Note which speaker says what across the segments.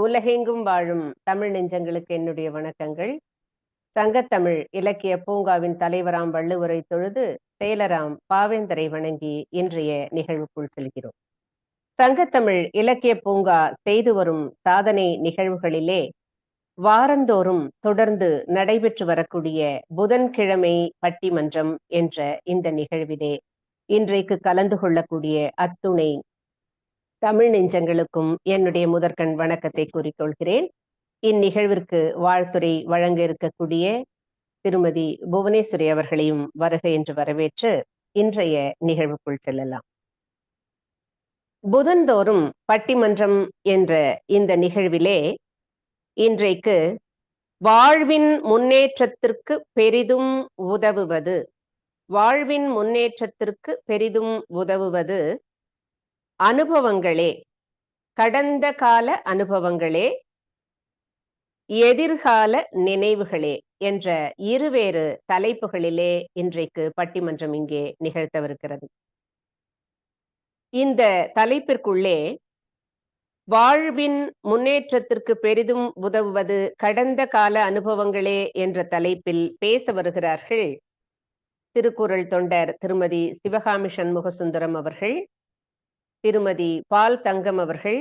Speaker 1: உலகெங்கும் வாழும் தமிழ் நெஞ்சங்களுக்கு என்னுடைய வணக்கங்கள். சங்கத்தமிழ் இலக்கிய பூங்காவின் தலைவராம் வள்ளுவரை தொழுது செயலராம் பாவேந்தரை வணங்கி இன்றைய நிகழ்வுக்குள் செல்கிறோம். சங்கத்தமிழ் இலக்கிய பூங்கா செய்து வரும் சாதனை நிகழ்வுகளிலே வாரந்தோறும் தொடர்ந்து நடைபெற்று வரக்கூடிய புதன்கிழமை பட்டிமன்றம் என்ற இந்த நிகழ்விலே இன்றைக்கு கலந்து கொள்ளக்கூடிய அத்துணை தமிழ் நெஞ்சங்களுக்கும் என்னுடைய முதற்கண் வணக்கத்தை கூறிக்கொள்கிறேன். இந்நிகழ்விற்கு வாழ்த்துரை வழங்க இருக்கக்கூடிய திருமதி புவனேஸ்வரி அவர்களையும் வருக என்று வரவேற்று இன்றைய நிகழ்வுக்குள் செல்லலாம். புதன்தோறும் பட்டிமன்றம் என்ற இந்த நிகழ்விலே இன்றைக்கு வாழ்வின் முன்னேற்றத்திற்கு பெரிதும் உதவுவது அனுபவங்களே, கடந்த கால அனுபவங்களே, எதிர்கால நினைவுகளே என்ற இருவேறு தலைப்புகளிலே இன்றைக்கு பட்டிமன்றம் இங்கே நிகழ்த்தவிருக்கிறது. இந்த தலைப்பிற்குள்ளே வாழ்வின் முன்னேற்றத்திற்கு பெரிதும் உதவுவது கடந்த கால அனுபவங்களே என்ற தலைப்பில் பேச வருகிறார்கள் திருக்குறள் தொண்டர் திருமதி சிவகாமி சண்முகசுந்தரம் அவர்கள், திருமதி பால் தங்கம் அவர்கள்,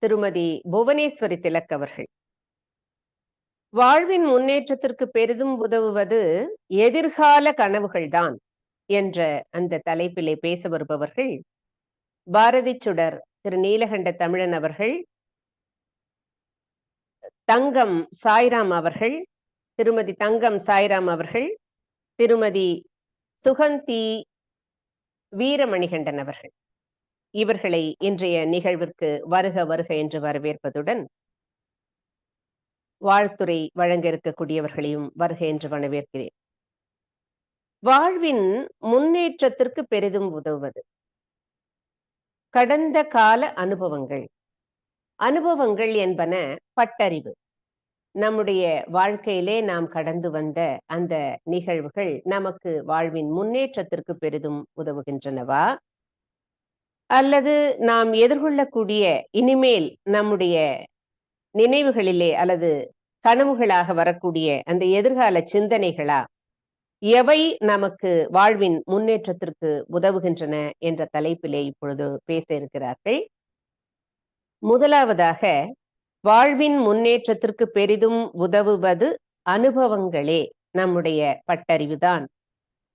Speaker 1: திருமதி புவனேஸ்வரி திலக் அவர்கள். வாழ்வின் முன்னேற்றத்திற்கு பெரிதும் உதவுவது எதிர்கால கனவுகள்தான் என்ற அந்த தலைப்பிலே பேச வருபவர்கள் பாரதி சுடர் திரு நீலகண்ட தமிழன் அவர்கள், தங்கம் சாய்ராம் அவர்கள், திருமதி தங்கம் சாய்ராம் அவர்கள், திருமதி சுகந்தி வீரமணிகண்டன் அவர்கள். இவர்களை இன்றைய நிகழ்விற்கு வருக வருக என்று வரவேற்பதுடன் வாழ்த்துரை வழங்க இருக்கக்கூடியவர்களையும் வருக என்று வரவேற்கிறேன். வாழ்வின் முன்னேற்றத்திற்கு பெரிதும் உதவுவது கடந்த கால அனுபவங்கள் என்பன பட்டறிவு. நம்முடைய வாழ்க்கையிலே நாம் கடந்து வந்த அந்த நிகழ்வுகள் நமக்கு வாழ்வின் முன்னேற்றத்திற்கு பெரிதும் உதவுகின்றனவா, அல்லது நாம் எதிர்கொள்ளக்கூடிய இனிமேல் நம்முடைய நினைவுகளிலே அல்லது கனவுகளாக வரக்கூடிய அந்த எதிர்கால சிந்தனைகளா, எவை நமக்கு வாழ்வின் முன்னேற்றத்திற்கு உதவுகின்றன என்ற தலைப்பிலே இப்பொழுது பேச இருக்கிறார்கள். முதலாவதாக வாழ்வின் முன்னேற்றத்திற்கு பெரிதும் உதவுவது அனுபவங்களே, நம்முடைய பட்டறிவுதான்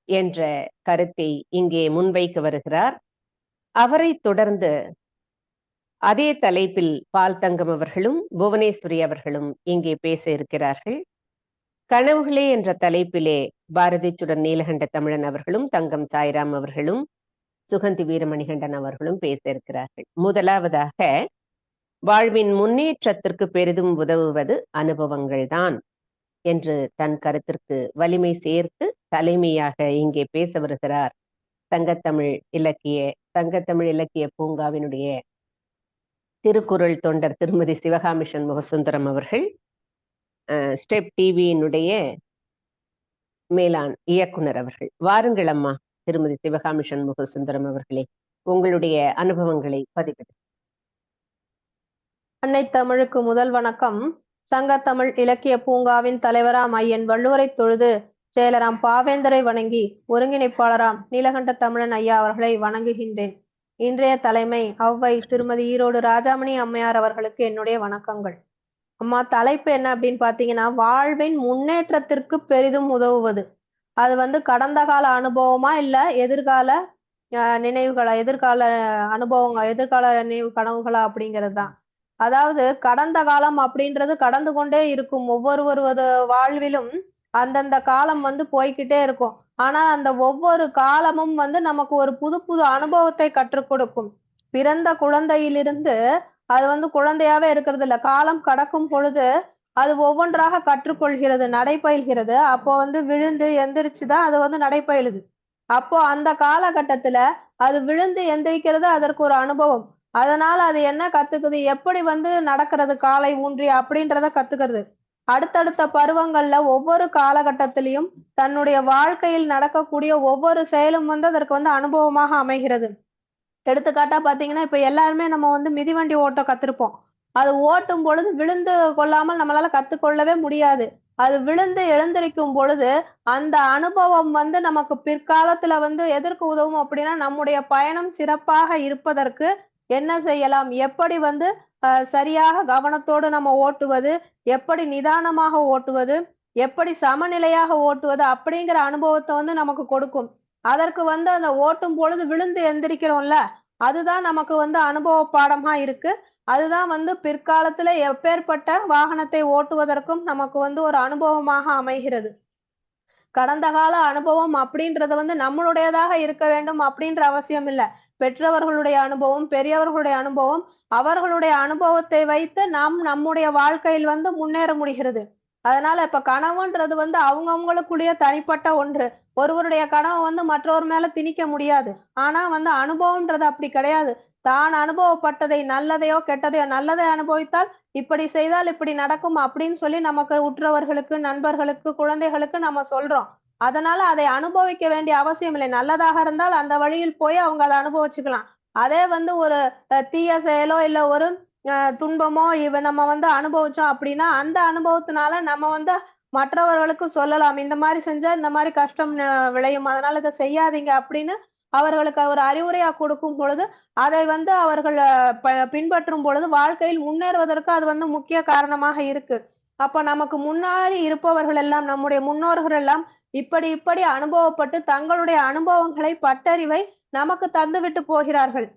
Speaker 1: என்ற கருத்தை இங்கே முன்வைக்க வருகிறார். அவரை தொடர்ந்து அதே தலைப்பில் பால் தங்கம் அவர்களும் புவனேஸ்வரி அவர்களும் இங்கே பேச இருக்கிறார்கள். கனவுகளே என்ற தலைப்பிலே பாரதி சுடர் நீலகண்ட தமிழன் அவர்களும், தங்கம் சாய்ராம் அவர்களும், சுகந்தி வீரமணிகண்டன் அவர்களும் பேச இருக்கிறார்கள். முதலாவதாக வாழ்வின் முன்னேற்றத்திற்கு பெரிதும் உதவுவது அனுபவங்கள்தான் என்று தன் கருத்திற்கு வலிமை சேர்த்து தலைமையாக இங்கே பேச வருகிறார் சங்கத்தமிழ் இலக்கிய பூங்காவினுடைய திருக்குறள் தொண்டர் திருமதி சிவகாமி சண்முகசுந்தரம் அவர்கள், ஸ்டெப் டிவியினுடைய மேலாண் இயக்குனர் அவர்கள். வாருங்கள் அம்மா திருமதி சிவகாமி சண்முகசுந்தரம் அவர்களே, உங்களுடைய அனுபவங்களை பதிவிடு.
Speaker 2: அன்னை தமிழுக்கு முதல் வணக்கம். சங்கத்தமிழ் இலக்கிய பூங்காவின் தலைவராம் ஐயன் வள்ளுவரை தொழுது செயலராம் பாவேந்தரை வணங்கி ஒருங்கிணைப்பாளராம் நீலகண்ட தமிழன் ஐயா அவர்களை வணங்குகின்றேன். இன்றைய தலைமை அவ்வை திருமதி ஈரோடு ராஜாமணி அம்மையார் அவர்களுக்கு என்னுடைய வணக்கங்கள். அம்மா, தலைப்பு என்ன அப்படின்னு பாத்தீங்கன்னா, வாழ்வின் முன்னேற்றத்திற்கு பெரிதும் உதவுவது. அது கடந்த கால அனுபவமா இல்ல எதிர்கால நினைவுகளா, எதிர்கால அனுபவங்கள், எதிர்கால நினைவு கனவுகளா அப்படிங்கிறது தான். அதாவது கடந்த காலம் அப்படின்றது கடந்து கொண்டே இருக்கும். ஒவ்வொருவரது வாழ்விலும் அந்தந்த காலம் போய்கிட்டே இருக்கும். ஆனா அந்த ஒவ்வொரு காலமும் நமக்கு ஒரு புது புது அனுபவத்தை கற்றுக் கொடுக்கும். பிறந்த குழந்தையிலிருந்து அது குழந்தையாவே இருக்கிறது இல்ல, காலம் கடக்கும் பொழுது அது ஒவ்வொன்றாக கற்றுக்கொள்கிறது, நடைபயில்கிறது. அப்போ விழுந்து எந்திரிச்சுதான் அது நடைபயிலுது. அப்போ அந்த காலகட்டத்துல அது விழுந்து எந்திரிக்கிறது அதற்கு ஒரு அனுபவம். அதனால அது என்ன கத்துக்குது, எப்படி நடக்கிறது காலை ஊன்றி அப்படின்றத கத்துக்கிறது. அடுத்தடுத்த பருவங்கள்ல ஒவ்வொரு காலகட்டத்திலையும் தன்னுடைய வாழ்க்கையில் நடக்கக்கூடிய ஒவ்வொரு செயலும் அதற்கு அனுபவமாக அமைகிறது. எடுத்துக்காட்டா பாத்தீங்கன்னா, இப்ப எல்லாருமே நம்ம மிதிவண்டி ஓட்ட கத்திருப்போம். அது ஓட்டும் பொழுது விழுந்து கொள்ளாமல் நம்மளால கத்துக்கொள்ளவே முடியாது. அது விழுந்து எழுந்திருக்கும் பொழுது அந்த அனுபவம் வந்து நமக்கு பிற்காலத்துல வந்து எதற்கு உதவும் அப்படின்னா, நம்முடைய பயணம் சிறப்பாக இருப்பதற்கு என்ன செய்யலாம்? எப்படி வந்து சரியாக கவனத்தோடு நம்ம ஓட்டுவது? எப்படி நிதானமாக ஓட்டுவது? எப்படி சமநிலையாக ஓட்டுவது? அப்படிங்கிற அனுபவத்த வந்து நமக்கு கொடுக்கும். அதற்கு வந்து அந்த ஓட்டும் பொழுது விழுந்து எந்திரிக்கிறோம்ல, அதுதான் நமக்கு வந்து அனுபவ பாடமா இருக்கு. அதுதான் வந்து பிற்காலத்துல எப்பேர்ப்பட்ட வாகனத்தை ஓட்டுவதற்கும் நமக்கு வந்து ஒரு அனுபவமாக அமைகிறது. கடந்த கால அனுபவம் அப்படின்றது வந்து நம்மளுடையதாக இருக்க வேண்டும் அப்படின்ற அவசியம் இல்ல. பெற்றவர்களுடைய அனுபவம், பெரியவர்களுடைய அனுபவம், அவர்களுடைய அனுபவத்தை வைத்து நாம் நம்முடைய வாழ்க்கையில் வந்து முன்னேற முடிகிறது. அதனால இப்ப கனவுன்றது வந்து அவங்கவங்களுக்குள்ளேயே தனிப்பட்ட ஒன்று. ஒருவருடைய கனவு வந்து மற்றவர் மேல திணிக்க முடியாது. ஆனா வந்து அனுபவம்ன்றது அப்படி கிடையாது. தான் அனுபவப்பட்டதை நல்லதையோ, கெட்டதையோ நல்லதை அனுபவித்தால் இப்படி செய்தால் இப்படி நடக்கும் அப்படின்னு சொல்லி நமக்கு உற்றவர்களுக்கு, நண்பர்களுக்கு, குழந்தைகளுக்கு நம்ம சொல்றோம். அதனால அதை அனுபவிக்க வேண்டிய அவசியம் இல்லை. நல்லதாக இருந்தால் அந்த வழியில் போய் அவங்க அத அனுபவிச்சுக்கலாம். அதே வந்து ஒரு தீய செயலோ, இல்ல ஒரு துன்பமோ நம்ம வந்து அனுபவிச்சோம் அப்படின்னா, அந்த அனுபவத்தினால நம்ம வந்து மற்றவர்களுக்கு சொல்லலாம். இந்த மாரி செஞ்சா இந்த மாரி கஷ்டம் விளையும். அதனால இத செய்யாதீங்க அப்படின்னு அவர்களுக்கு ஒரு அறிவுரையா கொடுக்கும் பொழுது, அதை வந்து அவர்கள் பின்பற்றும் பொழுது வாழ்க்கையில் முன்னேறுவதற்கு அது வந்து முக்கிய காரணமாக இருக்கு. அப்ப நமக்கு முன்னாடி இருப்பவர்கள் எல்லாம், நம்முடைய முன்னோர்கள் எல்லாம் இப்படி இப்படி அனுபவப்பட்டு தங்களுடைய அனுபவங்களை, பட்டறிவை நமக்கு தந்துவிட்டு போகிறார்கள்.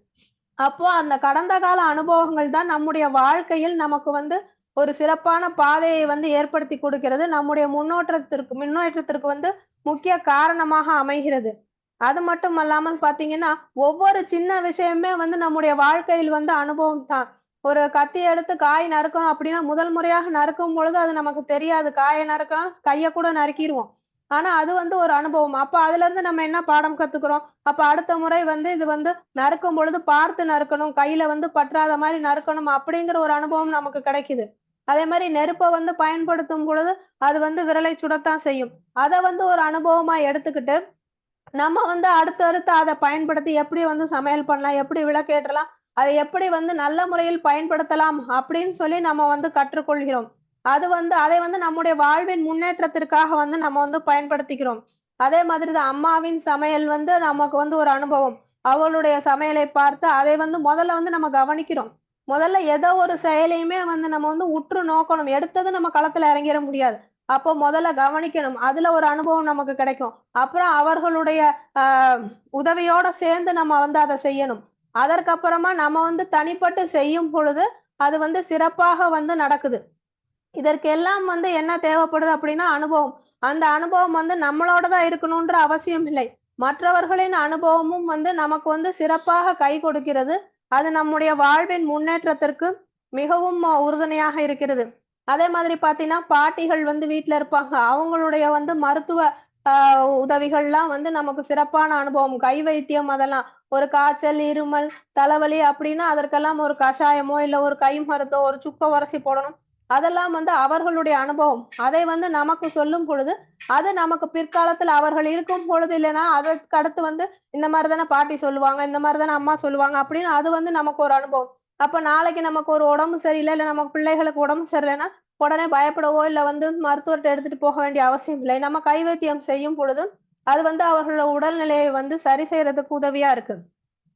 Speaker 2: அப்போ அந்த கடந்த கால அனுபவங்கள் தான் நம்முடைய வாழ்க்கையில் நமக்கு வந்து ஒரு சிறப்பான பாதையை வந்து ஏற்படுத்தி கொடுக்கிறது. நம்முடைய முன்னேற்றத்திற்கு வந்து முக்கிய காரணமாக அமைகிறது. அது மட்டும் அல்லாமல் பார்த்தீங்கன்னா, ஒவ்வொரு சின்ன விஷயமுமே வந்து நம்முடைய வாழ்க்கையில் வந்து அனுபவம் தான். ஒரு கத்தி எடுத்து காய் நறுக்கணும் அப்படின்னா, முதல் முறையாக நறுக்கும் பொழுது அது நமக்கு தெரியாது. காய நறுக்கலாம், கைய கூட நறுக்கிருவோம். ஆனா அது வந்து ஒரு அனுபவம். அப்ப அதுலருந்து நம்ம என்ன பாடம் கத்துக்கிறோம்? அப்ப அடுத்த முறை வந்து இது வந்து நறுக்கும் பொழுது பார்த்து நறுக்கணும். கையில வந்து பற்றாத மாரி நறுக்கணும் அப்படிங்கிற ஒரு அனுபவம் நமக்கு கிடைக்குது. அதே மாரி நெருப்ப வந்து பயன்படுத்தும் பொழுது, அது வந்து விரலை சுடத்தான் செய்யும். அத வந்து ஒரு அனுபவமா எடுத்துக்கிட்டு நம்ம வந்து அடுத்து அத பயன்படுத்தி எப்படி வந்து சமையல் பண்ணலாம்? எப்படி விளக்கேற்றலாம்? அதை எப்படி வந்து நல்ல முறையில் பயன்படுத்தலாம்? அப்படின்னு சொல்லி நம்ம வந்து கற்றுக்கொள்கிறோம். அது வந்து அதை வந்து நம்முடைய வாழ்வின் முன்னேற்றத்திற்காக வந்து நம்ம வந்து பயன்படுத்திக்கிறோம். அதே மாதிரி தான் அம்மாவின் சமையல் வந்து நமக்கு வந்து ஒரு அனுபவம். அவளுடைய சமையலை பார்த்து அதை வந்து முதல்ல வந்து நம்ம கவனிக்கிறோம். முதல்ல ஏதோ ஒரு செயலையுமே வந்து நம்ம வந்து உற்று நோக்கணும். எடுத்ததும் நம்ம களத்துல இறங்கிற முடியாது. அப்போ முதல்ல கவனிக்கணும். அதுல ஒரு அனுபவம் நமக்கு கிடைக்கும். அப்புறம் அவர்களுடைய அ உதவியோட சேர்ந்து நம்ம வந்து அத செய்யணும். அதற்கப்புறமா நம்ம வந்து தனிப்பட்டு செய்யும் பொழுது, அது வந்து சிறப்பாக வந்து நடக்குது. இதற்கெல்லாம் வந்து என்ன தேவைப்படுது அப்படின்னா அனுபவம். அந்த அனுபவம் வந்து நம்மளோட தான் இருக்கணுன்ற அவசியம் இல்லை. மற்றவர்களின் அனுபவமும் வந்து நமக்கு வந்து சிறப்பாக கை கொடுக்கிறது. அது நம்முடைய வாழ்வின் முன்னேற்றத்திற்கு மிகவும் உறுதுணையாக இருக்கிறது. அதே மாதிரி பார்த்தீங்கன்னா, பாட்டிகள் வந்து வீட்ல இருப்பாங்க. அவங்களுடைய வந்து மருத்துவ அ உதவிகள்லாம் வந்து நமக்கு சிறப்பான அனுபவம். கை வைத்தியம் அதெல்லாம். ஒரு காய்ச்சல், இருமல், தலைவலி அப்படின்னா அதற்கெல்லாம் ஒரு கஷாயமோ, இல்ல ஒரு கை மருந்தோ, ஒரு சுக்க உரசி போடணும். அதெல்லாம் வந்து அவர்களுடைய அனுபவம். அதை வந்து நமக்கு சொல்லும் பொழுது, அது நமக்கு பிற்காலத்துல அவர்கள் இருக்கும் பொழுது இல்லன்னா, அதற்கு அடுத்து வந்து இந்த மாரி தானே பாட்டி சொல்லுவாங்க, இந்த மாரி தானே அம்மா சொல்லுவாங்க அப்படின்னு அது வந்து நமக்கு ஒரு அனுபவம். அப்ப நாளைக்கு நமக்கு ஒரு உடம்பு சரியில்ல, இல்ல நம்ம பிள்ளைகளுக்கு உடம்பு சரியில்லைன்னா, உடனே பயப்படவோ, இல்ல வந்து மருத்துவர்ட்ட எடுத்துட்டு போக வேண்டிய அவசியம் இல்லை. நம்ம கை வைத்தியம் செய்யும் பொழுது, அது வந்து அவர்களோட உடல்நிலையை வந்து சரி செய்றதுக்கு உதவியா இருக்கு.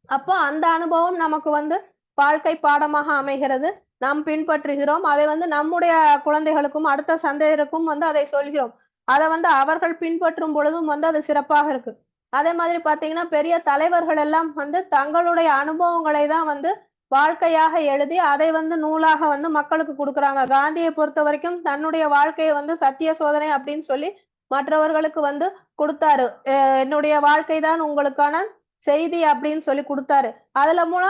Speaker 2: அப்போ அந்த அனுபவம் நமக்கு வந்து வாழ்க்கை பாடமாக அமைகிறது. நாம் பின்பற்றுகிறோம். அதை வந்து நம்முடைய குழந்தைகளுக்கும், அடுத்த சந்ததியருக்கும் வந்து அதை சொல்கிறோம். அத வந்து அவர்கள் பின்பற்றும் பொழுதும் வந்து அது சிறப்பாக இருக்கு. அதே மாதிரி பார்த்தீங்கன்னா, பெரிய தலைவர்கள் எல்லாம் வந்து தங்களுடைய அனுபவங்களை தான் வந்து வாழ்க்கையாக எழுதி, அதை வந்து நூலாக வந்து மக்களுக்கு குடுக்குறாங்க. காந்தியை பொறுத்தவரைக்கும் தன்னுடைய வாழ்க்கைய வந்து சத்திய சோதனை அப்படின்னு சொல்லி மற்றவர்களுக்கு வந்து குடுத்தாரு. என்னுடைய வாழ்க்கை தான் உங்களுக்கான செய்தி அப்படின்னு சொல்லி குடுத்தாரு.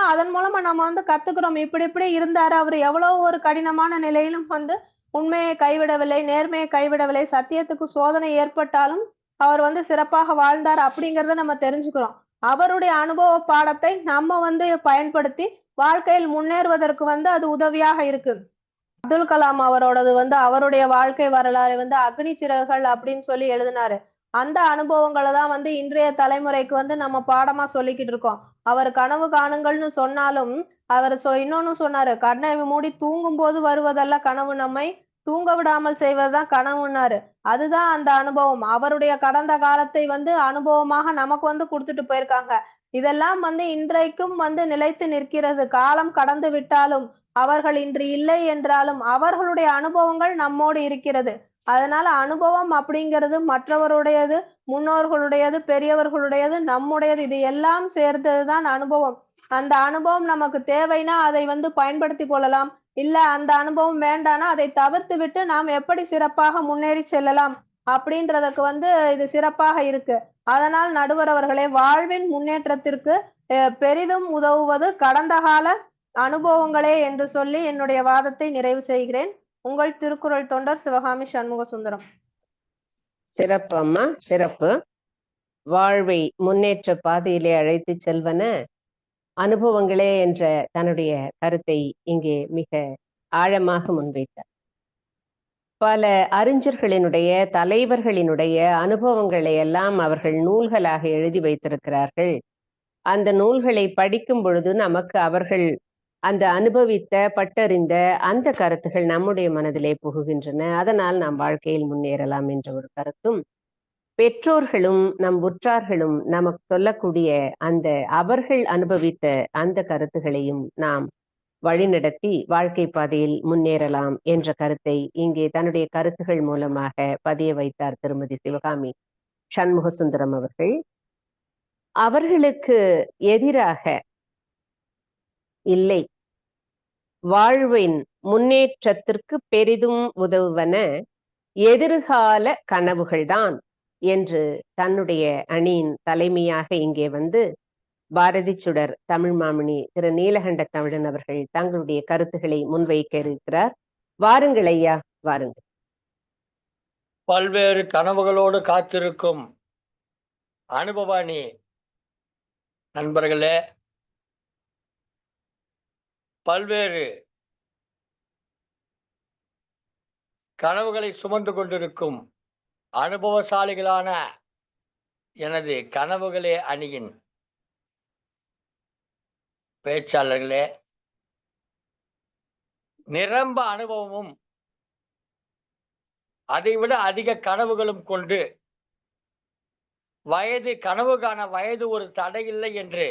Speaker 2: அதன் மூலமா நம்ம வந்து கத்துக்கிறோம். இப்படி இப்படி இருந்தாரு. அவரு எவ்வளவு ஒரு கடினமான நிலையிலும் வந்து உண்மையை கைவிடவில்லை, நேர்மையை கைவிடவில்லை. சத்தியத்துக்கு சோதனை ஏற்பட்டாலும் அவர் வந்து சிறப்பாக வாழ்ந்தார் அப்படிங்கிறத நம்ம தெரிஞ்சுக்கிறோம். அவருடைய அனுபவ பாடத்தை நம்ம வந்து பயன்படுத்தி வாழ்க்கையில் முன்னேறுவதற்கு வந்து அது உதவியாக இருக்கு. அப்துல் கலாம் அவரோடது வந்து அவருடைய வாழ்க்கை வரலாறை வந்து அக்னி சிறகுகள் அப்படின்னு சொல்லி எழுதினாரு. அந்த அனுபவங்கள தான் வந்து இன்றைய தலைமுறைக்கு வந்து நம்ம பாடமா சொல்லிக்கிட்டு இருக்கோம். அவர் கனவு காணுங்கள்னு சொன்னாலும் அவர் இன்னொன்னு சொன்னாரு, கண்ணை மூடி தூங்கும் போது வருவதல்ல கனவு, நம்மை தூங்க விடாமல் செய்வதுதான் கனவுன்னாரு. அதுதான் அந்த அனுபவம். அவருடைய கடந்த காலத்தை அனுபவமாக நமக்கு கொடுத்துட்டு போயிருக்காங்க. இதெல்லாம் இன்றைக்கும் நிலைத்து நிற்கிறது. காலம் கடந்து விட்டாலும், அவர்கள் இன்று இல்லை என்றாலும் அவர்களுடைய அனுபவங்கள் நம்மோடு இருக்கிறது. அதனால அனுபவம் அப்படிங்கிறது மற்றவருடையது, முன்னோர்களுடையது, பெரியவர்களுடையது, நம்முடையது. இது எல்லாம் சேர்ந்ததுதான் அனுபவம். அந்த அனுபவம் நமக்கு தேவைன்னா அதை பயன்படுத்திக் கொள்ளலாம். இல்ல அந்த அனுபவம் வேண்டானா அதை தவிர்த்து விட்டு நாம் எப்படி சிறப்பாக முன்னேறி செல்லலாம் அப்படின்றதுக்கு இது சிறப்பாக இருக்கு. அதனால் நடுவர் அவர்களே, வாழ்வின் முன்னேற்றத்திற்கு பெரிதும் உதவுவது கடந்த கால அனுபவங்களே என்று சொல்லி என்னுடைய வாதத்தை நிறைவு செய்கிறேன். உங்கள் திருக்குறள் தொண்டர் சிவகாமி சண்முக சுந்தரம்.
Speaker 1: சிறப்பு அம்மா, சிறப்பு. வாழ்வை முன்னேற்ற பாதையிலே அழைத்து செல்வன அனுபவங்களே என்ற தன்னுடைய கருத்தை இங்கே மிக ஆழமாக முன்வைத்தார். பல அறிஞர்களினுடைய, தலைவர்களினுடைய அனுபவங்களை எல்லாம் அவர்கள் நூல்களாக எழுதி வைத்திருக்கிறார்கள். அந்த நூல்களை படிக்கும் பொழுது நமக்கு அவர்கள் அந்த அனுபவித்த, பட்டறிந்த அந்த கருத்துகள் நம்முடைய மனதிலே புகுகின்றன. அதனால் நாம் வாழ்க்கையில் முன்னேறலாம் என்ற ஒரு கருத்தும், பெற்றோர்களும் நம் உற்றார்களும் நமக்கு சொல்லக்கூடிய அந்த அவர்கள் அனுபவித்த அந்த கருத்துகளையும் நாம் வழிநடத்தி வாழ்க்கை பாதையில் முன்னேறலாம் என்ற கருத்தை இங்கே தன்னுடைய கருத்துகள் மூலமாக பதிய வைத்தார் திருமதி சிவகாமி சண்முக சுந்தரம் அவர்கள். அவர்களுக்கு எதிராக இல்லை, வாழ்வின் முன்னேற்றத்திற்கு பெரிதும் உதவுவன எதிர்கால கனவுகள்தான் என்று தன்னுடைய அணியின் தலைமையாக இங்கே பாரதி சுடர் தமிழ் மாமணி திரு நீலகண்ட தமிழன் அவர்கள் தங்களுடைய கருத்துக்களை முன்வைக்க இருக்கிறார். வாருங்கள் ஐயா, வாருங்கள்.
Speaker 3: பல்வேறு கனவுகளோடு காத்திருக்கும் அனுபவாணி நண்பர்களே, பல்வேறு கனவுகளை சுமந்து கொண்டிருக்கும் அனுபவசாலிகளான எனது கனவுகளே அணியின் பேச்சாளர்களே, நிரம்ப அனுபவமும் அதைவிட அதிக கனவுகளும் கொண்டு கனவு காண வயது ஒரு தடையில்லை என்று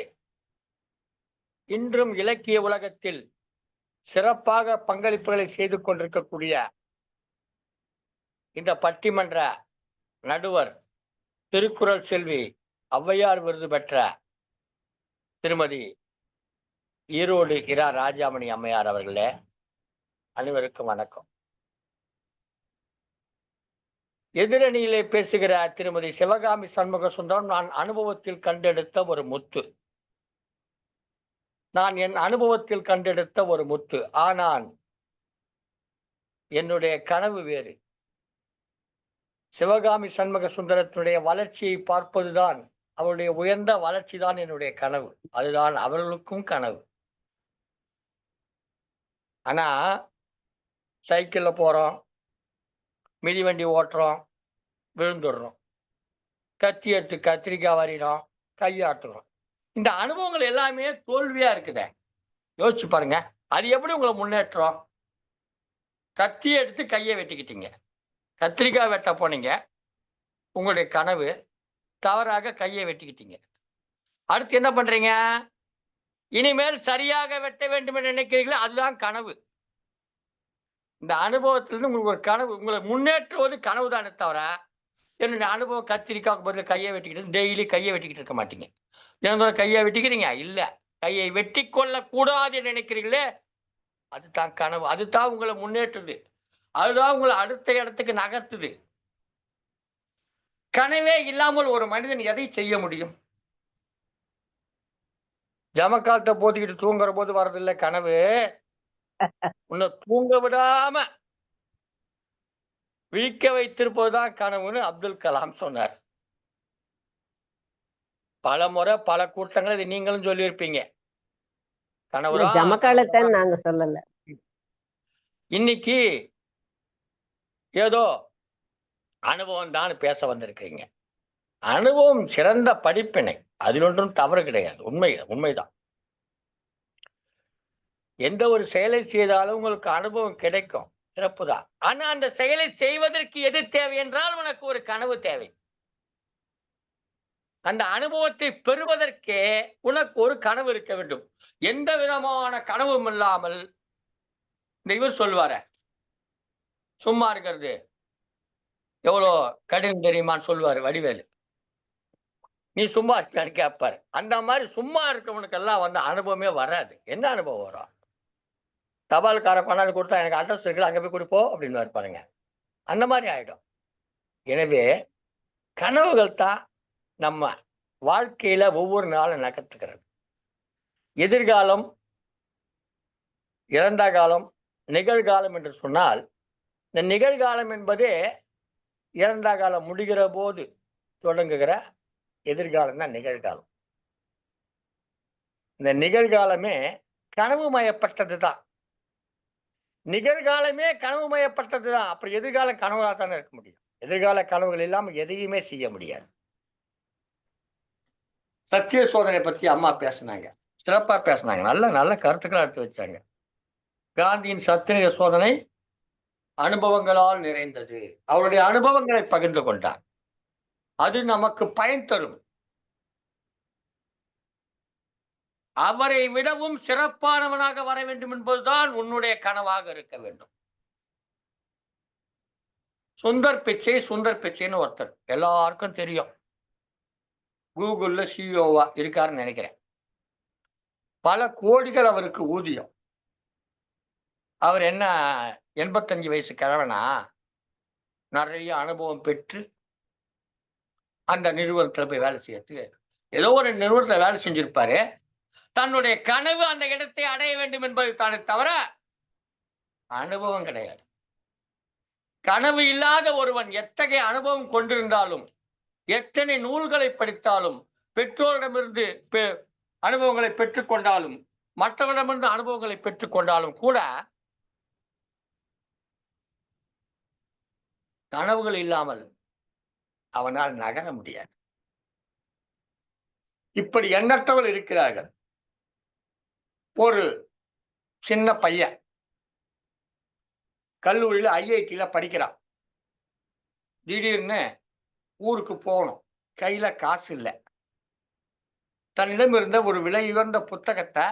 Speaker 3: இன்றும் இலக்கிய உலகத்தில் சிறப்பாக பங்களிப்புகளை செய்து கொண்டிருக்கக்கூடிய இந்த பட்டிமன்ற நடுவர், திருக்குறள் செல்வி, ஔவையார் விருது பெற்ற திருமதி ஈரோடு இரா ராஜாமணி அம்மையார் அவர்களே, அனைவருக்கும் வணக்கம். எதிரணியிலே பேசுகிற திருமதி சிவகாமி சண்முக சுந்தரம் நான் அனுபவத்தில் கண்டெடுத்த ஒரு முத்து. நான் என் அனுபவத்தில் கண்டெடுத்த ஒரு முத்து. ஆனால் என்னுடைய கனவு வேறு. சிவகாமி சண்முக சுந்தரத்தினுடைய வளர்ச்சியை பார்ப்பதுதான், அவருடைய உயர்ந்த வளர்ச்சி தான் என்னுடைய கனவு. அதுதான் அவர்களுக்கும் கனவு. ஆனா சைக்கிள்ல போறோம், மிதிவண்டி ஓட்டுறோம், விழுந்துடுறோம், கத்தி எடுத்து கத்திரிக்காய் வரைகிறோம், கையாட்டுறோம். இந்த அனுபவங்கள் எல்லாமே தோல்வியா இருக்குதே. யோசிச்சு பாருங்க, அது எப்படி உங்களை முன்னேற்றம்? கத்தி எடுத்து கையை வெட்டிக்கிட்டீங்க, கத்திரிக்காய் வெட்ட போனீங்க, உங்களுடைய கனவு தவறாக கையை வெட்டிக்கிட்டீங்க. அடுத்து என்ன பண்றீங்க? இனிமேல் சரியாக வெட்ட வேண்டும் என்று நினைக்கிறீங்களா? அதுதான் கனவு. இந்த அனுபவத்திலிருந்து உங்களுக்கு ஒரு கனவு, உங்களை முன்னேற்றுவது கனவு தானே தவிர, என்னுடைய அனுபவம் கத்திரிக்காய்க்கு பதில் கையை வெட்டிக்கிட்டு டெய்லி கையை வெட்டிக்கிட்டு இருக்க மாட்டீங்க. தினந்தோறும் கையை வெட்டிக்கிறீங்க இல்ல, கையை வெட்டி கொள்ள கூடாது நினைக்கிறீங்களே, அதுதான் கனவு. அதுதான் உங்களை முன்னேற்றுது, அதுதான் உங்களை அடுத்த இடத்துக்கு நகர்த்துது. கனவே இல்லாமல் ஒரு மனிதன் எதை செய்ய முடியும்? ஜமக்காலத்தை போத்திக்கிட்டு தூங்குற போது வர்றதில்லை கனவு, உன்னை தூங்க விடாம விழிக்க வைத்திருப்பதுதான் கனவுன்னு அப்துல் கலாம் சொன்னார். பல முறை பல கூட்டங்கள் இதை நீங்களும் சொல்லியிருப்பீங்க. கனவு
Speaker 1: ஜமக்காலத்தை நாங்க சொல்லல.
Speaker 3: இன்னைக்கு ஏதோ அனுபவம் தான் பேச வந்திருக்கீங்க. அனுபவம் சிறந்த படிப்பினை. அதில் ஒன்றும் தவறு கிடையாது. உண்மைதான். எந்த ஒரு செயலை செய்தாலும் உங்களுக்கு அனுபவம் கிடைக்கும், சிறப்புதான். ஆனா அந்த செயலை செய்வதற்கு எது தேவை என்றால் உனக்கு ஒரு கனவு தேவை. அந்த அனுபவத்தை பெறுவதற்கே உனக்கு ஒரு கனவு இருக்க வேண்டும். எந்த விதமான கனவும் இல்லாமல் இந்த இவர் சொல்வார, சும்மா இருக்கிறது எவ்வளோ கடினம் தெரியுமான்னு சொல்லுவாரு வடிவேலு. நீ சும்மா இருக்கியான்னு கேட்பாரு. அந்த மாதிரி சும்மா இருக்கவனுக்கெல்லாம் வந்து அனுபவமே வராது. என்ன அனுபவம் வரும்? தபால்கார கொண்டாந்து கொடுத்தா எனக்கு அட்ரஸ் இருக்குது, அங்கே போய் கொடுப்போம் அப்படின்னு பாருங்க. அந்த மாதிரி ஆயிடும். எனவே கனவுகள் தான் நம்ம வாழ்க்கையில ஒவ்வொரு நாளும் நகர்த்துக்கிறது. எதிர்காலம், இறந்த காலம், நிகழ்காலம் என்று சொன்னால், இந்த நிகழ்காலம் என்பதே இறந்த காலம் முடிகிற போது தொடங்குகிற எதிர்காலம் தான் நிகழ்காலம். இந்த நிகழ்காலமே கனவுமயப்பட்டது தான். நிகழ்காலமே கனவுமயப்பட்டது தான். அப்புறம் எதிர்காலம் கனவாக தானே இருக்க முடியும். எதிர்கால கனவுகள் இல்லாமல் எதையுமே செய்ய முடியாது. சத்திய சோதனை பற்றி அம்மா பேசினாங்க, சிறப்பா பேசினாங்க. நல்ல நல்ல கருத்துக்களை எடுத்து வச்சாங்க. காந்தியின் சத்திய சோதனை அனுபவங்களால் நிறைந்தது. அவருடைய அனுபவங்களை பகிர்ந்து கொண்டார். அது நமக்கு பயன் தரும். அவரை விடவும் சிறப்பானவனாக வர வேண்டும் என்பதுதான் உன்னுடைய கனவாக இருக்க வேண்டும். சுந்தர் பிச்சைன்னு ஒருத்தர் எல்லாருக்கும் தெரியும். கூகுள்ல சிஇஓவா இருக்காருன்னு நினைக்கிறேன். பல கோடிகள் அவருக்கு ஊதியம். அவர் என்ன 85 வயசு கிழவனா? நிறைய அனுபவம் பெற்று அந்த நிறுவனத்துல போய் வேலை செய்யறதுக்கு ஏதோ ஒரு நிறுவனத்துல வேலை செஞ்சிருப்பாரு. தன்னுடைய கனவு அந்த இடத்தை அடைய வேண்டும் என்பது தானே தவிர அனுபவம் கிடையாது. கனவு இல்லாத ஒருவன் எத்தகைய அனுபவம் கொண்டிருந்தாலும், எத்தனை நூல்களை படித்தாலும், பெற்றோரிடமிருந்து அனுபவங்களை பெற்றுக்கொண்டாலும், மற்றவரிடமிருந்து அனுபவங்களை பெற்றுக்கொண்டாலும் கூட கனவுகள் இல்லாமல் அவனால் நகர முடியாது. இப்படி எண்ணற்றவர்கள் இருக்கிறார்கள். ஒரு சின்ன பையன் கல்லூரியில IIT படிக்கிறான். திடீர்னு ஊருக்கு போகணும், கையில காசு இல்லை. தன்னிடம் இருந்த ஒரு விலை உயர்ந்த புத்தகத்தை,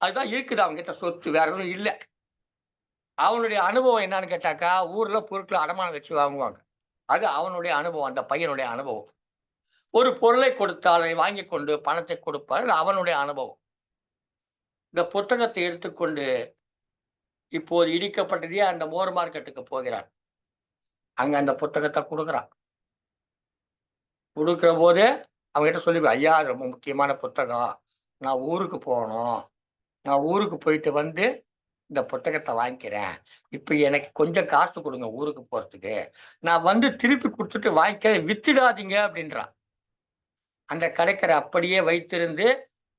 Speaker 3: அதுதான் இருக்குது அவன்கிட்ட சொத்து, வேற ஒன்றும் இல்லை. அவனுடைய அனுபவம் என்னன்னு கேட்டாக்கா, ஊர்ல பொருட்களை அடமானம் வச்சு வாங்குவாங்க. அது அவனுடைய அனுபவம், அந்த பையனுடைய அனுபவம். ஒரு பொருளை கொடுத்தால் அதை வாங்கி கொண்டு பணத்தை கொடுப்பார், அவனுடைய அனுபவம். இந்த புத்தகத்தை எடுத்துக்கொண்டு இப்போது இடிக்கப்பட்டதே அந்த மோர் மார்க்கெட்டுக்கு போகிறான். அங்க அந்த புத்தகத்தை கொடுக்குறான். கொடுக்கிற போதே அவங்ககிட்ட சொல்லி, ஐயா ரொம்ப முக்கியமான புத்தகம், நான் ஊருக்கு போகணும், நான் ஊருக்கு போயிட்டு வந்து இந்த புத்தகத்தை வாங்கிக்கிறேன், இப்ப எனக்கு கொஞ்சம் காசு கொடுங்க ஊருக்கு போறதுக்கு, நான் வந்து திருப்பி கொடுத்துட்டு வாங்கிக்க, வித்துடாதீங்க அப்படின்றான். அந்த கடைக்கரை அப்படியே வைத்திருந்து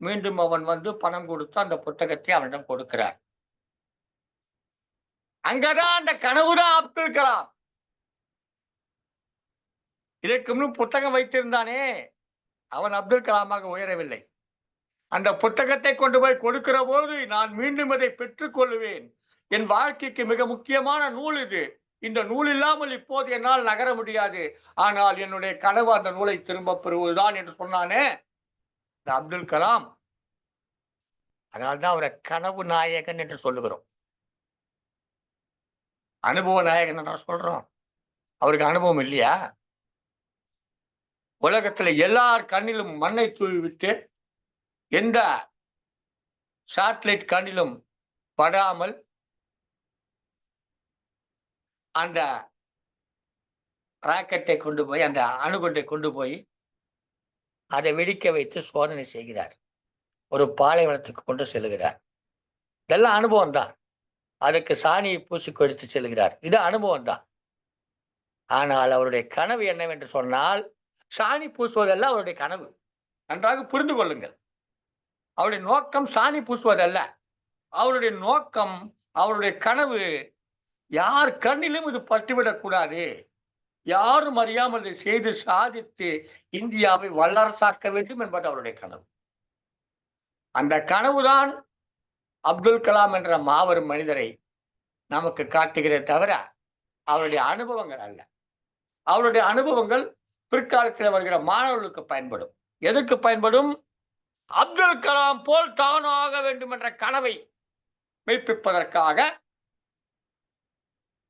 Speaker 3: மீண்டும் அவன் வந்து பணம் கொடுத்து அந்த புத்தகத்தை அவனிடம் கொடுக்கிறார். அங்கதான் அந்த கனவுதான் அப்துல் கலாம். இதற்கு முன் புத்தகம் வைத்திருந்தானே, அவன் அப்துல் கலாமாக உயரவில்லை. அந்த புத்தகத்தை கொண்டு போய் கொடுக்கிற போது, நான் மீண்டும் இதை பெற்றுக் கொள்வேன், என் வாழ்க்கைக்கு மிக முக்கியமான நூல் இது, இந்த நூல் இல்லாமல் இப்போது என்னால் நகர முடியாது, ஆனால் என்னுடைய கனவு அந்த நூலை திரும்ப பெறுவதுதான் என்று சொன்னானே இந்த அப்துல் கலாம். அதனால்தான் அவரை கனவு நாயகன் என்று சொல்லுகிறோம். அனுபவ நாயகன் நான் சொல்றோம். அவருக்கு அனுபவம் இல்லையா? உலகத்துல எல்லார் கண்ணிலும் மண்ணை தூவி விட்டு எந்த சேட்டலைட் கண்ணிலும் படாமல் அந்த ராக்கெட்டை கொண்டு போய், அந்த அணுகுண்டை கொண்டு போய் அதை வெடிக்க வைத்து சோதனை செய்கிறார். ஒரு பாலைவனத்துக்கு கொண்டு செல்கிறார். இதெல்லாம் அனுபவம் தான். அதுக்கு சாணியை பூசி கொடுத்து செல்கிறார். இது அனுபவம் தான். ஆனால் அவருடைய கனவு என்னவென்று சொன்னால், சாணி பூசுவதல்ல அவருடைய கனவு. நன்றாக புரிந்து கொள்ளுங்கள். அவருடைய நோக்கம் சாணி பூசுவதல்ல. அவருடைய நோக்கம், அவருடைய கனவு, யார் கண்ணிலும் இது பட்டுவிடக் கூடாது, யாரும் அறியாமல் இதை செய்து சாதித்து இந்தியாவை வல்லரசாக்க வேண்டும் என்பது அவருடைய கனவு. அந்த கனவுதான் அப்துல் கலாம் என்ற மாபெரும் மனிதரை நமக்கு காட்டுகிறே தவிர அவருடைய அனுபவங்கள் அல்ல. அவருடைய அனுபவங்கள் பிற்காலத்தில் வருகிற மாணவர்களுக்கு பயன்படும். எதற்கு பயன்படும்? அப்துல் கலாம் போல் தானும் ஆக வேண்டும் என்ற கனவை மெய்ப்பிப்பதற்காக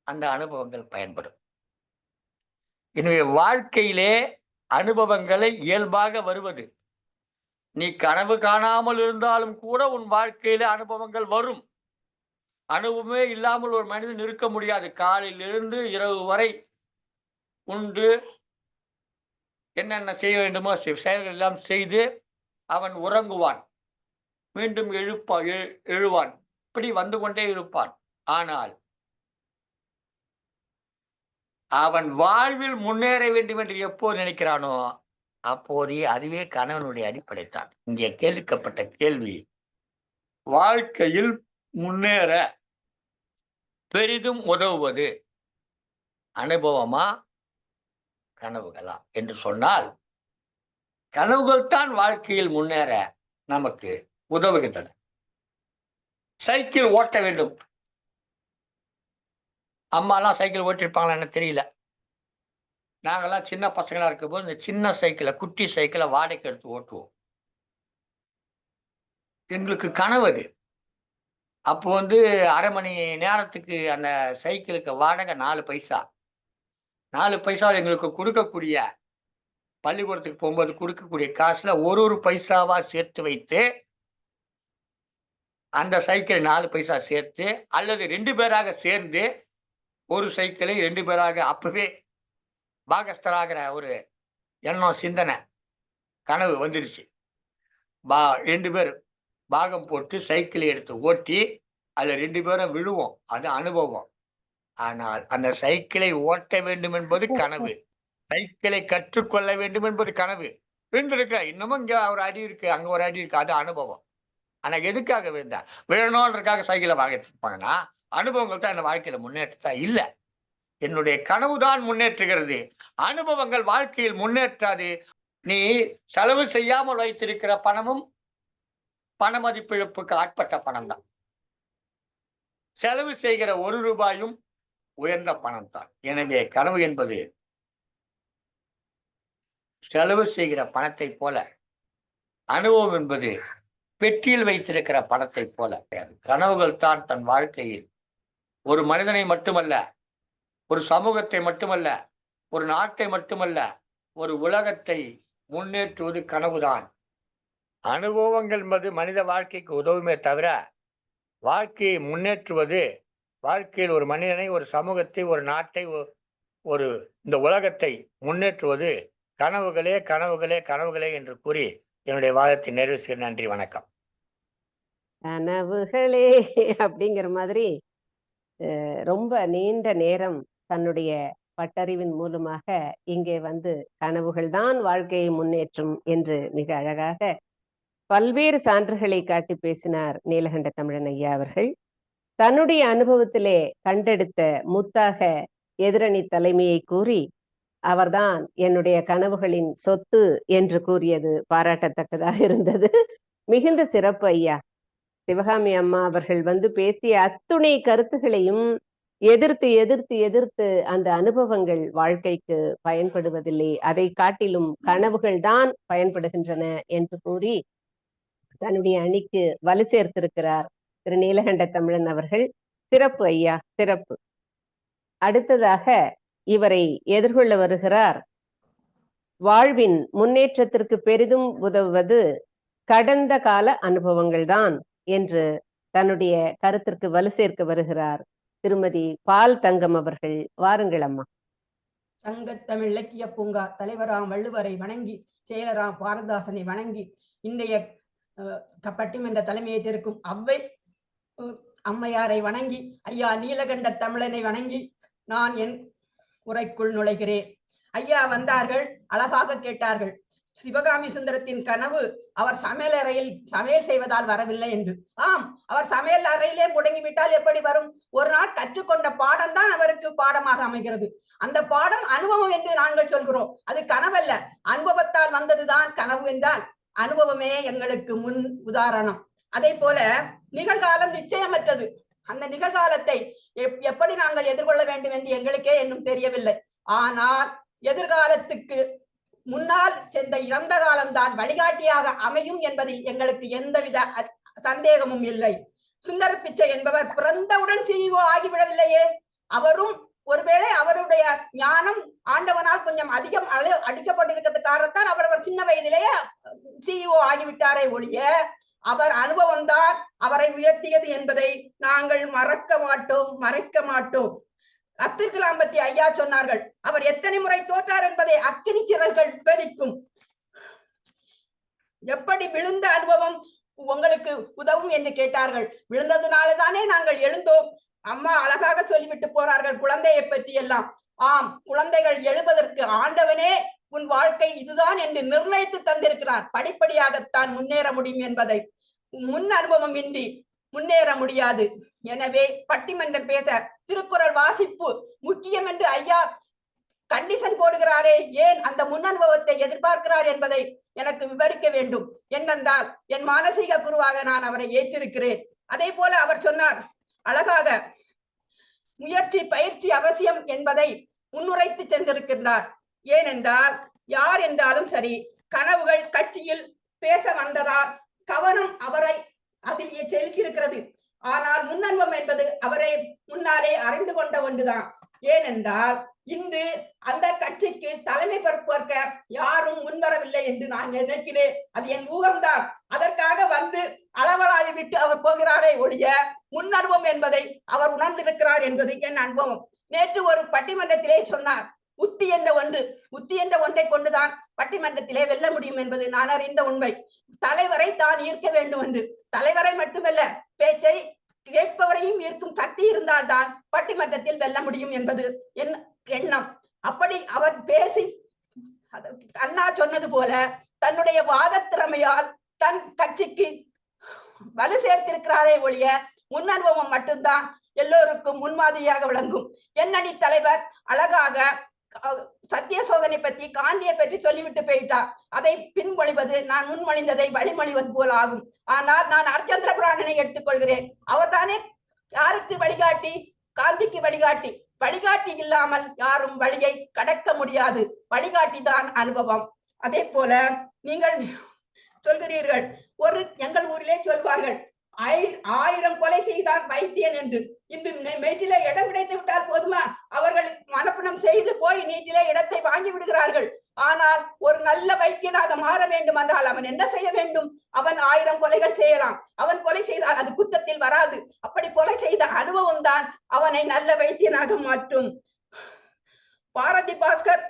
Speaker 3: அந்த அனுபவங்கள் பயன்படும். எனவே வாழ்க்கையிலே அனுபவங்களை இயல்பாக வருவது. நீ கனவு காணாமல் இருந்தாலும் கூட உன் வாழ்க்கையில அனுபவங்கள் வரும். அனுபவமே இல்லாமல் ஒரு மனிதன் இருக்க முடியாது. காலையிலிருந்து இரவு வரை உண்டு என்னென்ன செய்ய வேண்டுமோ செயல்கள் எல்லாம் செய்து அவன் உறங்குவான், மீண்டும் எழுவான், இப்படி வந்து கொண்டே இருப்பான். ஆனால் அவன் வாழ்வில் முன்னேற வேண்டும் என்று எப்போது நினைக்கிறானோ அப்போதே அதுவே கணவனுடைய அடிப்படைத்தான். இங்கே கேட்கப்பட்ட கேள்வி, வாழ்க்கையில் முன்னேற பெரிதும் உதவுவது அனுபவமா கனவுகளா என்று சொன்னால், கனவுகள் தான் வாழ்க்கையில் முன்னேற நமக்கு உதவுகின்றன. சைக்கிள் ஓட்ட வேண்டும். அம்மாலாம் சைக்கிள் ஓட்டிருப்பாங்களா என்ன தெரியல. நாங்கெல்லாம் சின்ன பசங்களா இருக்கும்போது இந்த சின்ன சைக்கிளை, குட்டி சைக்கிளை வாடகைக்கு எடுத்து ஓட்டுவோம். எங்களுக்கு கனவு அது. அப்போ அரை மணி நேரத்துக்கு அந்த சைக்கிளுக்கு வாடகை 4 பைசா. 4 பைசா எங்களுக்கு கொடுக்கக்கூடிய, பள்ளிக்கூடத்துக்கு போகும்போது கொடுக்கக்கூடிய காசுல ஒரு பைசாவா சேர்த்து வைத்து அந்த சைக்கிள் 4 பைசா சேர்த்து, அல்லது 2 பேராக சேர்ந்து ஒரு சைக்கிளை 2 பேராக அப்பவே பாகஸ்தராகிற ஒரு எண்ணம், சிந்தனை, கனவு வந்துடுச்சு. 2 பேர் பாகம் போட்டு சைக்கிளை எடுத்து ஓட்டி அதுல 2 பேரும் விழுவோம். அது அனுபவம். ஆனால் அந்த சைக்கிளை ஓட்ட வேண்டும் என்பது கனவு. சைக்கிளை கற்றுக்கொள்ள வேண்டும் என்பது கனவு. விழுந்திருக்க, இன்னமும் இங்க ஒரு அடி இருக்கு, அங்க ஒரு அடி இருக்கு, அது அனுபவம். ஆனா எதுக்காக விழுந்தா? விழணுன்றதுக்காக சைக்கிளை வாங்கிட்டு அனுபவங்கள் தான் இந்த வாழ்க்கையில முன்னேற்றத்தா இல்ல. என்னுடைய கனவுதான் முன்னேற்றுகிறது. அனுபவங்கள் வாழ்க்கையில் முன்னேற்றாது. நீ செலவு செய்யாமல் வைத்திருக்கிற பணமும் பண மதிப்பிழப்புக்கு ஆட்பட்ட பணம் தான். செலவு செய்கிற 1 ரூபாயும் உயர்ந்த பணம் தான். எனவே கனவு என்பது செலவு செய்கிற பணத்தை போல, அனுபவம் என்பது பெட்டியில் வைத்திருக்கிற பணத்தை போல. கனவுகள் தான் தன் வாழ்க்கையில் ஒரு மனிதனை மட்டுமல்ல, ஒரு சமூகத்தை மட்டுமல்ல, ஒரு நாட்டை மட்டுமல்ல, ஒரு உலகத்தை முன்னேற்றுவது கனவுதான். அனுபவங்கள் என்பது மனித வாழ்க்கைக்கு உதவுமே தவிர, வாழ்க்கையை முன்னேற்றுவது, வாழ்க்கையில் ஒரு மனிதனை, ஒரு சமூகத்தை, ஒரு நாட்டை, ஒரு இந்த உலகத்தை முன்னேற்றுவது கனவுகளே கனவுகளே கனவுகளே என்று கூறி என்னுடைய வாதத்தை நிறைவு செய்ய. நன்றி, வணக்கம்.
Speaker 1: கனவுகளே அப்படிங்கிற மாதிரி ரொம்ப நீண்ட நேரம் தன்னுடைய பட்டறிவின் மூலமாக இங்கே கனவுகள் தான் வாழ்க்கையை முன்னேற்றும் என்று மிக அழகாக பல்வேறு சான்றுகளை காட்டி பேசினார் நீலகண்ட தமிழன் ஐயா அவர்கள். தன்னுடைய அனுபவத்திலே கண்டெடுத்த முத்தாக எதிரணி தலைமையை கூறி அவர்தான் என்னுடைய கனவுகளின் சொத்து என்று கூறியது பாராட்டத்தக்கதாக இருந்தது. மிகுந்த சிறப்பு ஐயா. சிவகாமி அம்மா அவர்கள் பேசிய அத்துணை கருத்துகளையும் எதிர்த்து எதிர்த்து எதிர்த்து அந்த அனுபவங்கள் வாழ்க்கைக்கு பயன்படுவதில்லை, அதை காட்டிலும் கனவுகள் தான் பயன்படுகின்றன என்று கூறி தன்னுடைய அணிக்கு வலு சேர்த்திருக்கிறார் திரு நீலகண்ட தமிழன் அவர்கள். சிறப்பு ஐயா, சிறப்பு. அடுத்ததாக இவரை எதிர்கொள்ள வருகிறார். வாழ்வின் முன்னேற்றத்திற்கு பெரிதும் உதவுவது கடந்த கால அனுபவங்கள் தான் என்று தன்னுடைய கருத்திற்கு வலு சேர்க்க வருகிறார் திருமதி பால் தங்கம் அவர்கள். வாருங்கள் அம்மா.
Speaker 4: சங்கத்தமிழ் இலக்கிய பூங்கா தலைவராம் வள்ளுவரை வணங்கி, செயலராம் பாரதாசனை வணங்கி, இன்றைய பட்டிமன்ற தலைமையேற்றிருக்கும் அவ்வை அம்மையாரை வணங்கி, ஐயா நீலகண்ட தமிழனை வணங்கி நான் என் உரைக்குள் நுழைகிறேன். ஐயா வந்தார்கள், அழகாக கேட்டார்கள். சிவகாமி சுந்தரத்தின் கனவு அவர் சமையலறையில் சமையல் செய்வதால் வரவில்லை என்று. ஆம், அவர் சமையல் அறையிலே முடங்கிவிட்டால் எப்படி வரும்? ஒரு நாள் கற்றுக்கொண்ட பாடம் தான் அவருக்கு பாடமாக அமைகிறது. அந்த பாடம் அனுபவம் என்று நாங்கள் சொல்கிறோம். அது கனவல்ல, அனுபவத்தால் வந்ததுதான் கனவு என்றால் அனுபவமே எங்களுக்கு முன் உதாரணம். அதே போல நிகழ்காலம் நிச்சயமற்றது. அந்த நிகழ்காலத்தை எப்படி நாங்கள் எதிர்கொள்ள வேண்டும் என்று எங்களுக்கே இன்னும் தெரியவில்லை. ஆனால் எதிர்காலத்துக்கு முன்னால் சென்ற இறந்த காலம்தான் வழிகாட்டியாக அமையும் என்பதில் எங்களுக்கு எந்தவித சந்தேகமும் இல்லை. சுந்தர பிச்சை என்பவர் பிறந்தவுடன் CEO ஆகிவிடவில்லையே. அவரும் ஒருவேளை அவருடைய ஞானம் ஆண்டவனால் கொஞ்சம் அதிகம் அடிக்கப்பட்டிருக்கிறது காரணத்தால் அவர் சின்ன வயதிலேயே CEO ஆகிவிட்டாரே ஒழிய அவர் அனுபவம் தான் அவரை உயர்த்தியது என்பதை நாங்கள் மறைக்க மாட்டோம். அப்துல் கலாம் பற்றி ஐயா சொன்னார்கள், அவர் எத்தனை முறை தோற்றார் என்பதை அக்கினி சிறகுகள் விவரிக்கும். எப்படி விழுந்த அனுபவம் உங்களுக்கு உதவும் என்று கேட்டார்கள். விழுந்ததுனாலதானே நாங்கள் எழுந்தோம். அம்மா அழகாக சொல்லிவிட்டு போனார்கள் குழந்தையை பற்றி எல்லாம். ஆம், குழந்தைகள் எழுவதற்கு ஆண்டவனே உன் வாழ்க்கை இதுதான் என்று நிர்ணயித்து தந்திருக்கிறார். படிப்படியாகத்தான் முன்னேற முடியும் என்பதை. முன் அனுபவம் இன்றி முன்னேற முடியாது. எனவே பட்டிமன்றம் பேச திருக்குறள் வாசிப்பு முக்கியம் என்று ஐயா கண்டிஷன் போடுகிறாரே, ஏன் அந்த முன் அனுபவத்தை எதிர்பார்க்கிறார் என்பதை எனக்கு விவரிக்க வேண்டும். என்னென்றால் என் மானசீக குருவாக நான் அவரை ஏற்றிருக்கிறேன். அதே போல அவர் சொன்னார் அழகாக, முயற்சி பயிற்சி அவசியம் என்பதை முன்னுரைத்து சென்றிருக்கின்றார். ஏனென்றால் யார் என்றாலும் சரி, கனவுகள் கட்சியில் பேச வந்ததால் கவனம் அவரை அதில் செலுத்தியிருக்கிறது. ஆனால் முன்னன்பம் என்பது அவரை முன்னாலே அறிந்து கொண்ட ஒன்றுதான். ஏனென்றால் இன்று அந்த கட்சிக்கு தலைமை பொறுப்பேற்க யாரும் முன்வரவில்லை என்று நான் நினைக்கிறேன். அது என் ஊகம்தான். அதற்காக வந்து அளவலாவி விட்டு அவர் போகிறாரே ஒழிய முன்னனுபவம் என்பதை அவர் உணர்ந்திருக்கிறார் என்பது என் அனுபவம். நேற்று ஒரு பட்டிமன்றத்திலே சொன்னார், உத்தி என்ற ஒன்றை கொண்டுதான் பட்டிமன்றத்திலே வெல்ல முடியும் என்பது நான் அறிந்த உண்மை. தலைவரை தான் ஈர்க்க வேண்டும் என்று. தலைவரை மட்டுமல்ல, பேச்சை கேட்பவரையும் ஈர்க்கும் சக்தி இருந்தால்தான் பட்டிமன்றத்தில் வெல்ல முடியும் என்பது என் எண்ணம். அப்படி அவர் பேசி அண்ணா சொன்னது போல தன்னுடைய வாத திறமையால் தன் கட்சிக்கு வலு சேர்த்திருக்கிறாரே ஒழிய முன் அனுபவம் மட்டும்தான் எல்லோருக்கும் முன்மாதிரியாக விளங்கும். எண்ணணி தலைவர் அழகாக சத்திய சோதனை பற்றி காந்தியை பற்றி சொல்லிவிட்டு போயிட்டார். அதை பின்மொழிவது நான் முன்மொழிந்ததை வழிமொழிவது போல் ஆகும். ஆனால் நான் அர்ச்சந்திர புராணனை எடுத்துக்கொள்கிறேன். அவர் தானே யாருக்கு வழிகாட்டி? காந்திக்கு வழிகாட்டி. வழிகாட்டி இல்லாமல் யாரும் வழியை கடக்க முடியாது. வழிகாட்டி தான் அனுபவம். அதே போல நீங்கள் சொல்கிறீர்கள், ஒரு எங்கள் ஊரிலே சொல்வார்கள், 1000 கொலை செய்தான் வைத்தியன் என்று. இன்று மேட்டிலே இடம் கிடைத்து விட்டால் போதுமா? அவர்கள் மனப்பணம் செய்து போய் நீட்டிலே இடத்தை வாங்கி விடுகிறார்கள். ஆனால் ஒரு நல்ல வைத்தியனாக மாற வேண்டும் என்றால் அவன் என்ன செய்ய வேண்டும்? அவன் 1000 கொலைகள் செய்யலாம். அவன் கொலை செய்தால் அது குற்றத்தில் வராது. அப்படி கொலை செய்த அனுபவம் தான் அவனை நல்ல வைத்தியனாக மாற்றும். பாரதி பாஸ்கர்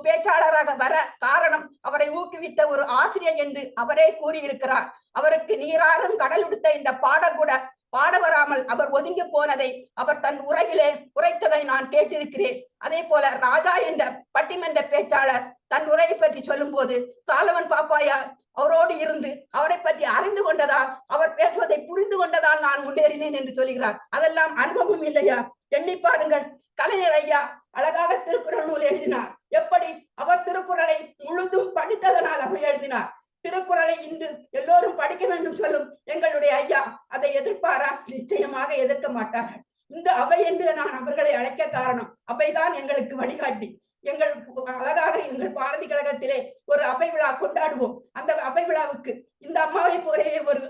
Speaker 4: பேச்சாளராக வர காரணம் அவரை ஊக்குவித்த ஒரு ஆசிரியர் என்று அவரே கூறியிருக்கிறார். அவருக்கு நீராறும் கடல் உடுத்த இந்த பாடல் கூட பாட வராமல் அவர் ஒதுங்கி போனதை அவர் தன் உரையிலே உரைத்ததை நான் கேட்டிருக்கிறேன். அதே போல ராஜா என்ற பட்டிமன்ற பேச்சாளர் தன் உரையை பற்றி சொல்லும் போது சாலமன் பாப்பாயா அவரோடு இருந்து அவரை பற்றி அறிந்து கொண்டதால், அவர் பேசுவதை புரிந்து கொண்டதால் நான் முன்னேறினேன் என்று சொல்கிறார். அதெல்லாம் அனுபவம் இல்லையா? எண்ணி பாருங்கள். கலைஞர் ஐயா அழகாக திருக்குறள் நூல் எழுதினார். எப்படி? அவர் திருக்குறளை முழுதும் படித்ததனால் அவர் எழுதினார். திருக்குறளை இன்று எல்லோரும் படிக்க வேண்டும் சொல்லும் எங்களுடைய ஐயா அதை எதிர்ப்பாரா? நிச்சயமாக எதிர்க்க மாட்டார்கள். இந்த அவை என்று நான் அவர்களை அழைக்க காரணம், அவைதான் எங்களுக்கு வழிகாட்டி. எங்கள் அழகாக எங்கள் பாரதி கழகத்திலே ஒரு அவை விழா கொண்டாடுவோம். அந்த அவை விழாவுக்கு இந்த அம்மாவை போலே ஒரு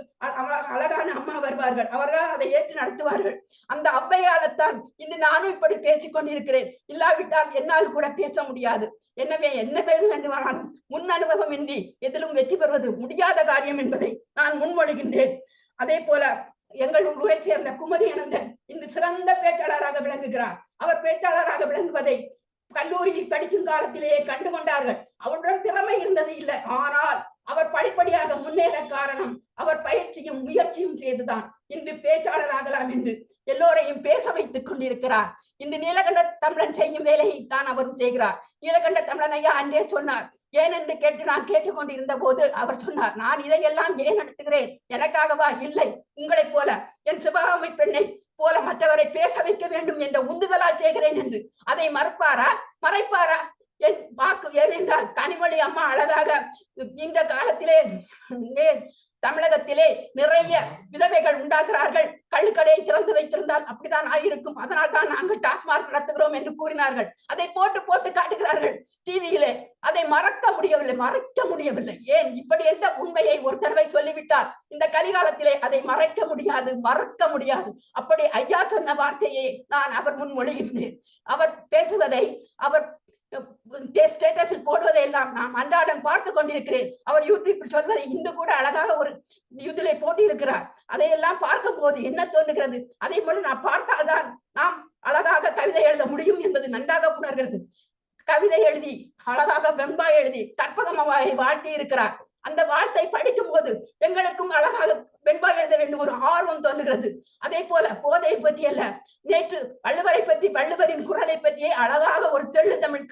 Speaker 4: அழகான அம்மா வருவார்கள். அவர்கள் அதை ஏற்று நடத்துவார்கள். அந்த அவ்வையால்தான் இன்று நானும் இப்படி பேசிக் கொண்டிருக்கிறேன். இல்லாவிட்டால் என்னால் கூட பேச முடியாது. எனவே என்ன பேர் வேண்டுமானாலும் முன் அனுபவம் இன்றி எதிலும் வெற்றி பெறுவது முடியாத காரியம் என்பதை நான் முன்மொழிகின்றேன். அதே போல எங்கள் ஊரை சேர்ந்த குமரி அனந்தன் இன்று சிறந்த பேச்சாளராக விளங்குகிறார். அவர் பேச்சாளராக விளங்குவதை கல்லூரியில் படிக்கும் காலத்திலேயே கண்டுகொண்டார்கள். அவருடன் திறமை இருந்தது இல்லை. ஆனால் அவர் படிப்படியாக முன்னேற காரணம் அவர் பயிற்சியும் முயற்சியும் செய்துதான் இன்று பேச்சாளராகலாம் என்று எல்லோரையும் பேச வைத்துக் கொண்டிருக்கிறார். இந்த நீலகண்ட தமிழன் செய்யும் வேலையை தான் அவரும் செய்கிறார். நீலகண்ட தமிழன் ஐயா அன்றே சொன்னார். ஏன் என்று கேட்டு நான் கேட்டுக்கொண்டிருந்த போது அவர் சொன்னார், நான் இதையெல்லாம் ஏன் நடத்துகிறேன், எனக்காகவா? இல்லை, உங்களைப் போல என் சிவகாமி பெண்ணை போல மற்றவரை பேச வைக்க வேண்டும் என்ற உந்துதலால் செய்கிறேன் என்று. அதை மறுப்பாரா, மறைப்பாரா? என் வாக்கு ஏனென்றால் கனிமொழி அம்மா அழகாக இந்த காலத்திலே தமிழகத்திலே நிறைய விதவைகள் உண்டாகிறார்கள், கள்ளுக்கடையை திறந்து வைத்திருந்தால் அப்படித்தான் ஆயிருக்கும், அதனால் தான் நாங்கள் டாஸ்மாக் நடத்துகிறோம் என்று கூறினார்கள். அதை போட்டு போட்டு காட்டுகிறார்கள் டிவியிலே. அதை மறைக்க முடியவில்லை. ஏன்? இப்படி எந்த உண்மையை ஒரு தடவை சொல்லிவிட்டால் இந்த கலிகாலத்திலே அதை மறைக்க முடியாது, மறக்க முடியாது. அப்படி ஐயா சொன்ன வார்த்தையை நான் அவர் முன் மொழிகின்றேன். அவர் பேசுவதை, அவர் ஸ்டேட்டஸில் போடுவதை எல்லாம் நாம் அன்றாடம் பார்த்து கொண்டிருக்கிறேன். அவர் யூடியூப்பில் சொல்வதை இன்று கூட அழகாக ஒரு யூடியூபில் போட்டி இருக்கிறார். அதையெல்லாம் பார்க்கும் போது என்ன தோன்றுகிறது, அதை போல நான் பார்த்தால்தான் நாம் அழகாக கவிதை எழுத முடியும் என்பது நன்றாக உணர்கிறது. கவிதை எழுதி அழகாக வெண்பா எழுதி கற்பகமாவை வாழ்த்தி இருக்கிறார். அந்த வாழ்த்தை படிக்கும் போது எங்களுக்கும் அழகாக வெண்பா எழுத வேண்டும் ஒரு ஆர்வம் தோன்றுகிறது. அதே போல போதை பற்றி அல்ல, நேற்று வள்ளுவரை பற்றி, வள்ளுவரின் குரலை பற்றியே அழகாக ஒரு தெள்ளு தமிழ்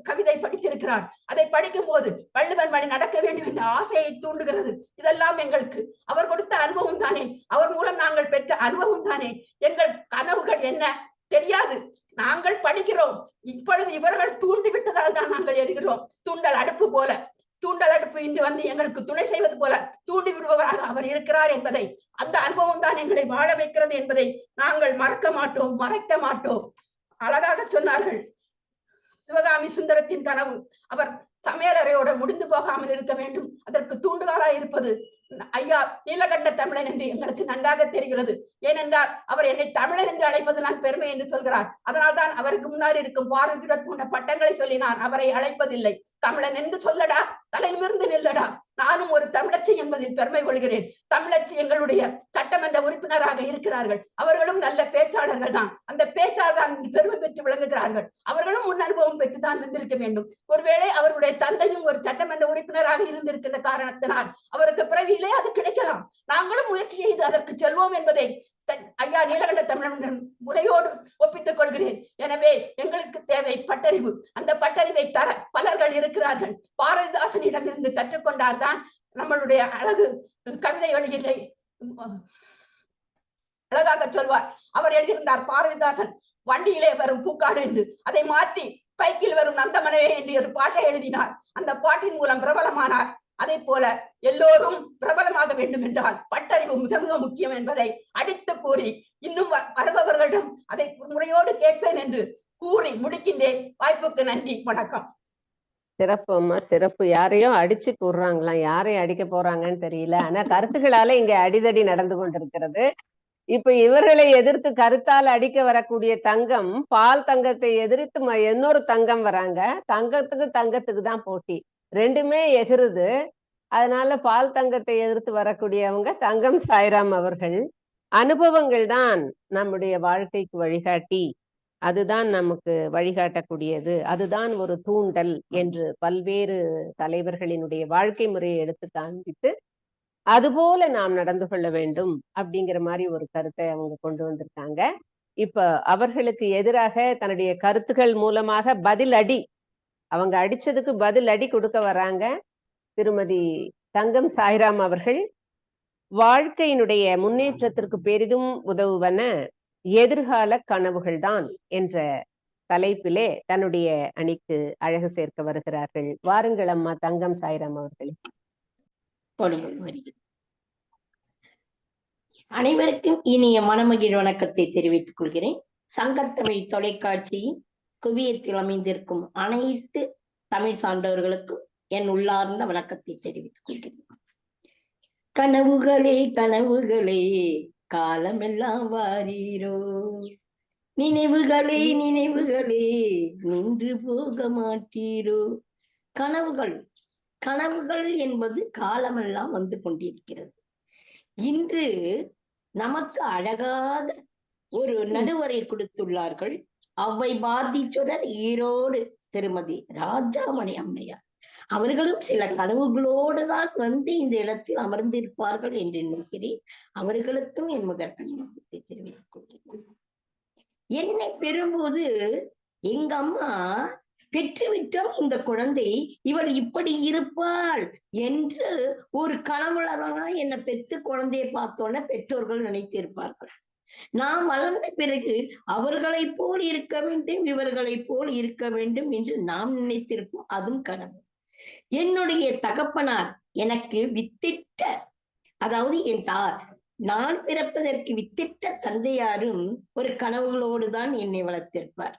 Speaker 4: கவிதை படித்திருக்கிறார். அதை படிக்கும் போது வள்ளுவர் வழி நடக்க வேண்டும் என்ற ஆசையை தூண்டுகிறது. இதெல்லாம் எங்களுக்கு அவர் கொடுத்த அனுபவம் தானே, அவர் மூலம் நாங்கள் பெற்ற அனுபவம் தானே. எங்கள் கனவுகள் என்ன தெரியாது, நாங்கள் படிக்கிறோம். இப்பொழுது இவர்கள் தூண்டி விட்டதால் தான் நாங்கள் எழுகிறோம். தூண்டல் அடுப்பு போல, தூண்டல் அடுப்பு இன்று வந்து எங்களுக்கு துணை செய்வது போல தூண்டி விடுபவராக அவர் இருக்கிறார் என்பதை, அந்த அனுபவம் தான் எங்களை வாழ வைக்கிறது என்பதை நாங்கள் மறக்க மாட்டோம், மறைக்க மாட்டோம். அழகாக சொன்னார்கள் சிவகாமி சுந்தரத்தின் கனவு. அவர் சமையலறையோட முடிந்து போகாமல் இருக்க வேண்டும். அதற்கு தூண்டுகாலாய் இருப்பது ஐயா நீலகண்ட தமிழன் என்று எங்களுக்கு நன்றாக தெரிகிறது. ஏனென்றால் அவர் என்னை தமிழன் என்று அழைப்பது நான் பெருமை என்று சொல்கிறார். அதனால்தான் அவருக்கு முன்னாடி இருக்கும் பாரதியுடன் போன்ற பட்டங்களை சொல்லி நான் அவரை அழைப்பதில்லை. தமிழன் என்று சொல்லடா, தலையிலிருந்து நில்லடா. நானும் ஒரு தமிழச்சி என்பதில் பெருமை கொள்கிறேன். தமிழச்சி எங்களுடைய சட்டமன்ற உறுப்பினராக இருக்கிறார்கள். அவர்களும் நல்ல பேச்சாளர்கள் தான். அந்த பேச்சாளர் தான் பெருமை பெற்று விளங்குகிறார்கள். அவர்களும் முன் அனுபவம் பெற்றுதான் வந்திருக்க வேண்டும். ஒருவேளை அவருடைய தந்தையும் ஒரு சட்டமன்ற உறுப்பினராக இருந்திருக்கின்ற காரணத்தினால் அவருக்கு பிறவியிலே அது கிடைக்கலாம். நாங்களும் முயற்சி செய்து அதற்கு செல்வோம் என்பதை ஐயா நீலகண்ட தமிழன் முறையோடு ஒப்பித்துக் கொள்கிறேன். எனவே எங்களுக்கு தேவை பட்டறிவு. அந்த பட்டறிவை தர பலர்கள் இருக்கிறார்கள். பாரதிதாசனிடம் இருந்து கற்றுக்கொண்டார்தான் நம்மளுடைய அழகு கவிதை வழியிலே அழகாக சொல்வார். அவர் எழுதியிருந்தார், பாரதிதாசன் வண்டியிலே வரும் பூக்காடு என்று. அதை மாற்றி பைக்கில் வரும் நந்தமனவே என்று ஒரு பாட்டை எழுதினார். அந்த பாட்டின் மூலம் பிரபலமானார். அதே போல எல்லோரும் பிரபலமாக வேண்டும் என்றால் பட்டறிவு மிக மிக முக்கியம் என்பதை அடித்து கூறி, இன்னும் வருபவர்களிடம் அதை முறையோடு கேட்பேன் என்று கூறி முடிக்கின்றேன். வாய்ப்புக்கு நன்றி, வணக்கம்.
Speaker 1: சிறப்பு அம்மா, சிறப்பு. யாரையும் அடிச்சு கூறுறாங்களாம், யாரையும் அடிக்க போறாங்கன்னு தெரியல. ஆனா கருத்துக்களால இங்க அடிதடி நடந்து கொண்டிருக்கிறது. இப்ப இவர்களை எதிர்த்து கருத்தால் அடிக்க வரக்கூடிய தங்கம், பால் தங்கத்தை எதிர்த்து இன்னொரு தங்கம் வராங்க. தங்கத்துக்கு தான் போட்டி, ரெண்டுமே எகிறுது. அதனால பால் தங்கத்தை எதிர்த்து வரக்கூடியவங்க தங்கம் சாய்ராம் அவர்கள். அனுபவங்கள் தான் நம்முடைய வாழ்க்கைக்கு வழிகாட்டி, அதுதான் நமக்கு வழிகாட்டக்கூடியது, அதுதான் ஒரு தூண்டல் என்று பல்வேறு தலைவர்களினுடைய வாழ்க்கை முறையை எடுத்து காண்பித்து அதுபோல நாம் நடந்து கொள்ள வேண்டும் அப்படிங்கிற மாதிரி ஒரு கருத்தை அவங்க கொண்டு வந்திருக்காங்க. இப்ப அவர்களுக்கு எதிராக தன்னுடைய கருத்துக்கள் மூலமாக பதில் அடி, அவங்க அடிச்சதுக்கு பதில் அடி கொடுக்க வராங்க திருமதி தங்கம் சாய்ராம் அவர்கள். வாழ்க்கையினுடைய முன்னேற்றத்திற்கு பெரிதும் உதவுவன எதிர்கால கனவுகள் தான் என்ற தலைப்பிலே தன்னுடைய அணிக்கு அழகு சேர்க்க வருகிறார்கள். வாருங்கள் அம்மா தங்கம் சாய்ராம் அவர்களே.
Speaker 5: அனைவருக்கும் இனிய மனமகிழ் வணக்கத்தை தெரிவித்துக் கொள்கிறேன். சங்கத்தமிழ் தொலைக்காட்சி குவியத்தில் அமைந்திருக்கும் அனைத்து தமிழ் சார்ந்தவர்களுக்கும் என் உள்ளார்ந்த வணக்கத்தை தெரிவித்துக் கொள்கிறேன். கனவுகளே கனவுகளே காலமெல்லாம் வாரீரோ, நினைவுகளே நினைவுகளே நின்று போக மாட்டீரோ. கனவுகள் கனவுகள் என்பது காலமெல்லாம் வந்து கொண்டிருக்கிறது. இன்று நமக்கு அழகான ஒரு நடுவரை கொடுத்துள்ளார்கள். அவ்வை பாரதீஸ்வரர் ஈரோடு திருமதி ராஜாமணி அம்மையார். அவர்களும் சில கனவுகளோடு தான் வந்து இந்த இடத்தில் அமர்ந்திருப்பார்கள் என்று நினைக்கிறேன். அவர்களுக்கும் என் முதற்கண் தெரிவித்துக் கொள்கிறேன். என்னை பெறும்போது எங்க அம்மா பெற்றுவிட்டோம் இந்த குழந்தை, இவள் இப்படி இருப்பாள் என்று ஒரு கனவுலதான் என்னை பெத்து குழந்தையை பார்த்தோன்னே பெற்றோர்கள் நினைத்திருப்பார்கள். நாம் வளர்ந்த பிறகு அவர்களைப் போல் இருக்க வேண்டும், இவர்களைப் போல் இருக்க வேண்டும் என்று நாம் நினைத்திருப்போம். அதுவும் கனவு. என்னுடைய தகப்பனார் எனக்கு வித்திட்ட, அதாவது நான் பிறப்பதற்கு வித்திட்ட தந்தையாரும் ஒரு கனவுகளோடு தான் என்னை வளர்த்திருப்பார்.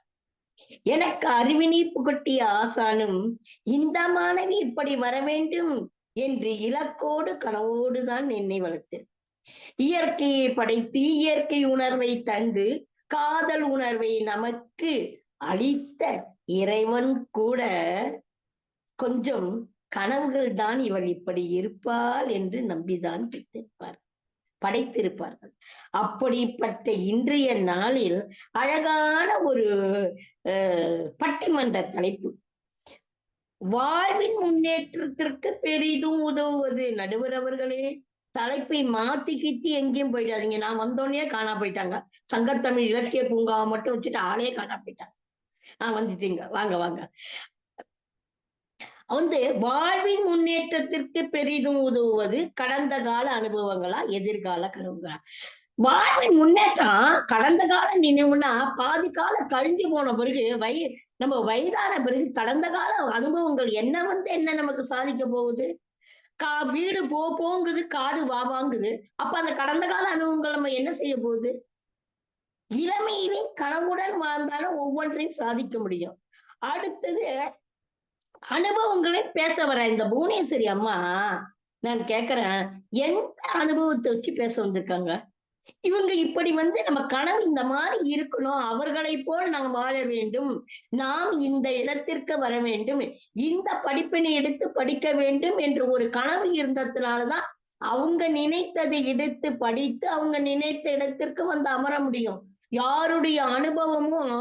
Speaker 5: எனக்கு அறிவினை புகட்டிய ஆசானும் இந்த மாணவி இப்படி வர வேண்டும் என்று இலக்கோடு கனவோடு தான் என்னை வளர்த்திருப்பார். இயற்கையை படைத்து இயற்கை உணர்வை தந்து காதல் உணர்வை நமக்கு அளித்த இறைவன் கூட கொஞ்சம் கனவுகள் தான் இவள் இப்படி இருப்பாள் என்று நம்பிதான் படைத்திருப்பார்கள். அப்படிப்பட்ட இன்றைய நாளில் அழகான ஒரு பட்டிமன்ற தலைப்பு, வாழ்வின் முன்னேற்றத்திற்கு பெரிதும் உதவுவது. நடுவர் அவர்களே, தலைப்பை மாத்தி கித்தி எங்கேயும் போயிடாதீங்க. நான் வந்தோடனே காணா போயிட்டாங்க. சங்கத்தமிழ் இலக்கிய பூங்காவை மட்டும் வச்சுட்டு ஆளே காணா போயிட்டாங்க. வந்துட்டீங்க, வாங்க வாங்க. வாழ்வின் முன்னேற்றத்திற்கு பெரிதும் உதவுவது கடந்த கால அனுபவங்களா எதிர்கால கனவுகளா? வாழ்வின் முன்னேற்றம் கடந்த கால நினைவுனா பாதி காலம் கழிஞ்சு போன பிறகு நம்ம வயதான பிறகு கடந்த கால அனுபவங்கள் என்ன நமக்கு சாதிக்க போகுது? வீடு போங்குது, காடு வாங்குது. அப்ப அந்த கடந்த கால அனுபவங்கள் நம்ம என்ன செய்ய போகுது? இளமையிலே கனவுடன் வாழ்ந்தாலும் ஒவ்வொன்றையும் சாதிக்க முடியும். அடுத்தது அனுபவங்களை பேச வர இந்த புவனேஸ்வரி அம்மா, நான் கேக்குறேன், எந்த அனுபவத்தை வச்சு பேச வந்திருக்காங்க? இவங்க இப்படி நம்ம கனவு இந்த மாதிரி இருக்கணும், அவர்களை போல் நாம் வாழ வேண்டும், நாம் இந்த இடத்திற்கு வர வேண்டும், இந்த படிப்பினை எடுத்து படிக்க வேண்டும் என்று ஒரு கனவு இருந்ததுனாலதான் அவங்க நினைத்ததை எடுத்து படித்து அவங்க நினைத்த இடத்திற்கு அமர முடியும். யாருடைய அனுபவமும்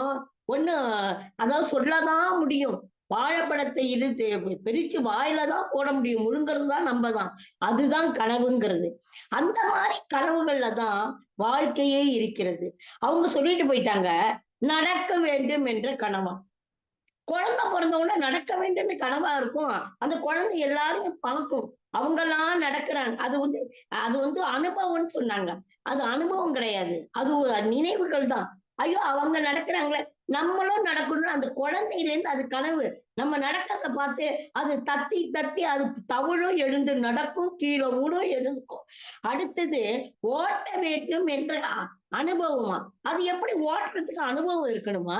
Speaker 5: அதாவது சொல்லதான் முடியும். வாழைப்பழத்தை இழுத்து பிரிச்சு வாயிலதான் போட முடியும், முழுங்கிறது தான் நம்ம தான். அதுதான் கனவுங்கிறது. அந்த மாதிரி கனவுகள்ல தான் வாழ்க்கையே இருக்கிறது. அவங்க சொல்லிட்டு போயிட்டாங்க, நடக்க வேண்டும் என்ற கனவா. குழந்தை பிறந்தவங்க நடக்க வேண்டும் கனவா இருக்கும். அந்த குழந்தை எல்லாரையும் பார்க்கும், அவங்கெல்லாம் நடக்கிறாங்க. அது அனுபவம்னு சொன்னாங்க. அது அனுபவம் கிடையாது, அது நினைவுகள் தான். ஐயோ அவங்க நடக்கிறாங்களே, நம்மளும் நடக்கணும். அந்த குழந்தையிலேருந்து அது கனவு. நம்ம நடக்கிறத பார்த்து அது தட்டி தட்டி அது தவழும் எழுந்து நடக்கும், கீழே ஊடும் எழுந்துக்கும். அடுத்தது ஓட்ட வேண்டும் என்ற அனுபவமா. அது எப்படி ஓட்டுறதுக்கு அனுபவம் இருக்கணுமா?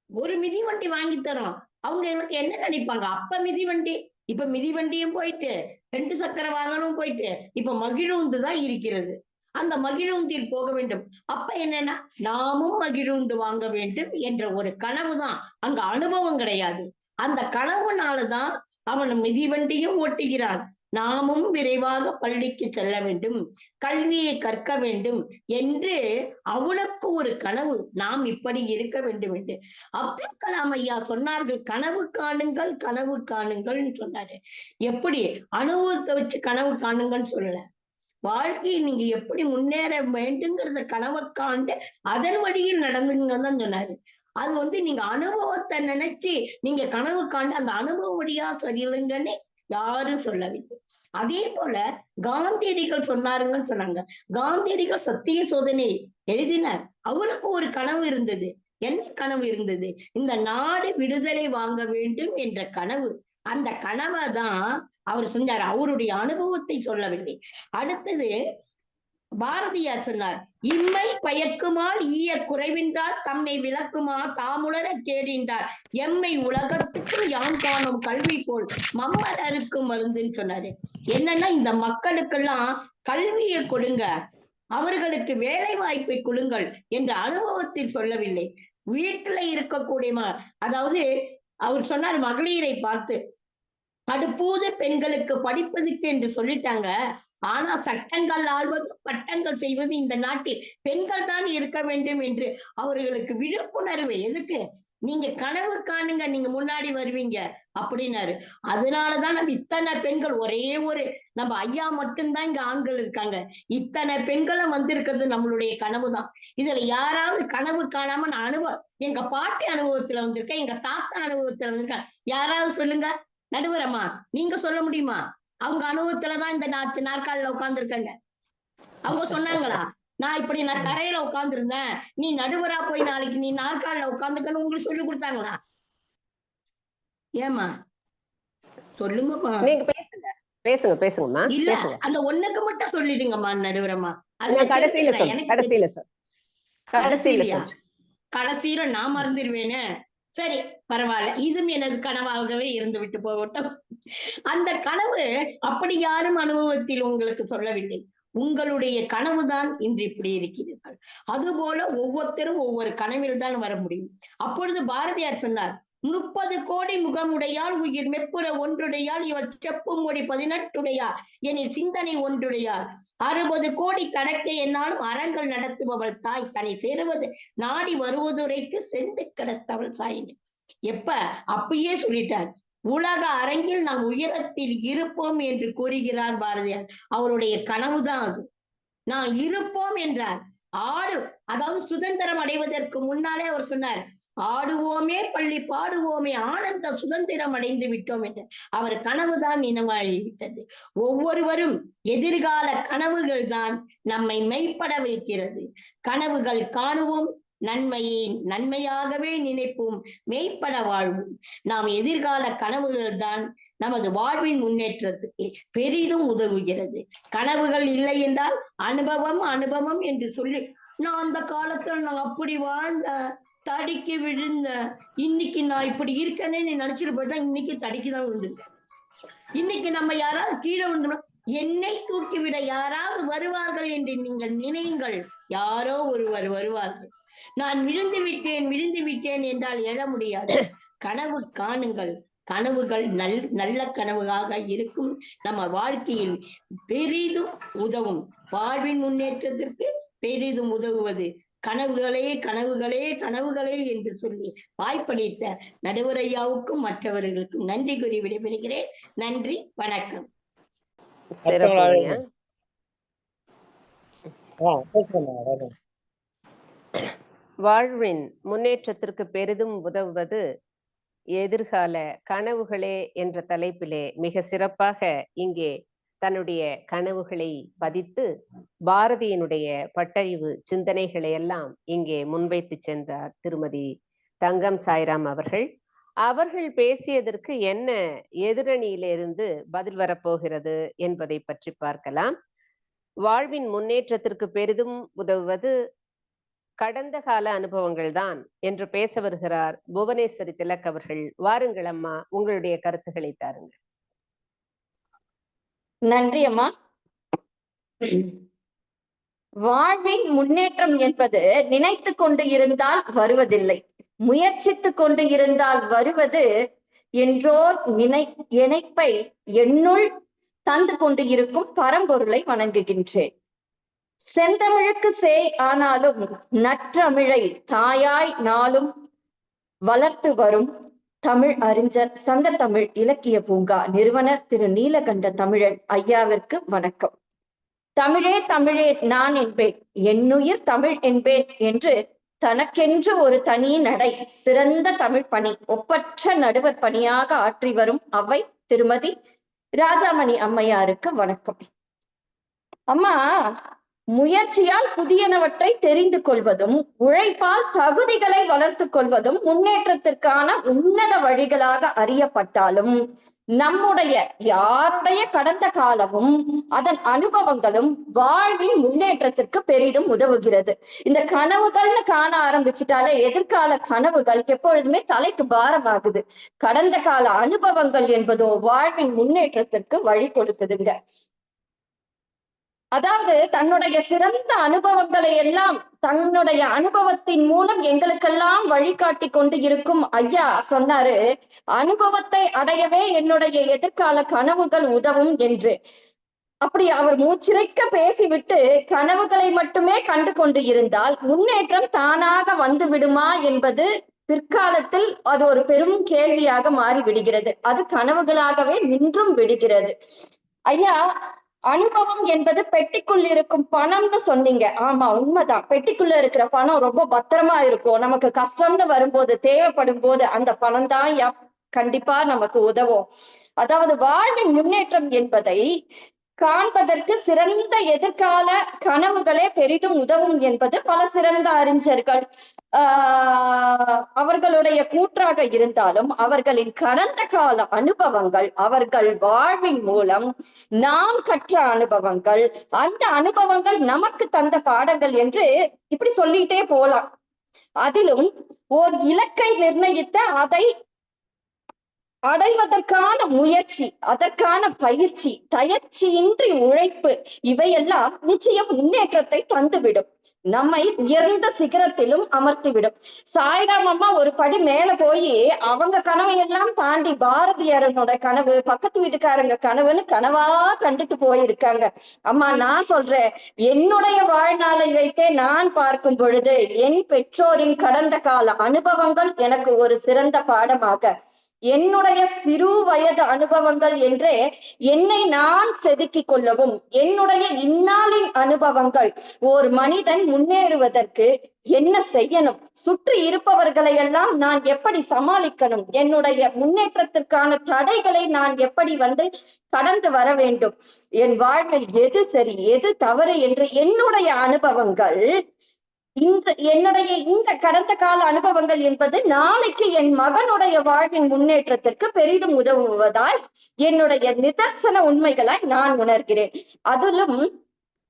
Speaker 5: ஒரு மிதிவண்டி வாங்கி தரோம், அவங்க எனக்கு என்ன நினைப்பாங்க? அப்ப மிதிவண்டி, இப்ப மிதிவண்டியும் போயிட்டு 2 சக்கர வாகனமும் போயிட்டு இப்ப மகிழுந்து தான் இருக்கிறது. அந்த மகிழுந்தில் போக வேண்டும். அப்ப என்னன்னா நாமும் மகிழுந்து வாங்க வேண்டும் என்ற ஒரு கனவு தான். அங்க அனுபவம் கிடையாது. அந்த கனவுனாலதான் அவன் மிதிவண்டியும் ஓட்டுகிறான். நாமும் விரைவாக பள்ளிக்கு செல்ல வேண்டும், கல்வியை கற்க வேண்டும் என்று அவனுக்கு ஒரு கனவு, நாம் இப்படி இருக்க வேண்டும் என்று. அப்துல் கலாம் ஐயா சொன்னார்கள், கனவு காணுங்கள், கனவு காணுங்கள்னு சொன்னாரு. எப்படி? அனுபவத்தை வச்சு கனவு காணுங்கன்னு சொல்லல. வாழ்க்கையை நீங்க எப்படி முன்னேற வேண்டுங்கிறத கனவை காண்டு அதன் வழியில் நடந்துங்கன்னு தான் சொன்னாரு. அது நீங்க அனுபவத்தை நினைச்சு நீங்க கனவு காண்டு அந்த அனுபவ வழியா சரியில்லைங்கன்னு யாரும் சொல்லவில்லை. அதே போல காந்தியடிகள் சொன்னாருங்கன்னு சொன்னாங்க. காந்தியடிகள் சத்திய சோதனை எழுதினார். அவருக்கு ஒரு கனவு இருந்தது. என்ன கனவு இருந்தது? இந்த நாடு விடுதலை வாங்க வேண்டும் என்ற கனவு. அந்த கனவை தான் அவர் செஞ்சார். அவருடைய அனுபவத்தை சொல்லவில்லை. அடுத்தது பாரதியார் சொன்னார், இம்மை பயக்குமால் ஈய குறைவின்றால் தம்மை விளக்குமா தாமுலர கேடின்றார் எம்மை உலகத்துக்கும் யாம் காணும் கல்வி போல் மம்மலருக்கும் மருந்துன்னு சொன்னாரு. என்னன்னா இந்த மக்களுக்கெல்லாம் கல்வியை கொடுங்க, அவர்களுக்கு வேலை வாய்ப்பை கொடுங்கள் என்ற அனுபவத்தில் சொல்லவில்லை. வீட்டுல இருக்கக்கூடிய அதாவது அவர் சொன்னார், மகளிரை பார்த்து அடுப்பூது பெண்களுக்கு படிப்பதற்கு என்று சொல்லிட்டாங்க. ஆனா சட்டங்கள் ஆள்வது பட்டங்கள் செய்வது இந்த நாட்டில் பெண்கள் தான் இருக்க வேண்டும் என்று அவர்களுக்கு விழிப்புணர்வு. எதுக்கு? நீங்க கனவு காணுங்க, நீங்க முன்னாடி வருவீங்க அப்படின்னாரு. அதனாலதான் நம்ம இத்தனை பெண்கள், ஒரே ஒரு நம்ம ஐயா மட்டும்தான் இங்க ஆண்கள் இருக்காங்க. இத்தனை பெண்களும் வந்திருக்கிறது நம்மளுடைய கனவு தான். இதுல யாராவது கனவு காணாம நான் எங்க பாட்டி அனுபவத்துல வந்திருக்கேன், எங்க தாத்தா அனுபவத்துல வந்திருக்கேன், யாராவது சொல்லுங்க. நடுவரம்மா, நீங்க சொல்ல முடியுமா? அவங்க அனுபவத்துலதான் இந்த நாற்காலில உட்கார்ந்து இருக்காங்க. அவங்க சொன்னாங்களா நான் தரையில உட்கார்ந்துருந்தேன், நீ நடுவரா போய் நாளைக்கு நீ நாற்காலில உட்காந்துக்கன்னு உங்களுக்கு சொல்லி கொடுத்தாங்களா? ஏமா சொல்லுங்கம்மா.
Speaker 1: நீங்க பேசுங்க பேசுங்க பேசுங்கம்மா.
Speaker 5: இல்ல,
Speaker 1: பேசுங்க.
Speaker 5: அந்த ஒண்ணுக்கு மட்டும் சொல்லிடுங்கம்மா நடுவரம்மா.
Speaker 1: நான் கடைசியில சொல்றேன். கடைசியில
Speaker 5: கடைசியிலயா? கடைசியில நான் மறந்துடுவேன்னு. சரி, பரவாயில்ல, இதுவும் எனது கனவாகவே இருந்து விட்டு போகட்டும். அந்த கனவு அப்படி யாரும் அனுபவத்தில் உங்களுக்கு சொல்லவில்லை. உங்களுடைய கனவுதான் இன்று இப்படி இருக்கிறீர்கள். அதுபோல ஒவ்வொருத்தரும் ஒவ்வொரு கனவில் தான் வர முடியும். அப்பொழுது பாரதியார் சொன்னார், 30 கோடி முகமுடையால் உயிர் மெப்புற ஒன்றுடையால் இவர் செப்பு மொழி 18 எனில் சிந்தனை ஒன்றுடையார் 60 கோடி கடக்க என்னாலும் அறங்கள் நடத்துபவள் தாய் தன்னை சேருவது நாடி வருவதுரைத்து செந்து கிடத்தவள் சாயினு. எப்ப அப்பயே சொல்லிட்டார், உலக அரங்கில் நாம் உயரத்தில் இருப்போம் என்று கூறுகிறார் பாரதியார். அவருடைய கனவுதான் அது. நாம் இருப்போம் என்றார். அதாவது சுதந்திரம் அடைவதற்கு முன்னாலே அவர் சொன்னார், ஆடுவோமே பள்ளி பாடுவோமே ஆனந்த சுதந்திரம் அடைந்து விட்டோம் என்று. அவர் கனவுதான் நினைவாகிவிட்டது. ஒவ்வொருவரும் எதிர்கால கனவுகள் தான் நம்மை மெய்ப்பட வைக்கிறது. கனவுகள் காணுவோம், நன்மையை நன்மையாகவே நினைப்போம், மெய்ப்பட வாழ்வோம். நாம் எதிர்கால கனவுகள் தான் நமது வாழ்வின் முன்னேற்றத்துக்கு பெரிதும் உதவுகிறது. கனவுகள் இல்லை என்றால் அனுபவம் அனுபவம் என்று சொல்லி, நான் அந்த காலத்துல நான் அப்படி வாழ்ந்த, தடிக்கு விழுந்த, இன்னைக்கு நான் இப்படி இருக்கேன்னு நீ நினைச்சிட்டு போயிட்டா, இன்னைக்கு தடிக்குதான் விழுந்துருக்கேன். இன்னைக்கு நம்ம யாராவது கீழே விழுந்தோம், என்னை தூக்கிவிட யாராவது வருவார்கள் என்று நீங்கள் நினையுங்கள். யாரோ ஒருவர் வருவார்கள். நான் விழுந்து விட்டேன் என்றால் எழ முடியாது. கனவு காணுங்கள். கனவுகள் நல்ல கனவுகளாக இருக்கும். நம்ம வாழ்க்கையில் பெரிதும் உதவும். வாழ்வின் முன்னேற்றத்திற்கு பெரிதும் உதவுவது கனவுகளே கனவுகளே கனவுகளே என்று சொல்லி வாய்ப்பளித்த நடுவரையாவுக்கும் மற்றவர்களுக்கும் நன்றி கூறி விடைபெறுகிறேன். நன்றி, வணக்கம்.
Speaker 1: வாழ்வின் முன்னேற்றத்திற்கு பெரிதும் உதவுவது எதிர்கால கனவுகளே என்ற தலைப்பிலே மிக சிறப்பாக இங்கே தன்னுடைய கனவுகளை பதித்து பாரதியினுடைய பட்டறிவு சிந்தனைகளை எல்லாம் இங்கே முன்வைத்து சென்றார் திருமதி தங்கம் சாய்ராம் அவர்கள். அவர்கள் பேசியதற்கு என்ன எதிரணியிலிருந்து பதில் வரப்போகிறது என்பதை பற்றி பார்க்கலாம். வாழ்வின் முன்னேற்றத்திற்கு பெரிதும் உதவுவது கடந்த கால அனுபவங்கள் தான் என்று பேச வருகிறார் புவனேஸ்வரி திலக் அவர்கள். வாருங்கள் அம்மா, உங்களுடைய கருத்துக்களை தாருங்கள்.
Speaker 6: நன்றி அம்மா. வாழ்வின் முன்னேற்றம் என்பது நினைத்து கொண்டு இருந்தால் வருவதில்லை, முயற்சித்து கொண்டு இருந்தால் வருவது என்றோர் இணைப்பை என்னுள் தந்து கொண்டு இருக்கும் பரம்பொருளை வணங்குகின்றேன். செந்தமிழுக்கு சேய் ஆனாலும் நற்றமிழை தாயாய் நாளும் வளர்த்து வரும் தமிழ் அறிஞர் சங்கத்தமிழ் இலக்கிய பூங்கா நிறுவனர் திரு நீலகண்ட தமிழன் ஐயாவிற்கு வணக்கம். தமிழே தமிழே நான் என்பேன், என்னுயிர் தமிழ் என்பேன் என்று தனக்கென்று ஒரு தனி நடை சிறந்த தமிழ் பணி ஒப்பற்ற நடுவர் பணியாக ஆற்றி வரும் அவை திருமதி ராஜாமணி அம்மையாருக்கு வணக்கம். அம்மா, முயற்சியால் புதியனவற்றை தெரிந்து கொள்வதும் உழைப்பால் தகுதிகளை வளர்த்து கொள்வதும் முன்னேற்றத்திற்கான உன்னத வழிகளாக அறியப்பட்டாலும் நம்முடைய யாருடைய கடந்த காலமும் அதன் அனுபவங்களும் வாழ்வின் முன்னேற்றத்திற்கு பெரிதும் உதவுகிறது. இந்த கனவுகள்னு காண ஆரம்பிச்சுட்டாலே எதிர்கால கனவுகள் எப்பொழுதுமே தலைக்கு பாரமாகுது. கடந்த கால அனுபவங்கள் என்பதோ வாழ்வின் முன்னேற்றத்திற்கு வழி கொடுக்குதுங்க. அதாவது தன்னுடைய சிறந்த அனுபவங்களை எல்லாம் தன்னுடைய அனுபவத்தின் மூலம் எங்களுக்கெல்லாம் வழிகாட்டி கொண்டு இருக்கும் ஐயா சொன்னாரு, அனுபவத்தை அடையவே என்னுடைய எதிர்கால கனவுகள் உதவும் என்று. அப்படி அவர் மூச்சிறைக்க பேசிவிட்டு கனவுகளை மட்டுமே கண்டு கொண்டு இருந்தால் முன்னேற்றம் தானாக வந்து விடுமா என்பது பிற்காலத்தில் அது ஒரு பெரும் கேள்வியாக மாறி விடுகிறது. அது கனவுகளாகவே நின்றும் விடுகிறது. ஐயா, அனுபவம் என்பது பெட்டிக்குள் இருக்கும் பணம்னு சொன்னீங்க. ஆமா, உண்மைதான். பெட்டிக்குள்ள இருக்கிற பணம் ரொம்ப பத்திரமா இருக்கும். நமக்கு கஷ்டம்னு வரும்போது, தேவைப்படும் போது அந்த பணம் தான் கண்டிப்பா நமக்கு உதவும். அதாவது வாழ்வின் முன்னேற்றம் என்பதை காண்பதற்கு சிறந்த எதிர்கால கனவுகளே பெரிதும் உதவும் என்பது பல சிறந்த அறிஞர்கள் அவர்களுடைய கூற்றாக இருந்தாலும், அவர்களின் கடந்த கால அனுபவங்கள், அவர்கள் வாழ்வின் மூலம் நாம் கற்ற அனுபவங்கள், அந்த அனுபவங்கள் நமக்கு தந்த பாடங்கள் என்று இப்படி சொல்லிட்டே போலாம். அதிலும் ஓர் இலக்கை நிர்ணயித்த அதை அடைவதற்கான முயற்சி, அதற்கான பயிற்சி, தயற்சியின்றி உழைப்பு, இவையெல்லாம் நிச்சயம் முன்னேற்றத்தை தந்துவிடும். நம்மை உயர்ந்த சிகரத்திலும் அமர்த்திவிடும். சாய்ராம் அம்மா ஒரு படி மேல போய் அவங்க கனவையெல்லாம் தாண்டி பாரதியாரனோட கனவு, பக்கத்து வீட்டுக்காரங்க கனவுன்னு கனவா கண்டுட்டு போயிருக்காங்க. அம்மா, நான் சொல்றேன், என்னுடைய வாழ்நாளை வைத்தே நான் பார்க்கும் பொழுது என் பெற்றோரின் கடந்த கால அனுபவங்கள் எனக்கு ஒரு சிறந்த பாடமாக, என்னுடைய சிறு வயது அனுபவங்கள் என்றே என்னை நான் செதுக்கிக் கொள்ளவும், என்னுடைய இந்நாளின் அனுபவங்கள் ஒரு மனிதன் முன்னேறுவதற்கு என்ன செய்யணும், சுற்றி இருப்பவர்களை எல்லாம் நான் எப்படி சமாளிக்கணும், என்னுடைய முன்னேற்றத்திற்கான தடைகளை நான் எப்படி கடந்து வர வேண்டும், என் வாழ்வில் எது சரி எது தவறு என்று என்னுடைய அனுபவங்கள், என்னுடைய இந்த கடந்த கால அனுபவங்கள் என்பது நாளைக்கு என் மகனுடைய வாழ்வின் முன்னேற்றத்திற்கு பெரிதும் உதவுவதால் என்னுடைய நிதர்சன உண்மைகளை நான் உணர்கிறேன். அதிலும்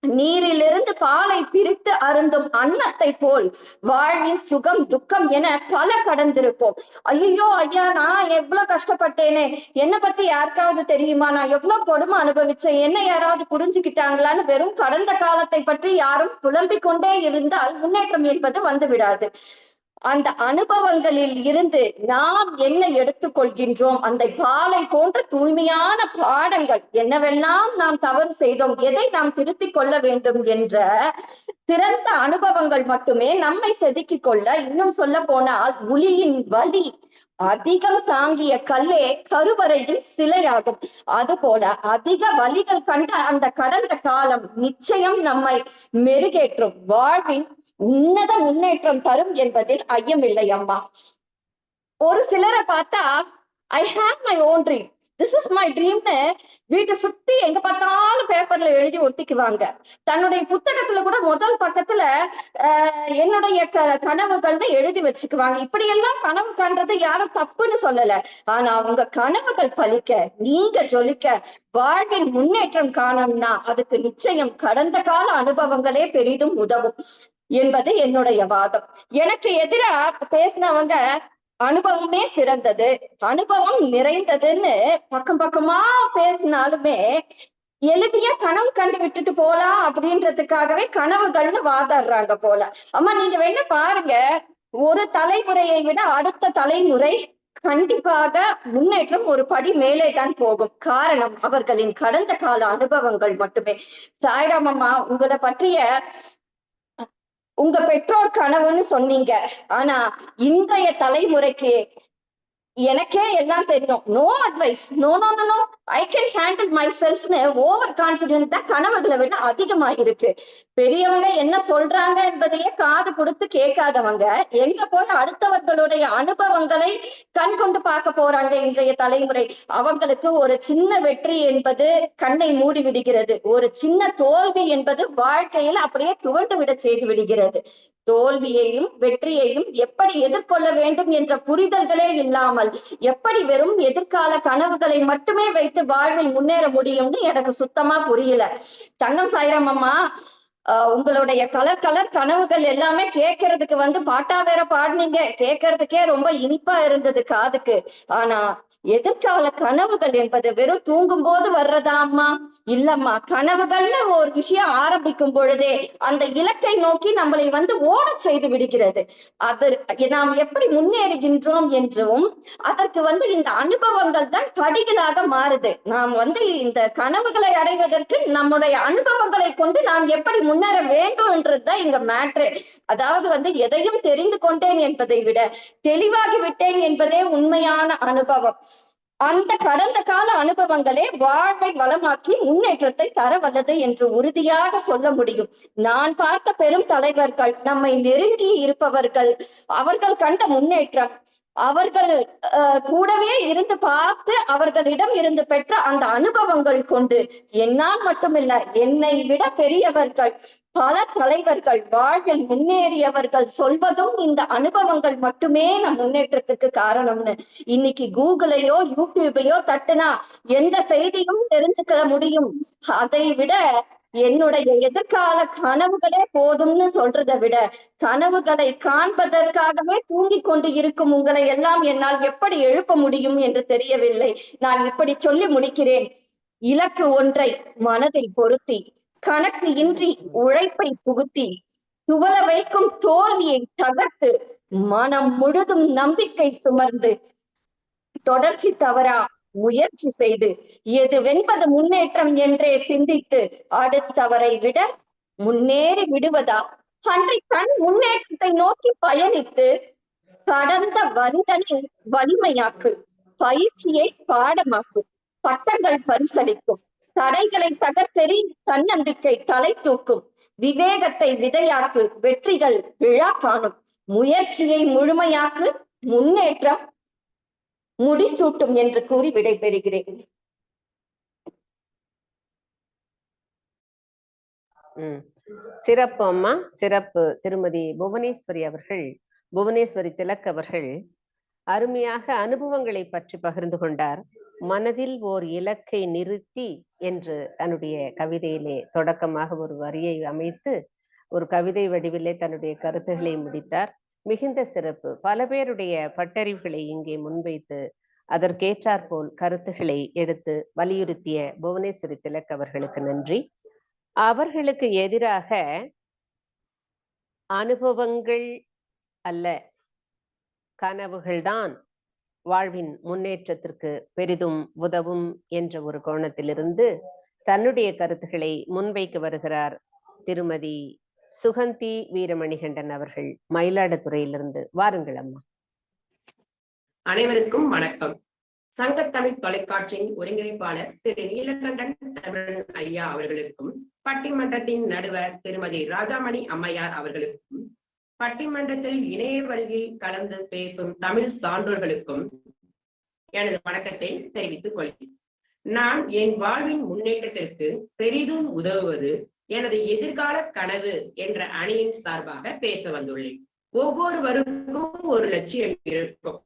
Speaker 6: நீரிலிருந்து பாலை பிரித்து அருந்தும் அன்னத்தை போல் வாழ்வின் சுகம் துக்கம் என பல கடந்திருப்போம். ஐயோ ஐயா, நான் எவ்வளவு கஷ்டப்பட்டேனே, என்னை பத்தி யாருக்காவது தெரியுமா, நான் எவ்வளவு கொடுமை அனுபவிச்சேன், என்ன யாராவது புரிஞ்சுக்கிட்டாங்களான்னு வெறும் கடந்த காலத்தை பற்றி யாரும் புலம்பிக் கொண்டே இருந்தால் முன்னேற்றம் என்பது வந்து விடாது. அந்த அனுபவங்களில் இருந்து நாம் என்ன எடுத்துக்கொள்கின்றோம், அந்த பாலை போன்ற தூய்மையான பாடங்கள், என்னவெல்லாம் நாம் தவறு செய்தோம், எதை நாம் திருத்திக் கொள்ள வேண்டும் என்ற சிறந்த அனுபவங்கள் மட்டுமே நம்மை செதுக்கிக் கொள்ள, இன்னும் சொல்ல போனால் உளியின் வலி அதிகம் தாங்கிய கல்லே கருவறையின் சிலையாகும். அதுபோல அதிக வலிகள் கண்ட அந்த கடந்த காலம் நிச்சயம் நம்மை மெருகேற்றும், வாழ்வின் உன்னத முன்னேற்றம் தரும் என்பதில் ஐயமில்லை அம்மா. ஒரு சிலரை பார்த்தா I have my own dream, this is my ட்ரீம்னு வீட்டை சுத்தி எங்க பார்த்தாலும் பேப்பர்ல எழுதி ஒட்டிக்குவாங்க. தன்னுடைய புத்தகத்துல கூட முதல் பக்கத்துல என்னுடைய கனவுகள்னு எழுதி வச்சுக்குவாங்க. இப்படி எல்லாம் கனவு காண்றது யாரும் தப்புன்னு சொல்லல. ஆனா உங்க கனவுகள் பலிக்க, நீங்க ஜொலிக்க, வாழ்வின் முன்னேற்றம் காணணும்னா அதுக்கு நிச்சயம் கடந்த கால அனுபவங்களே பெரிதும் உதவும் என்பது என்னுடைய வாதம். எனக்கு எதிரா பேசினவங்க அனுபவமே சிறந்தது, அனுபவம் நிறைந்ததுன்னு பக்கம் பக்கமா பேசினாலுமே எளிமையா கனவு கண்டு விட்டுட்டு போலாம் அப்படின்றதுக்காகவே கனவுகள்னு வாதாடுறாங்க போல. அம்மா, நீங்க வேணா பாருங்க, ஒரு தலைமுறையை விட அடுத்த தலைமுறை கண்டிப்பாக முன்னேற்றம் ஒரு படி மேலே தான் போகும். காரணம் அவர்களின் கடந்த கால அனுபவங்கள் மட்டுமே. சாய்ராம் அம்மா, உங்களை பற்றிய உங்க பெற்றோர் கனவுன்னு சொன்னீங்க. ஆனா இன்றைய தலைமுறைக்கு எனக்கே எல்லாம் தெரியும், no advice, no no no no, I can handle my செல்ஃப்னு ஓவர் கான்பிடென்ட் தான் கனவுகளை விட அதிகமா இருக்கு. பெரியவங்க என்ன சொல்றாங்க என்பதையே காது கொடுத்து கேட்காதவங்க எங்க போய் அடுத்தவர்களுடைய அனுபவங்களை கண் கொண்டு பார்க்க போறாங்க இன்றைய தலைமுறை. அவங்களுக்கு ஒரு சின்ன வெற்றி என்பது கண்ணை மூடி விடுகிறது, ஒரு சின்ன தோல்வி என்பது வாழ்க்கையில் அப்படியே துவண்டு விட செய்து விடுகிறது. தோல்வியையும் வெற்றியையும் எப்படி எதிர்கொள்ள வேண்டும் என்ற புரிதல்களே இல்லாமல் எப்படி வெறும் எதிர்கால கனவுகளை மட்டுமே வைத்து வாழ்வில் முன்னேற முடியும்னு எனக்கு சுத்தமா புரியல. தங்கம் சாய்ராம் அம்மா, உங்களுடைய கலர் கனவுகள் எல்லாமே கேட்கறதுக்கு பாட்டா வேற பாடினீங்க, கேட்கறதுக்கே ரொம்ப இனிப்பா இருந்தது காதுக்கு. ஆனா எதிர்கால கனவுகள் என்பது வெறும் தூங்கும் போது வர்றதா அம்மா? இல்லம்மா, கனவுகள்னு ஒரு விஷயம் ஆரம்பிக்கும் பொழுதே அந்த இலக்கை நோக்கி நம்மளை ஓட செய்து விடுகிறது. அது நாம் எப்படி முன்னேறுகின்றோம் என்றும் அதற்கு இந்த அனுபவங்கள் தான் படிகளாக மாறுது. நாம் இந்த கனவுகளை அடைவதற்கு நம்முடைய அனுபவங்களை கொண்டு நாம் எப்படி முன்னேற வேண்டும்ன்றதுதான் இங்க மேட்ரு. அதாவது எதையும் தெரிந்து கொண்டேன் என்பதை விட தெளிவாகி விட்டேன் என்பதே உண்மையான அனுபவம். அந்த கடந்த கால அனுபவங்களே வாழ்வை வளமாக்கி முன்னேற்றத்தை தர வல்லது என்று உறுதியாக சொல்ல முடியும். நான் பார்த்த பெரும் தலைவர்கள், நம்மை நெருங்கி இருப்பவர்கள், அவர்கள் கண்ட முன்னேற்றம், அவர்கள் கூடவே இருந்து பார்த்து அவர்களிடம் இருந்து பெற்ற அந்த அனுபவங்கள் கொண்டு என்னால் மட்டுமில்ல, என்னை விட பெரியவர்கள் பல தலைவர்கள் வாழ்வில் முன்னேறியவர்கள் சொல்வதும் இந்த அனுபவங்கள் மட்டுமே நம் முன்னேற்றத்துக்கு காரணம்னு. இன்னைக்கு கூகுளையோ யூடியூபையோ தட்டுனா எந்த செய்தியும் தெரிஞ்சுக்க முடியும். அதை விட என்னுடைய எதிர்கால கனவுகளே போதும்னு சொல்றதை விட கனவுகளை காண்பதற்காகவே தூங்கிக் கொண்டு இருக்கும் உங்களை எல்லாம் என்னால் எப்படி எழுப்ப முடியும் என்று தெரியவில்லை. நான் இப்படி சொல்லி முடிக்கிறேன். இலக்கு ஒன்றை மனதில் பொருத்தி, கணக்கு இன்றி உழைப்பை புகுத்தி, துவள வைக்கும் தோல்வியை தகர்த்து, மனம் முழுதும் நம்பிக்கை சுமர்ந்து, தொடர்ச்சி தவறா முயற்சி செய்து, எதுவென்பது முன்னேற்றம் என்றே சிந்தித்து, அடுத்தவரை விட முன்னேறி விடுவதா அன்றை தன் முன்னேற்றத்தை நோக்கி பயணித்து, கடந்த வந்தனை வலிமையாக்கு, பயிற்சியை பாடமாக்கு, பட்டங்கள் பரிசளிக்கும், தடைகளை தகர்த்தெறி தன்னம்பிக்கை தலை தூக்கும், விவேகத்தை விதையாக்கு, வெற்றிகள் விழா காணும், முயற்சியை முழுமையாக்கு, முன்னேற்றம் முடிசூட்டும் என்று கூறி விடைபெறுகிறேன்.
Speaker 1: சிறப்பு அம்மா, சிறப்பு. திருமதி புவனேஸ்வரி அவர்கள், புவனேஸ்வரி திலக் அவர்கள் அருமையாக அனுபவங்களை பற்றி பகிர்ந்து கொண்டார். மனதில் ஓர் இலக்கை நிறுத்தி என்று தன்னுடைய கவிதையிலே தொடக்கமாக ஒரு வரியை அமைத்து ஒரு கவிதை வடிவிலே தன்னுடைய கருத்துக்களை முடித்தார். மிகுந்த சிறப்பு. பல பேருடைய பட்டறிவுகளை இங்கே முன்வைத்து அதற்கேற்றாற்போல் கருத்துக்களை எடுத்து வலியுறுத்திய புவனேஸ்வரி திலக் அவர்களுக்கு நன்றி. அவர்களுக்கு எதிராக அனுபவங்கள் அல்ல, கனவுகள்தான் வாழ்வின் முன்னேற்றத்திற்கு பெரிதும் உதவும் என்ற ஒரு கோணத்திலிருந்து தன்னுடைய கருத்துக்களை முன்வைக்க வருகிறார் திருமதி சுகந்தி வீரமணிகண்டன் அவர்கள், மயிலாடுதுறையிலிருந்து. வாருங்கள் அம்மா.
Speaker 7: அனைவருக்கும் வணக்கம். சங்கத்தமிழ் தொலைக்காட்சியின் ஒருங்கிணைப்பாளர் திரு நீலகண்டன் தமிழன் ஐயா அவர்களுக்கும், பட்டிமன்றத்தின் நடுவர் திருமதி ராஜாமணி அம்மையார் அவர்களுக்கும், பட்டிமன்றத்தில் இணைய வழியில் கலந்து பேசும் தமிழ் சான்றோர்களுக்கும் எனது வணக்கத்தை தெரிவித்துக் கொள்கிறேன். நான் என் வாழ்வின் முன்னேற்றத்திற்கு பெரிதும் உதவுவது எனது எதிர்கால கனவு என்ற அணியின் சார்பாக பேச வந்துள்ளேன். ஒவ்வொருவருக்கும் ஒரு லட்சியம் இருக்கும்,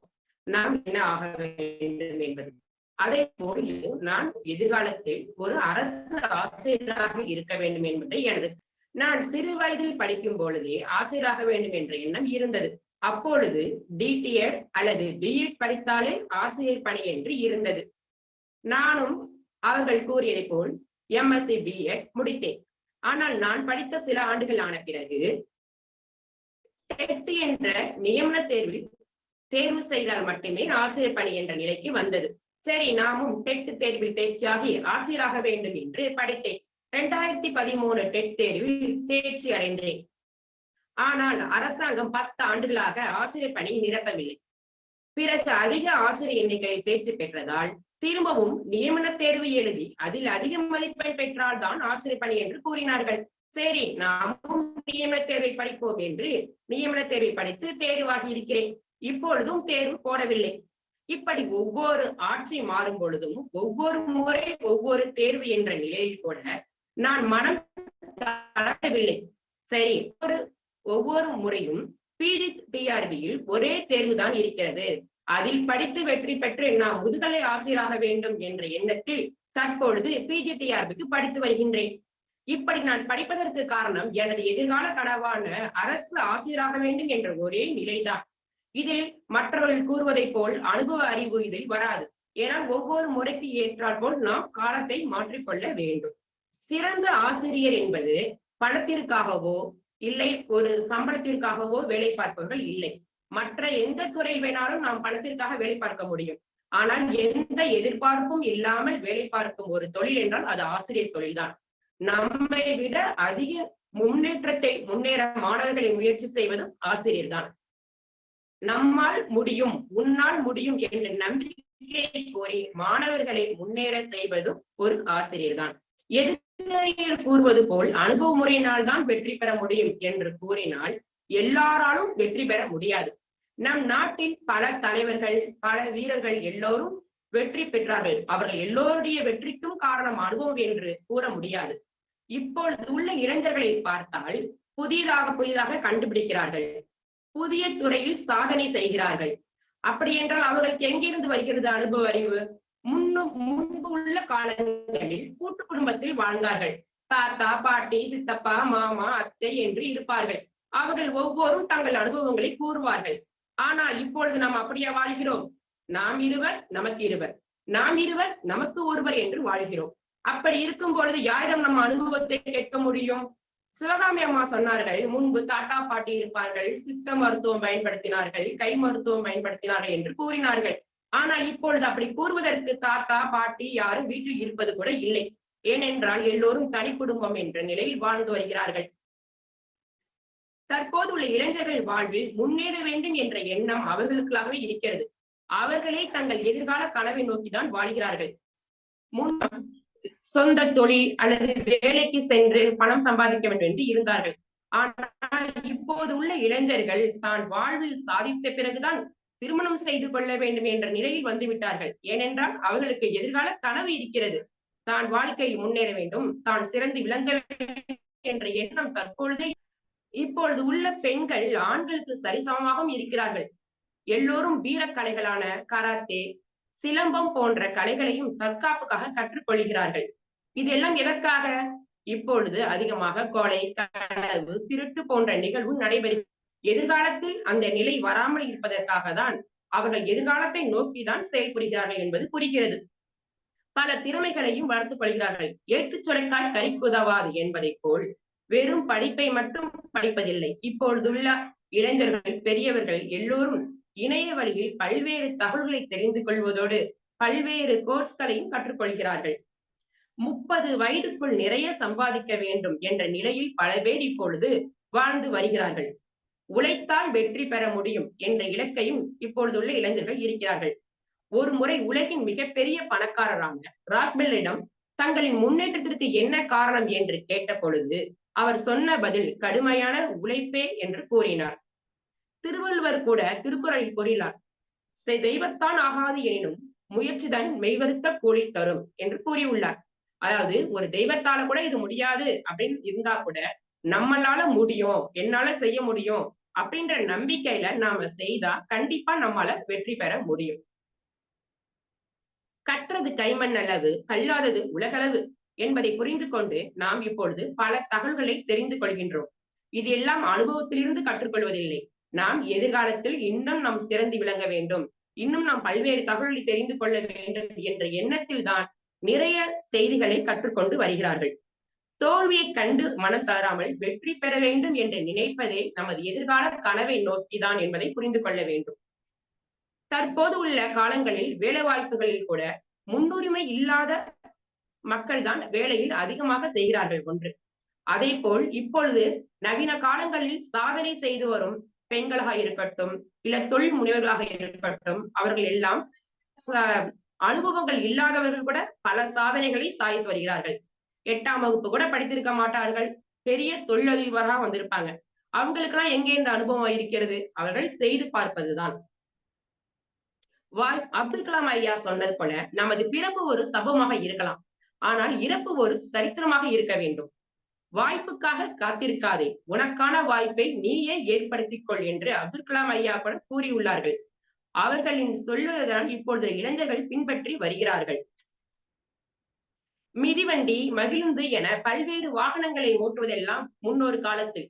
Speaker 7: நாம் என்ன ஆக வேண்டும் என்பது. அதே போல் நான் எதிர்காலத்தில் ஒரு அரசு ஆசிரியராக இருக்க வேண்டும் என்பதை எனது. நான் சிறு வயதில் படிக்கும் பொழுதே ஆசிரியராக வேண்டும் என்ற எண்ணம் இருந்தது. அப்பொழுது டிடிஎட் அல்லது பிஎட் படித்தாலே ஆசிரியர் பணி என்று இருந்தது. நானும் அவர்கள் கூறியதை போல் எம்எஸ்சி பிஎட் முடித்தேன். ஆனால் நான் படித்த சில ஆண்டுகள் ஆன பிறகு டெட் என்ற நியமன தேர்வில் தேர்வு செய்தால் மட்டுமே ஆசிரியர் பணி என்ற நிலைக்கு வந்தது. சரி, நாமும் டெட் தேர்வில் தேர்ச்சியாகி ஆசிரியராக வேண்டும் என்று படித்தேன். 2013 டெட் தேர்வில் தேர்ச்சி அடைந்தேன். ஆனால் அரசாங்கம் 10 ஆண்டுகளாக ஆசிரியர் பணி நிரப்பவில்லை. பிறகு அதிக ஆசிரியர் எண்ணிக்கையில் தேர்ச்சி பெற்றதால் திரும்பவும் நியமன தேர்வு எழுதி அதில் அதிக மதிப்பெண் பெற்றால் தான் ஆசிரியர் பணி என்று கூறினார்கள். சரி, நாமும் நியமன தேர்வை படிப்போம் என்று நியமன தேர்வை படித்து தேர்வாகி இருக்கிறேன். இப்பொழுதும் தேர்வு போடவில்லை. இப்படி ஒவ்வொரு ஆட்சி மாறும் பொழுதும் ஒவ்வொரு முறை ஒவ்வொரு தேர்வு என்ற நிலையில் கூட நான் மனம் தளரவில்லை. சரி, ஒவ்வொரு முறையும் பிஜிடிஆர்பியில் ஒரே தேர்வுதான் இருக்கிறது, அதில் படித்து வெற்றி பெற்று நாம் முதுகலை ஆசிரியராக வேண்டும் என்ற எண்ணத்தில் தற்பொழுது பிஜிடிஆர்பிக்கு படித்து வருகின்றேன். இப்படி நான் படிப்பதற்கு காரணம் எனது எதிர்கால கனவான அரசு ஆசிரியராக வேண்டும் என்ற ஒரே நிலைதான். இதில் மற்றவர்கள் கூறுவதை போல் அனுபவ அறிவு இதில் வராது. ஏனால் ஒவ்வொரு முறைக்கு ஏற்றால் போல் நாம் காலத்தை மாற்றிக்கொள்ள வேண்டும். சிறந்த ஆசிரியர் என்பது பணத்திற்காகவோ இல்லை ஒரு சம்பளத்திற்காகவோ வேலை பார்ப்பவர்கள் இல்லை. மற்ற எந்த துறையில் வேணாலும் நாம் பணத்திற்காக வேலை பார்க்க முடியும். ஆனால் எந்த எதிர்பார்ப்பும் இல்லாமல் வேலை பார்க்கும் ஒரு தொழில் என்றால் அது ஆசிரியர் தொழில்தான். நம்மை விட அதிக முன்னேற மாணவர்களை முயற்சி செய்வதும் ஆசிரியர்தான். நம்மால் முடியும், உன்னால் முடியும் என்ற நம்பிக்கையை கோரி மாணவர்களை முன்னேற செய்வதும் ஒரு ஆசிரியர்தான். எதிர்நீர் கூறுவது போல் அனுபவ முறையினால் தான் வெற்றி பெற முடியும் என்று கூறினால் எல்லாராலும் வெற்றி பெற முடியாது. நம் நாட்டில் பல தலைவர்கள், பல வீரர்கள் எல்லோரும் வெற்றி பெற்றார்கள். அவர்கள் எல்லோருடைய வெற்றிக்கும் காரணம் அனுபவம் என்று கூற முடியாது. இப்பொழுது உள்ள இளைஞர்களை பார்த்தால் புதிதாக கண்டுபிடிக்கிறார்கள், புதிய துறையில் சாதனை செய்கிறார்கள். அப்படி என்றால் அவர்களுக்கு எங்கிருந்து வருகிறது அனுபவ அறிவு? முன்பு உள்ள காலங்களில் கூட்டு குடும்பத்தில் வாழ்ந்தார்கள். தாத்தா, பாட்டி, சித்தப்பா, மாமா, அத்தை என்று இருப்பார்கள். அவர்கள் ஒவ்வொருவரும் தங்கள் அனுபவங்களை கூறுவார்கள். ஆனால் இப்பொழுது நாம் அப்படியே வாழ்கிறோம். நாம் இருவர், நமக்கு இருவர், நாம் இருவர், நமக்கு ஒருவர் என்று வாழ்கிறோம். அப்படி இருக்கும் பொழுது யாரிடம் நம்ம அனுபவத்தை கேட்க முடியும்? சிவகாமி அம்மா சொன்னார்கள், முன்பு தாத்தா பாட்டி இருப்பார்கள், சித்த மருத்துவம் பயன்படுத்தினார்கள், கை மருத்துவம் பயன்படுத்தினார்கள் என்று கூறினார்கள். ஆனால் இப்பொழுது அப்படி கூறுவதற்கு தாத்தா பாட்டி யாரும் வீட்டில் இருப்பது கூட இல்லை. ஏனென்றால் எல்லோரும் தனி குடும்பம் என்ற நிலையில் வாழ்ந்து வருகிறார்கள். தற்போது உள்ள இளைஞர்கள் வாழ்வில் முன்னேற வேண்டும் என்ற எண்ணம் அவர்களுக்காகவே இருக்கிறது. அவர்களே தங்கள் எதிர்கால கனவை நோக்கிதான் வாழ்கிறார்கள். முன்னம் சொந்த தொழில் அல்லது வேலைக்கு சென்று பணம் சம்பாதிக்க வேண்டும் என்று இருந்தார்கள். ஆனால் இப்போது உள்ள இளைஞர்கள் தான் வாழ்வில் சாதித்த பிறகுதான் திருமணம் செய்து கொள்ள வேண்டும் என்ற நிலையில் வந்துவிட்டார்கள். ஏனென்றால் அவர்களுக்கு எதிர்கால கனவு இருக்கிறது. தான் வாழ்க்கையில் முன்னேற வேண்டும், தான் சிறந்து விளங்க வேண்டும் என்ற எண்ணம் தற்பொழுதே. இப்பொழுது உள்ள பெண்கள் ஆண்களுக்கு சரிசமமாகவும் இருக்கிறார்கள். எல்லோரும் வீரக்கலைகளான கராத்தே, சிலம்பம் போன்ற கலைகளையும் தற்காப்புக்காக கற்றுக்கொள்கிறார்கள். இதெல்லாம் எதற்காக? இப்பொழுது அதிகமாக கொலை, களவு, திருட்டு போன்ற நிகழ்வு நடைபெறுகிறது. எதிர்காலத்தில் அந்த நிலை வராமல் இருப்பதற்காக தான் அவர்கள் எதிர்காலத்தை நோக்கிதான் செயல்புரிகிறார்கள் என்பது புரிகிறது. பல திறமைகளையும் வளர்த்துக் கொள்கிறார்கள். ஏற்றுச் சுரைக்கால் கறிக்குதவாது என்பதை போல் வெறும் படிப்பை மட்டும் படிப்பதில்லை. இப்பொழுதுள்ள இளைஞர்கள், பெரியவர்கள் எல்லோரும் இணைய வழியில் பல்வேறு தகவல்களை தெரிந்து கொள்வதோடு பல்வேறு கோர்ஸ்களையும் கற்றுக்கொள்கிறார்கள். 30 வயதுக்குள் நிறைய சம்பாதிக்க வேண்டும் என்ற நிலையில் பல பேர் இப்பொழுது வாழ்ந்து வருகிறார்கள். உழைத்தால் வெற்றி பெற முடியும் என்ற இலக்கையும் இப்பொழுதுள்ள இளைஞர்கள் இருக்கிறார்கள். ஒரு முறை உலகின் மிகப்பெரிய பணக்காரரான ராக்பெல்லிடம் தங்களின் முன்னேற்றத்திற்கு என்ன காரணம் என்று கேட்ட பொழுது அவர் சொன்ன பதில் கடுமையான உழைப்பே என்று கூறினார். திருவள்ளுவர் கூட திருக்குறளில் கூறினார், தெய்வத்தான் ஆகாது எனினும் முயற்சிதான் மெய்வருத்த கூலி தரும் என்று கூறியுள்ளார். அதாவது ஒரு தெய்வத்தால கூட இது முடியாது அப்படின்னு இருந்தா கூட நம்மளால முடியும், என்னால செய்ய முடியும் அப்படின்ற நம்பிக்கையில நாம செய்தா கண்டிப்பா நம்மால வெற்றி பெற முடியும். கற்றது கைமண் அளவு, கல்லாதது உலகளவு என்பதை புரிந்து கொண்டு நாம் இப்பொழுது பல தகவல்களை தெரிந்து கொள்கின்றோம். இது எல்லாம் அனுபவத்திலிருந்து கற்றுக்கொள்வதில்லை. நாம் எதிர்காலத்தில் இன்னும் நாம் சிறந்து விளங்க வேண்டும், இன்னும் நாம் பல்வேறு தகவல்களை தெரிந்து கொள்ள வேண்டும் என்ற எண்ணத்தில் தான் நிறைய செய்திகளை கற்றுக்கொண்டு வருகிறார்கள். தோல்வியை கண்டு மனம் தளராமல் வெற்றி பெற வேண்டும் என்று நினைப்பதே நமது எதிர்கால கனவை நோக்கிதான் என்பதை புரிந்து கொள்ள வேண்டும். தற்போது உள்ள காலங்களில் வேலை வாய்ப்புகளில் கூட முன்னுரிமை இல்லாத மக்கள் தான் வேலையில் அதிகமாக செய்கிறார்கள் ஒன்று. அதே போல் இப்பொழுது நவீன காலங்களில் சாதனை செய்து வரும் பெண்களாக இருக்கட்டும், இல்ல தொழில் முனைவர்களாக இருக்கட்டும், அவர்கள் எல்லாம் அனுபவங்கள் இல்லாதவர்கள் கூட பல சாதனைகளை சாதித்து வருகிறார்கள். 8ஆம் வகுப்பு கூட படித்திருக்க மாட்டார்கள், பெரிய தொழிலதிபராக வந்திருப்பாங்க. அவங்களுக்கெல்லாம் எங்கே இந்த அனுபவம் இருக்கிறது? அவர்கள் செய்து பார்ப்பதுதான். அப்துல் கலாம் ஐயா சொன்னது போல நமது பிறப்பு ஒரு சபமாக இருக்கலாம், ஆனால் இறப்பு ஒரு சரித்திரமாக இருக்க வேண்டும். வாய்ப்புக்காக காத்திருக்காதே, உனக்கான வாய்ப்பை நீயே ஏற்படுத்திக் கொள் என்று அப்துல் கலாம் ஐயா கூட கூறியுள்ளார்கள். அவர்களின் சொல்லுவதுதான் இப்பொழுது இளைஞர்கள் பின்பற்றி வருகிறார்கள். மிதிவண்டி, மகிழுந்து என பல்வேறு வாகனங்களை ஓட்டுவதெல்லாம் முன்னொரு காலத்தில்.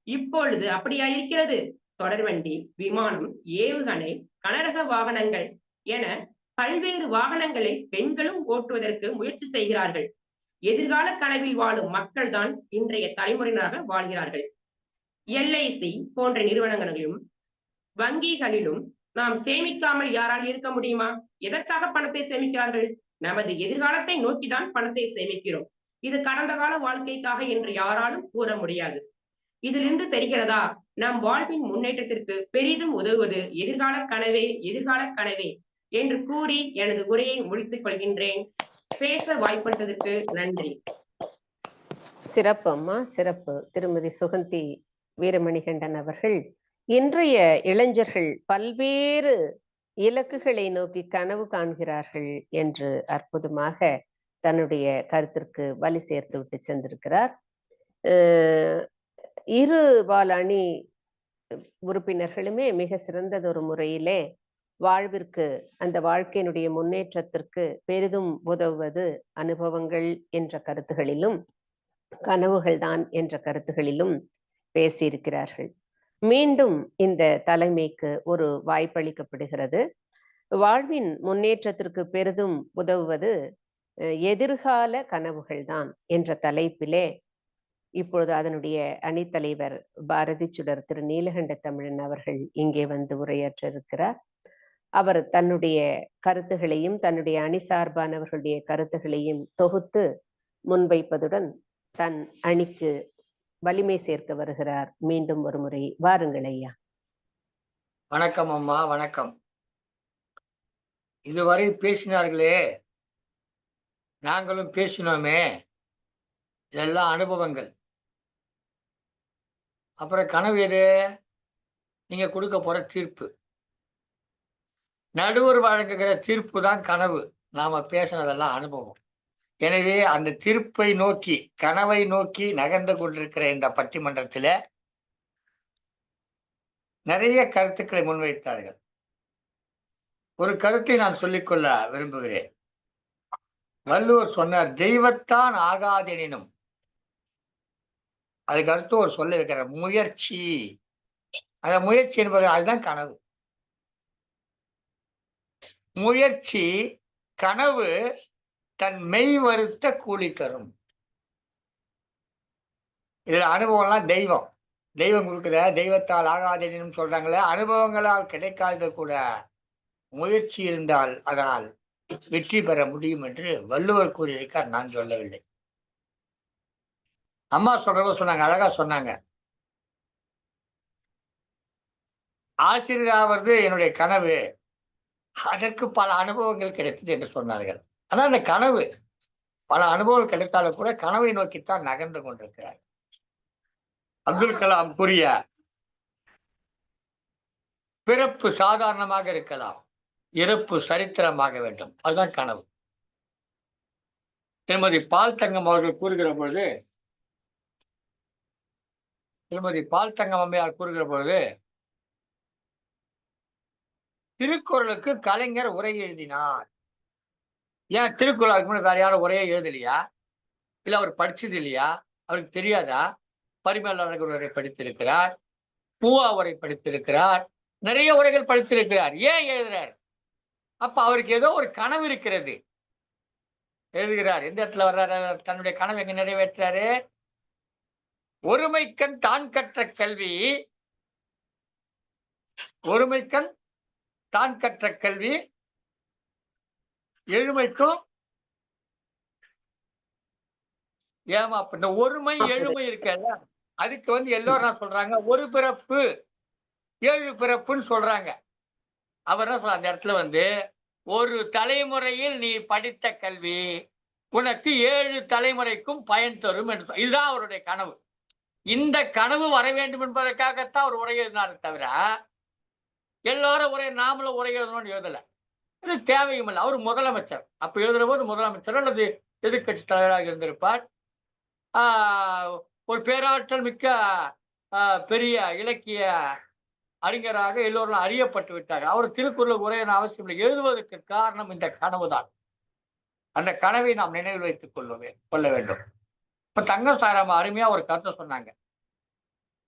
Speaker 7: இப்பொழுது அப்படியா இருக்கிறது? தொடர்வண்டி, விமானம், ஏவுகணை, கனரக வாகனங்கள் என பல்வேறு வாகனங்களை பெண்களும் ஓட்டுவதற்கு முயற்சி செய்கிறார்கள். எதிர்கால கனவில் வாழும் மக்கள் தான் இன்றைய தலைமுறையினராக வாழ்கிறார்கள். LIC போன்ற நிறுவனங்களிலும் வங்கிகளிலும் நாம் சேமிக்காமல் யாரால் இருக்க முடியுமா? எதற்காக பணத்தை சேமிக்கிறார்கள்? நமது எதிர்காலத்தை நோக்கிதான் பணத்தை சேமிக்கிறோம். இது கடந்த கால வாழ்க்கைக்காக என்று யாராலும் கூற முடியாது. இதிலிருந்து தெரிகிறதா, நம் வாழ்வின் முன்னேற்றத்திற்கு பெரிதும் உதவுவது எதிர்கால கனவே என்று கூறி எனது உரையை முடித்துக் கொள்கின்றேன். பேச வாய்ப்பளித்ததற்கு நன்றி.
Speaker 1: சிறப்பு அம்மா, சிறப்பு. திருமதி சுகந்தி வீரமணிகண்டன் அவர்கள், இன்றைய இளைஞர்கள் பல்வேறு இலக்குகளை நோக்கி கனவு காண்கிறார்கள் என்று அற்புதமாக தன்னுடைய கருத்திற்கு வலி சேர்த்து விட்டு சென்றிருக்கிறார். இரு பால் அணி உறுப்பினர்களுமே மிக சிறந்ததொரு முறையிலே வாழ்விற்கு, அந்த வாழ்க்கையினுடைய முன்னேற்றத்திற்கு பெரிதும் உதவுவது அனுபவங்கள் என்ற கருத்துகளிலும் கனவுகள் தான் என்ற கருத்துகளிலும் பேசியிருக்கிறார்கள். மீண்டும் இந்த தலைமைக்கு ஒரு வாய்ப்பளிக்கப்படுகிறது. வாழ்வின் முன்னேற்றத்திற்கு பெரிதும் உதவுவது எதிர்கால கனவுகள் தான் என்ற தலைப்பிலே இப்பொழுது அதனுடைய அணித்தலைவர் பாரதி சுடர் திரு நீலகண்ட தமிழன் அவர்கள் இங்கே வந்து உரையாற்ற இருக்கிறார். அவர் தன்னுடைய கருத்துகளையும் தன்னுடைய அணி சார்பானவர்களுடைய கருத்துகளையும் தொகுத்து முன்வைப்பதுடன் தன் அணிக்கு வலிமை சேர்க்க வருகிறார். மீண்டும் ஒரு முறை வாருங்கள் ஐயா.
Speaker 3: வணக்கம் அம்மா, வணக்கம். இதுவரை பேசினார்களே, நாங்களும் பேசினோமே, இதெல்லாம் அனுபவங்கள். அப்புறம் கனவு எது? நீங்க கொடுக்க போற தீர்ப்பு. நடுவர் வழங்குகிற தீர்ப்பு தான் கனவு. நாம பேசினதெல்லாம் அனுபவம். எனவே அந்த தீர்ப்பை நோக்கி, கனவை நோக்கி நகர்ந்து கொண்டிருக்கிற இந்த பட்டிமன்றத்தில் நிறைய கருத்துக்களை முன்வைத்தார்கள். ஒரு கருத்தை நான் சொல்லிக்கொள்ள விரும்புகிறேன். வள்ளுவர் சொன்னார், தெய்வத்தான் ஆகாதெனினும். அதுக்கு அடுத்து ஒரு சொல்ல வைக்கிற முயற்சி. அந்த முயற்சி என்பது அதுதான் கனவு. முயற்சி, கனவு தன் மெய் வருத்த கூலி தரும். இதுல அனுபவம்லாம் தெய்வம் கொடுக்குற, தெய்வத்தால் ஆகாதெனும் சொல்றாங்களே, அனுபவங்களால் கிடைக்காத கூட முயற்சி இருந்தால் அதனால் வெற்றி பெற முடியும் என்று வள்ளுவர் கூறியிருக்கார். நான் சொல்லவில்லை. அம்மா சொல்றவங்க சொன்னாங்க, அழகா சொன்னாங்க. ஆசிரியராவது என்னுடைய கனவு, அதற்கு பல அனுபவங்கள் கிடைத்தது என்று சொன்னார்கள். ஆனா அந்த கனவு, பல அனுபவங்கள் கிடைத்தாலும் கூட கனவை நோக்கித்தான் நகர்ந்து கொண்டிருக்கிறார். அப்துல் கலாம் கூறிய, பிறப்பு சாதாரணமாக இருக்கலாம், இறப்பு சரித்திரமாக வேண்டும். அதுதான் கனவு. திருமதி பால் தங்கம் அவர்கள் கூறுகிற பொழுது, திருமதி பால் தங்கம் அம்மையார் கூறுகிற பொழுது, திருக்குறளுக்கு கலைஞர் உரை எழுதினார். ஏன் திருக்குறளுக்கு முன்னாடி வேற யாரும் உரையை எழுதலையா? இல்ல அவர் படிச்சது இல்லையா? அவருக்கு தெரியாதா? பரிமேலழகர் உரை படித்திருக்கிறார், பூவா உரை படித்திருக்கிறார், நிறைய உரைகள் படித்திருக்கிறார். ஏன் எழுதுறார்? அப்ப அவருக்கு ஏதோ ஒரு கனவு இருக்கிறது, எழுதுகிறார். எந்த இடத்துல வர்றாரு? தன்னுடைய கனவு எங்க நிறைவேற்றாரு? ஒருமைக்கண் தான் கற்ற கல்வி, ஒருமைக்கண் தான் கற்ற கல்வி எழுமைக்கும் ஏமா. இந்த ஒருமை எழுமை இருக்கல, அதுக்கு எல்லோரும் சொல்றாங்க ஒரு பிறப்பு ஏழு பிறப்புன்னு சொல்றாங்க. அவர் என்ன சொல்ற, அந்த இடத்துல ஒரு தலைமுறையில் நீ படித்த கல்வி உனக்கு 7 தலைமுறைக்கும் பயன் தரும் என்று இதுதான் அவருடைய கனவு. இந்த கனவு வர வேண்டும் என்பதற்காகத்தான் அவர் உரை எழுதினார் தவிர எல்லாரும் உரை நாமளும் உரை எழுதணும்னு எழுதல. இது தேவையும் இல்லை. அவர் முதலமைச்சர். அப்ப எழுதுற போது முதலமைச்சர் அல்லது எதிர்கட்சி தலைவராக இருந்திருப்பார். ஒரு பேராற்றல் மிக்க பெரிய இலக்கிய அறிஞராக எல்லோரும் அறியப்பட்டு விட்டார். அவர் திருக்குறள் உரையின் அவசியம் இல்லை. எழுதுவதற்கு காரணம் இந்த கனவு தான். அந்த கனவை நாம் நினைவில் வைத்துக் கொள்ள வேண்டும். இப்ப தங்கம் சாராம அருமையா ஒரு கருத்தை சொன்னாங்க.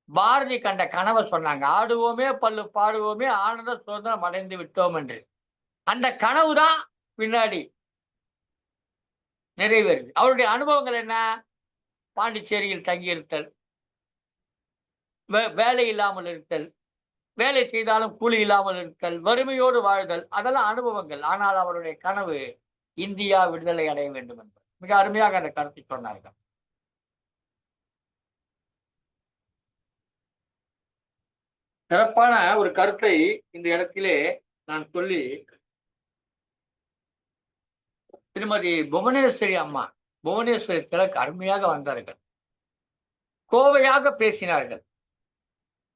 Speaker 3: பாரதி கண்ட கனவை சொன்னாங்க. ஆடுவோமே பல்லு பாடுவோமே ஆனந்த சுதந்திரம் அடைந்து விட்டோம் என்று. அந்த கனவு தான் பின்னாடி நிறைவேறுது. அவருடைய அனுபவங்கள் என்ன? பாண்டிச்சேரியில் தங்கியிருத்தல், வேலை இல்லாமல் இருத்தல், வேலை செய்தாலும் கூலி இல்லாமல் இருத்தல், வறுமையோடு வாழ்தல், அதெல்லாம் அனுபவங்கள். ஆனால் அவருடைய கனவு இந்தியா விடுதலை அடைய வேண்டும் என்பது. மிக அருமையாக அந்த கருத்தை சொன்னார்கள். சிறப்பான ஒரு கருத்தை இந்த இடத்திலே நான் சொல்லி, திருமதி புவனேஸ்வரி அம்மா, புவனேஸ்வரி திலக் அருமையாக வந்தார்கள், கோவையாக பேசினார்கள்,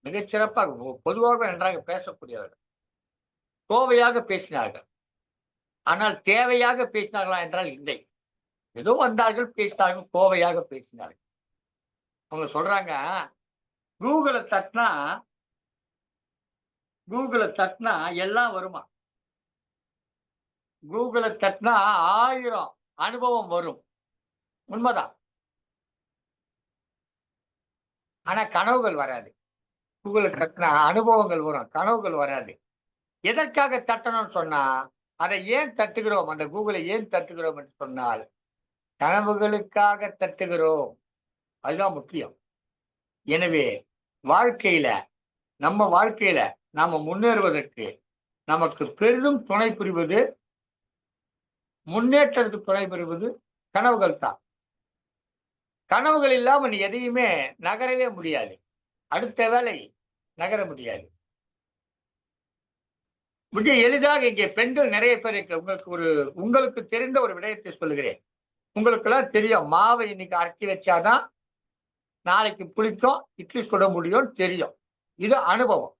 Speaker 3: மிகச் சிறப்பாக, பொதுவாக நன்றாக பேசக்கூடியவர்கள், கோவையாக பேசினார்கள். ஆனால் தேவையாக பேசினார்களா என்றால் இல்லை. ஏதோ வந்தார்கள், பேசினார்கள், கோவையாக பேசினார்கள். அவங்க சொல்றாங்க, கூகுளை தட்டினா எல்லாம் வருமா? கூகுளை தட்டினா 1000 அனுபவம் வரும். உண்மைதான். ஆனா கனவுகள் வராது. கூகுளை தட்டினா அனுபவங்கள் வரும், கனவுகள் வராது. எதற்காக தட்டணும்னு சொன்னா, அதை ஏன் தட்டுகிறோம், அந்த கூகுளை ஏன் தட்டுகிறோம் என்று சொன்னால், கனவுகளுக்காக தட்டுகிறோம். அதுதான் முக்கியம். எனவே நம்ம வாழ்க்கையில நாம முன்னேறுவதற்கு நமக்கு பெரிதும் துணை புரிவது, முன்னேற்றத்துக்கு துணை புரிவது கனவுகள் தான். கனவுகள் இல்லாம நீ எதையுமே நகரவே முடியாது, அடுத்த வேலை நகர முடியாது. மிக எளிதாக இங்கே பெண்கள் நிறைய பேர் உங்களுக்கு தெரிந்த ஒரு விடயத்தை சொல்லுகிறேன். உங்களுக்கு எல்லாம் தெரியும், மாவை இன்னைக்கு அரைச்சி வச்சாதான் நாளைக்கு புளிக்கும், இட்லி சுட முடியும் தெரியும். இது அனுபவம்.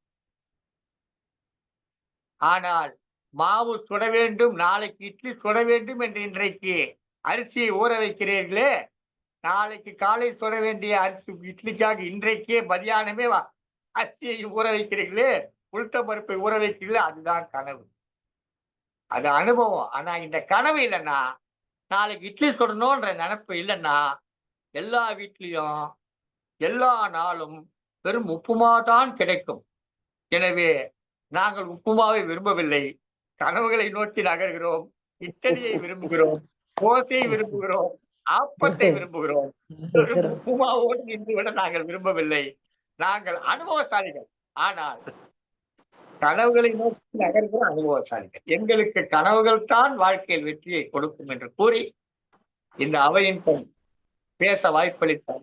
Speaker 3: ஆனால் மாவு சுட வேண்டும், நாளைக்கு இட்லி சுட வேண்டும் என்று இன்றைக்கு அரிசியை ஊற வைக்கிறீர்களே, நாளைக்கு காலை சுட வேண்டிய அரிசி இட்லிக்காக இன்றைக்கே மதியானமே அரிசியை ஊற வைக்கிறீர்களே, உளுத்த பருப்பை ஊற வைக்கிறீர்களே, அதுதான் கனவு, அது அனுபவம். ஆனா இந்த கனவு இல்லைன்னா, நாளைக்கு இட்லி சுடணும்ன்ற நினைப்பு இல்லைன்னா, எல்லா வீட்லயும் எல்லா நாளும் வெறும் உப்புமா தான் கிடைக்கும். எனவே நாங்கள் உப்புமாவை விரும்பவில்லை, கனவுகளை நோக்கி நகர்கிறோம், இட்டலியை விரும்புகிறோம், தோசையை விரும்புகிறோம், ஆப்பத்தை விரும்புகிறோம். உப்புமாவோடு நின்று விட நாங்கள் விரும்பவில்லை. நாங்கள் அனுபவசாலிகள், ஆனால் கனவுகளை நோக்கி நகர்கிற அனுபவசாலிகள். எங்களுக்கு கனவுகள் தான் வாழ்க்கையில் வெற்றியை கொடுக்கும் என்று கூறி, இந்த அவையின் பேச வாய்ப்பளித்த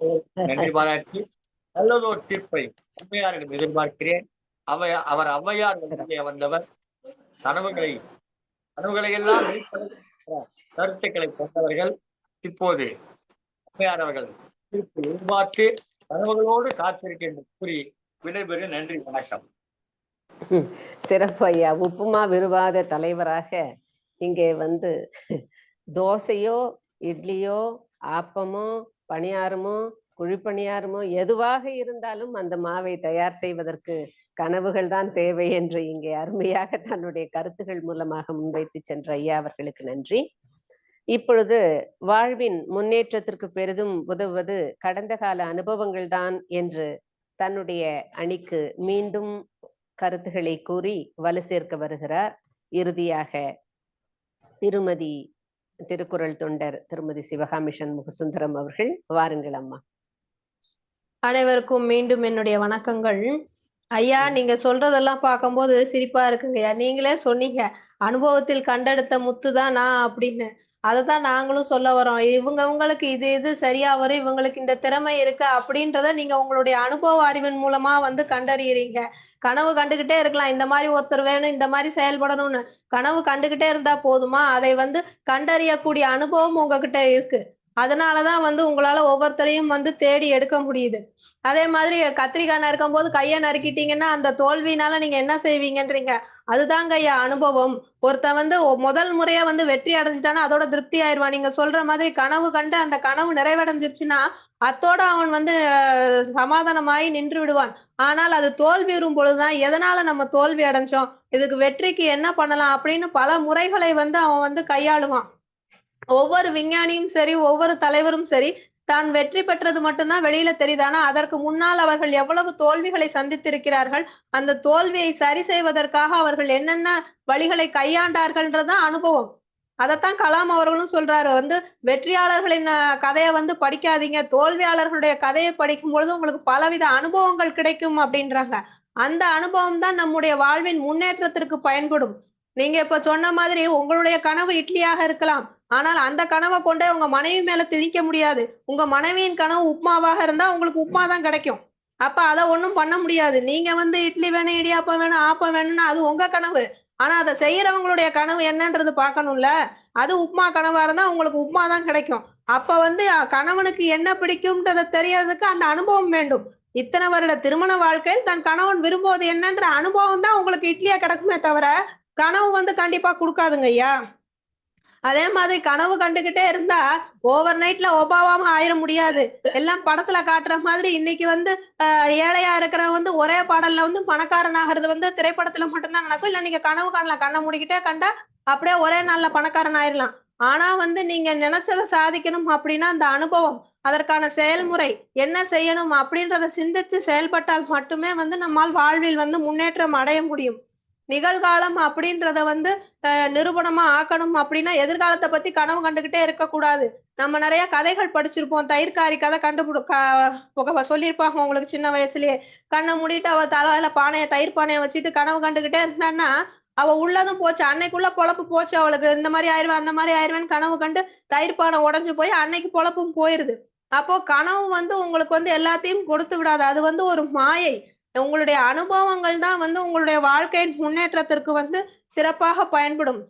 Speaker 3: நன்றி பாராட்டி, நல்லதோர் தீர்ப்பை அம்மையாரிடம் எதிர்பார்க்கிறேன். அவர் ஔவையார் வந்தவர், கனவுகளை எல்லாம் கருத்துக்களை கொண்டவர்கள். இப்போது அம்மையார் அவர்கள் தீர்ப்பு எதிர்பார்த்து கனவுகளோடு காத்திருக்கின்ற கூறி விடைபெறு. நன்றி, வணக்கம்.
Speaker 1: சிறப்பு ஐயா. உப்புமா விரும்பாத தலைவராக இங்கே தோசையோ இட்லியோ ஆப்பமோ பணியாரமோ குழிப்பணியாரமோ எதுவாக இருந்தாலும் அந்த மாவை தயார் செய்வதற்கு கனவுகள் தான் தேவை என்று இங்கே அருமையாக தன்னுடைய கருத்துகள் மூலமாக முன்வைத்து சென்ற ஐயா அவர்களுக்கு நன்றி. இப்பொழுது வாழ்வின் முன்னேற்றத்திற்கு பெரிதும் உதவுவது கடந்த கால அனுபவங்கள் தான் என்று தன்னுடைய அணிக்கு மீண்டும் கருத்துக்களை கூறி வலு சேர்க்க வருகிறார். இறுதியாக திருமதி திருக்குறள் தொண்டர் திருமதி சிவகாமி சண்முகசுந்தரம் அவர்கள். வாருங்கள் அம்மா.
Speaker 2: அனைவருக்கும் மீண்டும் என்னுடைய வணக்கங்கள். ஐயா, நீங்க சொல்றதெல்லாம் பார்க்கும்போது சிரிப்பா இருக்குங்கய்யா. நீங்களே சொன்னீங்க, அனுபவத்தில் கண்டெடுத்த முத்து தான் நான் அப்படின்னு. அததான் நாங்களும் சொல்ல வரோம். இவங்களுக்கு இது சரியா வரும், இவங்களுக்கு இந்த திறமை இருக்கு அப்படின்றத நீங்க உங்களுடைய அனுபவ அறிவின் மூலமா கண்டறியறீங்க. கனவு கண்டுகிட்டே இருக்கலாம், இந்த மாதிரி ஒருத்தர் வேணும், இந்த மாதிரி செயல்படணும்னு. கனவு கண்டுகிட்டே இருந்தா போதுமா? அதை கண்டறியக்கூடிய அனுபவம் உங்ககிட்ட இருக்கு. அதனாலதான் உங்களால ஒவ்வொருத்தரையும் தேடி எடுக்க முடியுது. அதே மாதிரி கத்திரிக்காய் நறுக்கும் போது கையை நறுக்கிட்டீங்கன்னா அந்த தோல்வினால நீங்க என்ன செய்வீங்கன்றீங்க. அதுதாங்க ஐயா அனுபவம். ஒருத்தன் முதல் முறையா வெற்றி அடைஞ்சிட்டானா அதோட திருப்தி ஆயிடுவான். நீங்க சொல்ற மாதிரி கனவு கண்டு அந்த கனவு நிறைவடைஞ்சிருச்சுன்னா அத்தோட அவன் சமாதானமாயி நின்று விடுவான். ஆனால் அது தோல்வி வரும் பொழுதுதான் எதனால நம்ம தோல்வி அடைஞ்சோம், இதுக்கு வெற்றிக்கு என்ன பண்ணலாம் அப்படின்னு பல முறைகளை அவன் கையாளுவான். ஒவ்வொரு விஞ்ஞானியும் சரி, ஒவ்வொரு தலைவரும் சரி, தான் வெற்றி பெற்றது மட்டும்தான் வெளியில தெரியுது. ஆனா அதற்கு முன்னால் அவர்கள் எவ்வளவு தோல்விகளை சந்தித்திருக்கிறார்கள், அந்த தோல்வியை சரி செய்வதற்காக அவர்கள் என்னென்ன வழிகளை கையாண்டார்கள்ன்றதான் அனுபவம். அதைத்தான் கலாம் அவர்களும் சொல்றாரு, வெற்றியாளர்களின் கதையை படிக்காதீங்க, தோல்வியாளர்களுடைய கதையை படிக்கும் பொழுது உங்களுக்கு பலவித அனுபவங்கள் கிடைக்கும் அப்படின்றாங்க. அந்த அனுபவம் தான் நம்முடைய வாழ்வின் முன்னேற்றத்திற்கு பயன்படும். நீங்க இப்ப சொன்ன மாதிரி உங்களுடைய கனவு இட்லியாக இருக்கலாம், ஆனால் அந்த கனவை கொண்டே உங்க மனைவி மேல திணிக்க முடியாது. உங்க மனைவியின் கனவு உப்மாவாக இருந்தா உங்களுக்கு உப்மா தான் கிடைக்கும். அப்ப அதை ஒண்ணும் பண்ண முடியாது. நீங்க வந்து இட்லி வேணும், இடியாப்பம் வேணும், ஆப்பம் வேணும்னா அது உங்க கனவு. ஆனா அதை செய்யறவங்களுடைய கனவு என்னன்றது பார்க்கணும்ல. அது உப்மா கனவா இருந்தா உங்களுக்கு உப்மா தான் கிடைக்கும். அப்ப வந்து கணவனுக்கு என்ன பிடிக்கும்ன்றதை தெரியறதுக்கு அந்த அனுபவம் வேண்டும். இத்தனை வருட திருமண வாழ்க்கையில் தன் கணவன் விரும்புவது என்னன்ற அனுபவம் தான் உங்களுக்கு இட்லியா கிடக்குமே தவிர கனவு வந்து கண்டிப்பா கொடுக்காதுங்க ஐயா. அதே மாதிரி கனவு கண்டுகிட்டே இருந்தா ஓவர் நைட்ல ஒபாவாம ஆயிர முடியாது. எல்லாம் படத்துல காட்டுற மாதிரி இன்னைக்கு வந்து ஏழையா இருக்கிறவன் வந்து ஒரே பாடல்ல வந்து பணக்காரன் ஆகிறது வந்து திரைப்படத்துல மட்டும்தான் நடக்கும். இல்ல நீங்க கனவு காணலாம், கண்ணை மூடிக்கிட்டே கண்டா அப்படியே ஒரே நாள்ல பணக்காரன் ஆயிரலாம். ஆனா வந்து நீங்க நினைச்சதை சாதிக்கணும் அப்படின்னா அந்த அனுபவம், அதற்கான செயல்முறை என்ன செய்யணும் அப்படின்றத சிந்திச்சு செயல்பட்டால் மட்டுமே வந்து நம்மால் வாழ்வில் வந்து முன்னேற்றம் அடைய முடியும். நிகழ்காலம் அப்படின்றத வந்து நிரூபணமா ஆக்கணும் அப்படின்னா எதிர்காலத்தை பத்தி கனவு கண்டுகிட்டே இருக்கக்கூடாது. நம்ம நிறைய கதைகள் படிச்சிருப்போம். தயிர்காரி கதை சொல்லியிருப்பாங்க உங்களுக்கு சின்ன வயசுலயே. கண்ணை மூடிட்டு அவ தலையில தயிர் பானையை வச்சுட்டு கனவு கண்டுகிட்டே இருந்தான்னா அவ உள்ளதும் போச்சு. அன்னைக்குள்ள பொழப்பு போச்சு அவளுக்கு. இந்த மாதிரி ஆயிருவேன், அந்த மாதிரி ஆயிருவேன்னு கனவு கண்டு தயிர் பானை உடைஞ்சு போய் அன்னைக்கு பொழப்பும் போயிருது. அப்போ கனவு வந்து உங்களுக்கு வந்து எல்லாத்தையும் கொடுத்து விடாது. அது வந்து ஒரு மாயை. உங்களுடைய அனுபவங்கள் தான் வந்து உங்களுடைய வாழ்க்கையின் முன்னேற்றத்திற்கு வந்து சிறப்பாக பயன்படும்.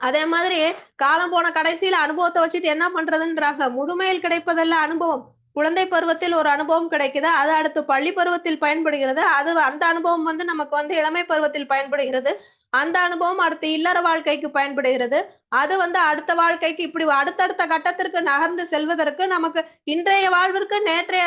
Speaker 2: அதே மாதிரி காலம் போன கடைசியில அனுபவத்தை வச்சுட்டு என்ன பண்றதுன்றாங்க. முதுமையில் கிடைப்பதல்ல அனுபவம். குழந்தை பருவத்தில் ஒரு அனுபவம் கிடைக்குது, அது அடுத்து பள்ளி பருவத்தில் பயன்படுகிறது. அது அந்த அனுபவம் வந்து நமக்கு வந்து இளமை பருவத்தில் பயன்படுகிறது. அந்த அனுபவம் அடுத்து இல்லற வாழ்க்கைக்கு பயன்படுகிறது. அது வந்து அடுத்த வாழ்க்கைக்கு இப்படி அடுத்தடுத்த கட்டத்திற்கு நகர்ந்து செல்வதற்கு நமக்கு இன்றைய வாழ்விற்கு நேற்றைய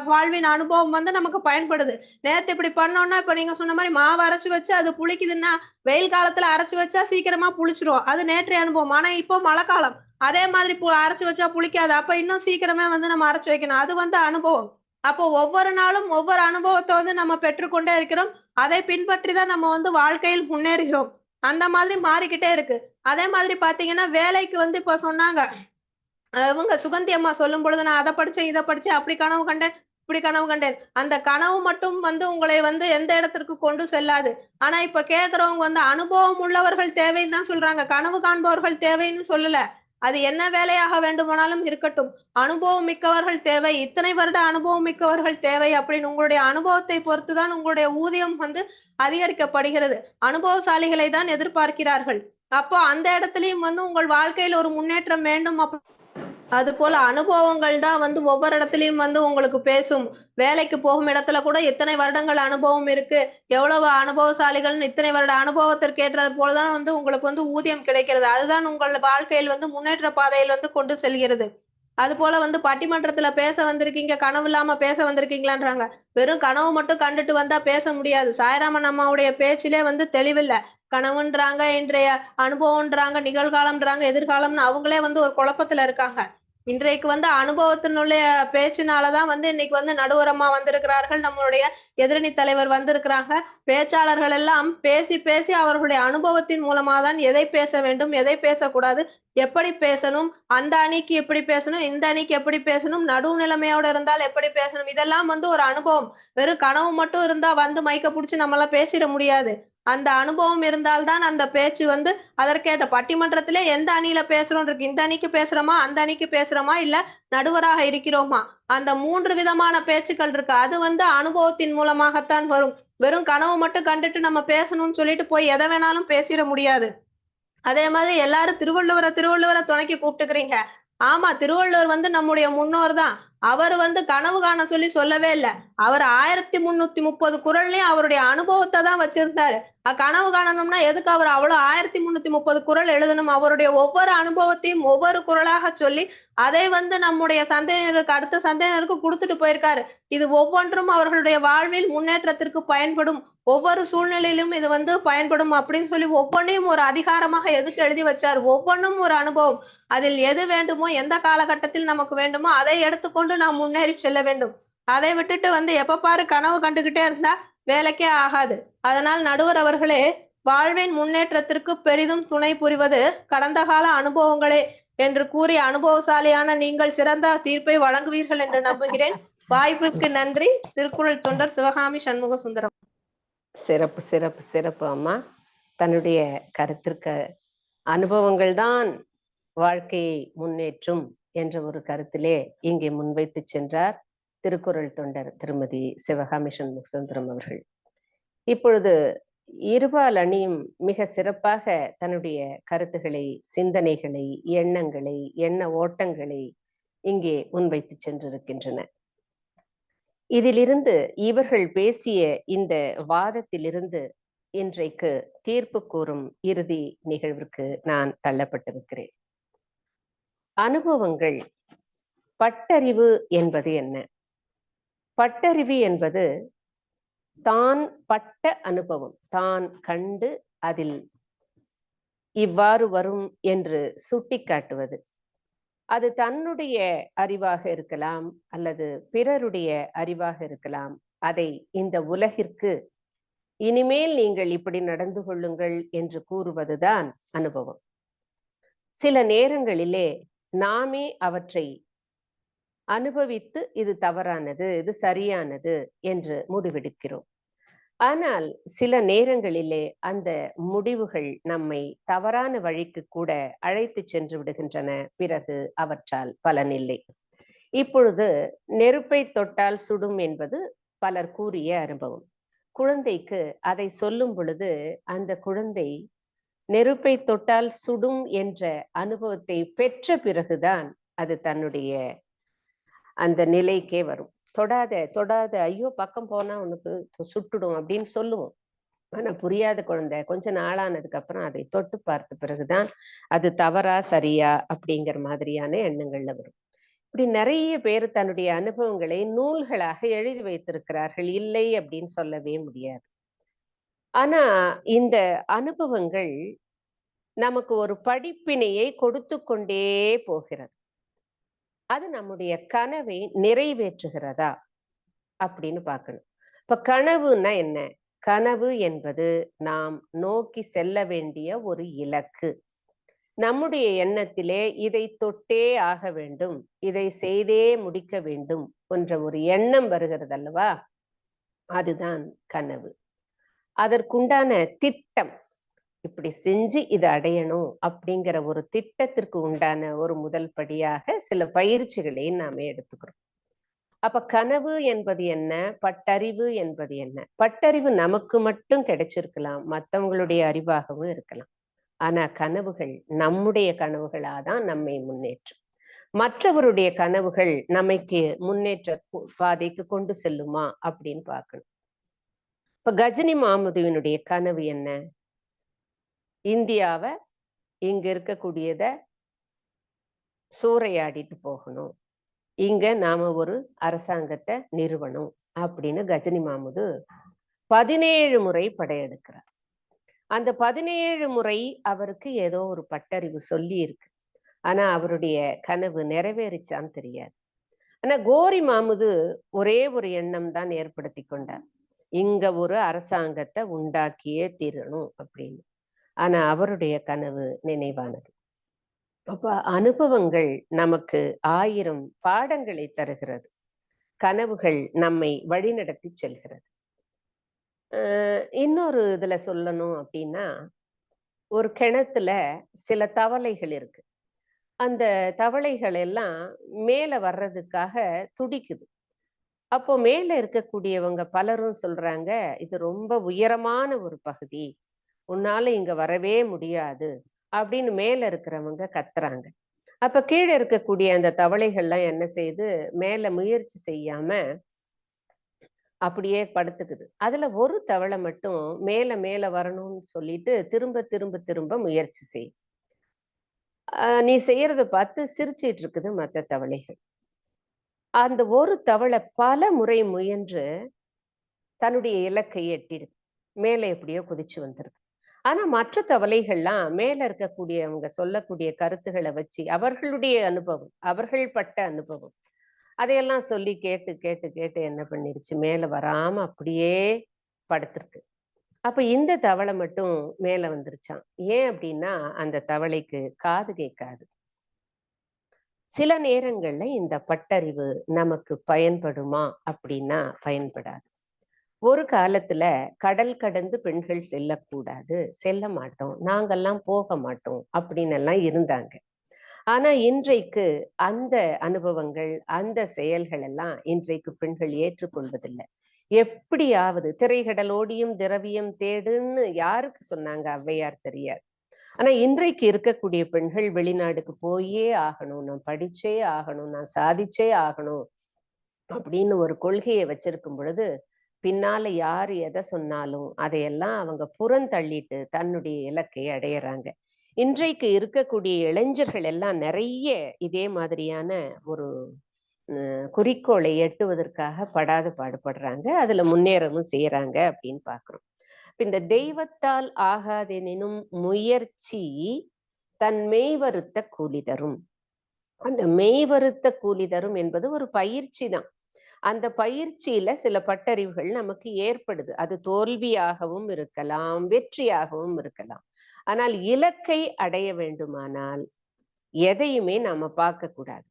Speaker 2: வாழ்வின் அனுபவம் வந்து நமக்கு பயன்படுது. நேத்து இப்படி பண்ணோம்னா இப்ப நீங்க சொன்ன மாதிரி மாவு அரைச்சு வச்சு அது புளிக்குதுன்னா வெயில் காலத்துல அரைச்சு வச்சா சீக்கிரமா புளிச்சிரும். அது நேற்றைய அனுபவம். ஆனா இப்போ மழை காலம், அதே மாதிரி அரைச்சு வச்சா புளிக்காது. அப்ப இன்னும் சீக்கிரமே வந்து நம்ம அரைச்சு வைக்கணும். அது வந்து அனுபவம். அப்போ ஒவ்வொரு நாளும் ஒவ்வொரு அனுபவத்தை வந்து நம்ம பெற்றுக்கொண்டே இருக்கிறோம். அதை பின்பற்றி தான் நம்ம வந்து வாழ்க்கையில் முன்னேறுகிறோம். அந்த மாதிரி மாறிக்கிட்டே இருக்கு. அதே மாதிரி பாத்தீங்கன்னா வேலைக்கு வந்து இப்ப சொன்னாங்க இவங்க சுகந்தி அம்மா சொல்லும் பொழுது நான் அதை படிச்சேன், இதை படிச்சேன், அப்படி கனவு கண்டேன், இப்படி கனவு கண்டேன். அந்த கனவு மட்டும் வந்து உங்களை வந்து எந்த இடத்திற்கு கொண்டு செல்லாது. ஆனா இப்ப கேக்குறவங்க வந்து அனுபவம் உள்ளவர்கள் தேவைன்னு தான் சொல்றாங்க. கனவு காண்பவர்கள் தேவைன்னு சொல்லல. அது என்ன வேலையாக வேண்டுமானாலும் இருக்கட்டும். அனுபவம் மிக்கவர்கள் தேவை, இத்தனை வருட அனுபவம் மிக்கவர்கள் தேவை அப்படின்னு உங்களுடைய அனுபவத்தை பொறுத்துதான் உங்களுடைய ஊதியம் வந்து அதிகரிக்கப்படுகிறது. அனுபவசாலிகளை தான் எதிர்பார்க்கிறார்கள். அப்போ அந்த இடத்துலயும் வந்து உங்கள் வாழ்க்கையில் ஒரு முன்னேற்றம் வேண்டும். அது போல அனுபவங்கள் தான் வந்து ஒவ்வொரு இடத்துலயும் வந்து உங்களுக்கு பேசும். வேலைக்கு போகும் இடத்துல கூட இத்தனை வருடங்கள் அனுபவம் இருக்கு, எவ்வளவு அனுபவசாலிகள்னு இத்தனை வருட அனுபவத்திற்கு ஏற்றது போலதான் வந்து உங்களுக்கு வந்து ஊதியம் கிடைக்கிறது. அதுதான் உங்கள் வாழ்க்கையில் வந்து முன்னேற்ற பாதையில் வந்து கொண்டு செல்கிறது. அது போல வந்து பட்டிமன்றத்துல பேச வந்திருக்கீங்க, கனவு இல்லாம பேச வந்திருக்கீங்களான்றாங்க. வெறும் கனவு மட்டும் கண்டுட்டு வந்தா பேச முடியாது. சாய்ராமன் அம்மாவுடைய பேச்சிலே வந்து தெளிவில்லை. கனவுன்றாங்க, இன்றைய அனுபவம்ன்றாங்க, நிகழ்காலம்ன்றாங்க, எதிர்காலம்னு அவங்களே வந்து ஒரு குழப்பத்துல இருக்காங்க. இன்றைக்கு வந்து அனுபவத்தினுடைய பேச்சினாலதான் வந்து இன்னைக்கு வந்து நடுவரமா வந்திருக்கிறார்கள், நம்மளுடைய எதிரணி தலைவர் வந்திருக்கிறாங்க. பேச்சாளர்கள் எல்லாம் பேசி பேசி அவர்களுடைய அனுபவத்தின் மூலமா தான் எதை பேச வேண்டும், எதை பேசக்கூடாது, எப்படி பேசணும், அந்த அணிக்கு எப்படி பேசணும், இந்த அணிக்கு எப்படி பேசணும், நடுவு நிலைமையோட இருந்தால் எப்படி பேசணும், இதெல்லாம் வந்து ஒரு அனுபவம். வெறும் கனவு மட்டும் இருந்தா வந்து மைக்க புடிச்சு நம்மளால பேசிட முடியாது. அந்த அனுபவம் இருந்தால்தான் அந்த பேச்சு வந்து அதற்கேற்ற பட்டிமன்றத்திலே எந்த அணியில பேசுறோம் இருக்கு. இந்த அணிக்கு பேசுறோமா, அந்த அணிக்கு பேசுறோமா, இல்ல நடுவராக இருக்கிறோமா, அந்த 3 விதமான பேச்சுக்கள் இருக்கு. அது வந்து அனுபவத்தின் மூலமாகத்தான் வரும். வெறும் கனவு மட்டும் கண்டுட்டு நம்ம பேசணும்னு சொல்லிட்டு போய் எதை வேணாலும் பேசிட முடியாது. அதே மாதிரி எல்லாரும் திருவள்ளுவரை துணைக்கு கூப்பிட்டுக்கிறீங்க. ஆமா, திருவள்ளுவர் வந்து நம்முடைய முன்னோர் தான். அவர் வந்து கனவு காண சொல்லவே இல்லை. அவர் 1330 குறள்லயும் அவருடைய அனுபவத்தை தான் வச்சிருந்தாரு. கனவு காணணும்னா எதுக்கு அவர் அவ்வளவு 1330 குறள் எழுதணும்? அவருடைய ஒவ்வொரு அனுபவத்தையும் ஒவ்வொரு குறளாக சொல்லி அதை வந்து நம்முடைய சந்ததியினருக்கு அடுத்த சந்ததியினருக்கு கொடுத்துட்டு போயிருக்காரு. இது ஒவ்வொன்றும் அவர்களுடைய வாழ்வில் முன்னேற்றத்திற்கு பயன்படும். ஒவ்வொரு சூழ்நிலையிலும் இது வந்து பயன்படும் அப்படின்னு சொல்லி ஒவ்வொன்றையும் ஒரு அதிகாரமாக எதுக்கு எழுதி வச்சார்? ஒவ்வொன்றும் ஒரு அனுபவம். அதில் எது வேண்டுமோ, எந்த காலகட்டத்தில் நமக்கு வேண்டுமோ அதை எடுத்துக்கொண்டு நாம் முன்னேறி செல்ல வேண்டும். அதை விட்டுட்டு வந்து எப்ப பாரு கனவு கண்டுகிட்டே இருந்தா வேலைக்கே ஆகாது. அதனால் நடுவர் அவர்களே, வாழ்வின் முன்னேற்றத்திற்கு பெரிதும் துணை புரிவது கடந்த கால அனுபவங்களே என்று கூறி அனுபவசாலியான நீங்கள் சிறந்த தீர்ப்பை வழங்குவீர்கள் என்று நம்புகிறேன். வாய்ப்புக்கு நன்றி. திருக்குறள் தொண்டர் சிவகாமி சண்முக சுந்தரம்.
Speaker 1: சிறப்பு சிறப்பு சிறப்பு அம்மா. தன்னுடைய கருத்திற்கு அனுபவங்கள் தான் வாழ்க்கையை முன்னேற்றும் என்ற ஒரு கருத்திலே இங்கே முன்வைத்து சென்றார் திருக்குறள் தொண்டர் திருமதி சிவகாமி சண்முகசுந்தரம் அவர்கள். இப்பொழுது இருபால் அணியும் மிக சிறப்பாக தன்னுடைய கருத்துக்களை, சிந்தனைகளை, எண்ணங்களை, எண்ண ஓட்டங்களை இங்கே முன்வைத்து சென்றிருக்கின்றன. இதிலிருந்து இவர்கள் பேசிய இந்த வாதத்திலிருந்து இன்றைக்கு தீர்ப்பு கூறும் இறுதி நிகழ்விற்கு நான் தள்ளப்பட்டிருக்கிறேன். அனுபவங்கள். பட்டறிவு என்பது என்ன? பட்டறிவு என்பது தான் பட்ட அனுபவம், தான் கண்டு அதில் இவ்வாறு வரும் என்று சுட்டிக்காட்டுவது. அது தன்னுடைய அறிவாக இருக்கலாம் அல்லது பிறருடைய அறிவாக இருக்கலாம். அதை இந்த உலகிற்கு இனிமேல் நீங்கள் இப்படி நடந்து கொள்ளுங்கள் என்று கூறுவதுதான் அனுபவம். சில நேரங்களிலே நாமே அவற்றை அனுபவித்து இது தவறானது, இது சரியானது என்று முடிவெடுக்கிறோம். ஆனால் சில நேரங்களிலே அந்த முடிவுகள் நம்மை தவறான வழிக்கு கூட அழைத்து சென்று விடுகின்றன. பிறகு அவற்றால் பலனில்லை. இப்பொழுது நெருப்பை தொட்டால் சுடும் என்பது பலர் கூறிய அனுபவம். குழந்தைக்கு அதை சொல்லும் பொழுது அந்த குழந்தை நெருப்பை தொட்டால் சுடும் என்ற அனுபவத்தை பெற்ற பிறகுதான் அது தன்னுடைய அந்த நிலைக்கே வரும். தொடாத தொடாத, ஐயோ பக்கம் போனா உனக்கு சுட்டுடும் அப்படின்னு சொல்லுவோம். ஆனா புரியாத குழந்தை கொஞ்ச நாளானதுக்கு அப்புறம் அதை தொட்டு பார்த்த பிறகுதான் அது தவறா சரியா அப்படிங்கிற மாதிரியான எண்ணங்கள்ல வரும். இப்படி நிறைய பேர் தன்னுடைய அனுபவங்களை நூல்களாக எழுதி வைத்திருக்கிறார்கள். இல்லை அப்படின்னு சொல்லவே முடியாது. ஆனா இந்த அனுபவங்கள் நமக்கு ஒரு படிப்பினையை கொடுத்து கொண்டே போகிறது. அது நம்முடைய கனவை நிறைவேற்றுகிறதா அப்படின்னு பார்க்கணும். இப்ப கனவுன்னா என்ன? கனவு என்பது நாம் நோக்கி செல்ல வேண்டிய ஒரு இலக்கு. நம்முடைய எண்ணத்திலே இதை தொட்டே ஆக வேண்டும், இதை செய்தே முடிக்க வேண்டும் என்ற ஒரு எண்ணம் வருகிறது அல்லவா? அதுதான் கனவு. அதற்குண்டான திட்டம், இப்படி செஞ்சு இதை அடையணும் அப்படிங்கிற ஒரு திட்டத்திற்கு உண்டான ஒரு முதல் படியாக சில பயிற்சிகளை நாம எடுத்துக்கிறோம். அப்ப கனவு என்பது என்ன? பட்டறிவு என்பது என்ன? பட்டறிவு நமக்கு மட்டும் கிடைச்சிருக்கலாம், மற்றவங்களுடைய அறிவாகவும் இருக்கலாம். ஆனா கனவுகள் நம்முடைய கனவுகளாதான் நம்மை முன்னேற்றும். மற்றவருடைய கனவுகள் நமக்கு முன்னேற்ற பாதைக்கு கொண்டு செல்லுமா அப்படின்னு பார்க்கணும். இப்ப கஜினி மாமுதுவினுடைய கனவு என்ன? இந்தியாவை இங்க இருக்கக்கூடியத சூறையாடிட்டு போகணும், இங்க நாம ஒரு அரசாங்கத்தை நிறுவனம் அப்படின்னு கஜினி மாமுது 17 முறை படையெடுக்கிறார். அந்த 17 முறை அவருக்கு ஏதோ ஒரு பட்டறிவு சொல்லி இருக்கு. ஆனா அவருடைய கனவு நிறைவேறிச்சான்னு தெரியாது. ஆனா கோரி மாமுது ஒரே ஒரு எண்ணம் தான் ஏற்படுத்தி கொண்டார், இங்க ஒரு அரசாங்கத்தை உண்டாக்கியே தீரணும் அப்படின்னு. ஆனா அவருடைய கனவு நினைவானது. அப்ப அனுபவங்கள் நமக்கு 1000 பாடங்களை தருகிறது. கனவுகள் நம்மை வழிநடத்தி செல்கிறது. இன்னொரு இதுல சொல்லணும் அப்படின்னா, ஒரு கிணத்துல சில தவளைகள் இருக்கு. அந்த தவளைகள் எல்லாம் மேல வர்றதுக்காக துடிக்குது. அப்போ மேல இருக்கக்கூடியவங்க பலரும் சொல்றாங்க, இது ரொம்ப உயரமான ஒரு பகுதி, உன்னால இங்க வரவே முடியாது அப்படின்னு மேல இருக்கிறவங்க கத்துறாங்க. அப்ப கீழே இருக்கக்கூடிய அந்த தவளைகள்லாம் என்ன செய்யுது? மேல முயற்சி செய்யாம அப்படியே படுத்துக்குது. அதுல ஒரு தவளை மட்டும் மேல மேல வரணும்னு சொல்லிட்டு திரும்ப திரும்ப திரும்ப முயற்சி செய்யும். நீ செய்யறத பார்த்து சிரிச்சிட்டு இருக்குது மற்ற தவளைகள். அந்த ஒரு தவளை பல முறை முயன்று தன்னுடைய இலக்கை எட்டிடுது, மேல எப்படியோ குதிச்சு வந்துருது. ஆனா மற்ற தவளைகள்லாம் மேல இருக்கக்கூடியவங்க சொல்லக்கூடிய கருத்துக்களை வச்சு அவர்களுடைய அனுபவம், அவர்கள் பட்ட அனுபவம், அதையெல்லாம் சொல்லி கேட்டு கேட்டு கேட்டு என்ன பண்ணிருச்சு? மேல வராம அப்படியே படுத்திருக்கு. அப்ப இந்த தவளை மட்டும் மேல வந்துருச்சான். ஏன் அப்படின்னா அந்த தவளைக்கு காது கேட்காது. சில நேரங்கள்ல இந்த பட்டறிவு நமக்கு பயன்படுமா அப்படின்னா பயன்படாது. ஒரு காலத்துல கடல் கடந்து பெண்கள் செல்லக்கூடாது, செல்ல மாட்டோம், நாங்கெல்லாம் போக மாட்டோம் அப்படின்னு எல்லாம் இருந்தாங்க. ஆனா இன்றைக்கு அந்த அனுபவங்கள், அந்த செயல்கள் எல்லாம் இன்றைக்கு பெண்கள் ஏற்றுக்கொள்வதில்லை. எப்படியாவது திரைகடலோடியும் திரவியம் தேடுன்னு யாருக்கு சொன்னாங்க? ஔவையார் தெரியாது. ஆனா இன்றைக்கு இருக்கக்கூடிய பெண்கள் வெளிநாடுக்கு போயே ஆகணும், நான் படிச்சே ஆகணும், நான் சாதிச்சே ஆகணும் அப்படின்னு ஒரு கொள்கையை வச்சிருக்கும் பொழுது, பின்னால யாரு எதை சொன்னாலும் அதையெல்லாம் அவங்க புறந்தள்ளிட்டு தன்னுடைய இலக்கை அடையறாங்க. இன்றைக்கு இருக்கக்கூடிய இளைஞர்கள் எல்லாம் நிறைய இதே மாதிரியான ஒரு குறிக்கோளை எட்டுவதற்காக படாத பாடுபடுறாங்க, அதுல முன்னேறவும் செய்யறாங்க அப்படின்னு பாக்குறோம். இந்த தெய்வத்தால் ஆகாதெனினும் முயற்சி தன் மெய்வருத்த கூலி தரும். அந்த மெய்வருத்த கூலி தரும் என்பது ஒரு பயிற்சி தான். அந்த பயிற்சியில சில பட்டறிவுகள் நமக்கு ஏற்படுது. அது தோல்வியாகவும் இருக்கலாம், வெற்றியாகவும் இருக்கலாம். ஆனால் இலக்கை அடைய வேண்டுமானால் எதையுமே நாம பார்க்க கூடாது.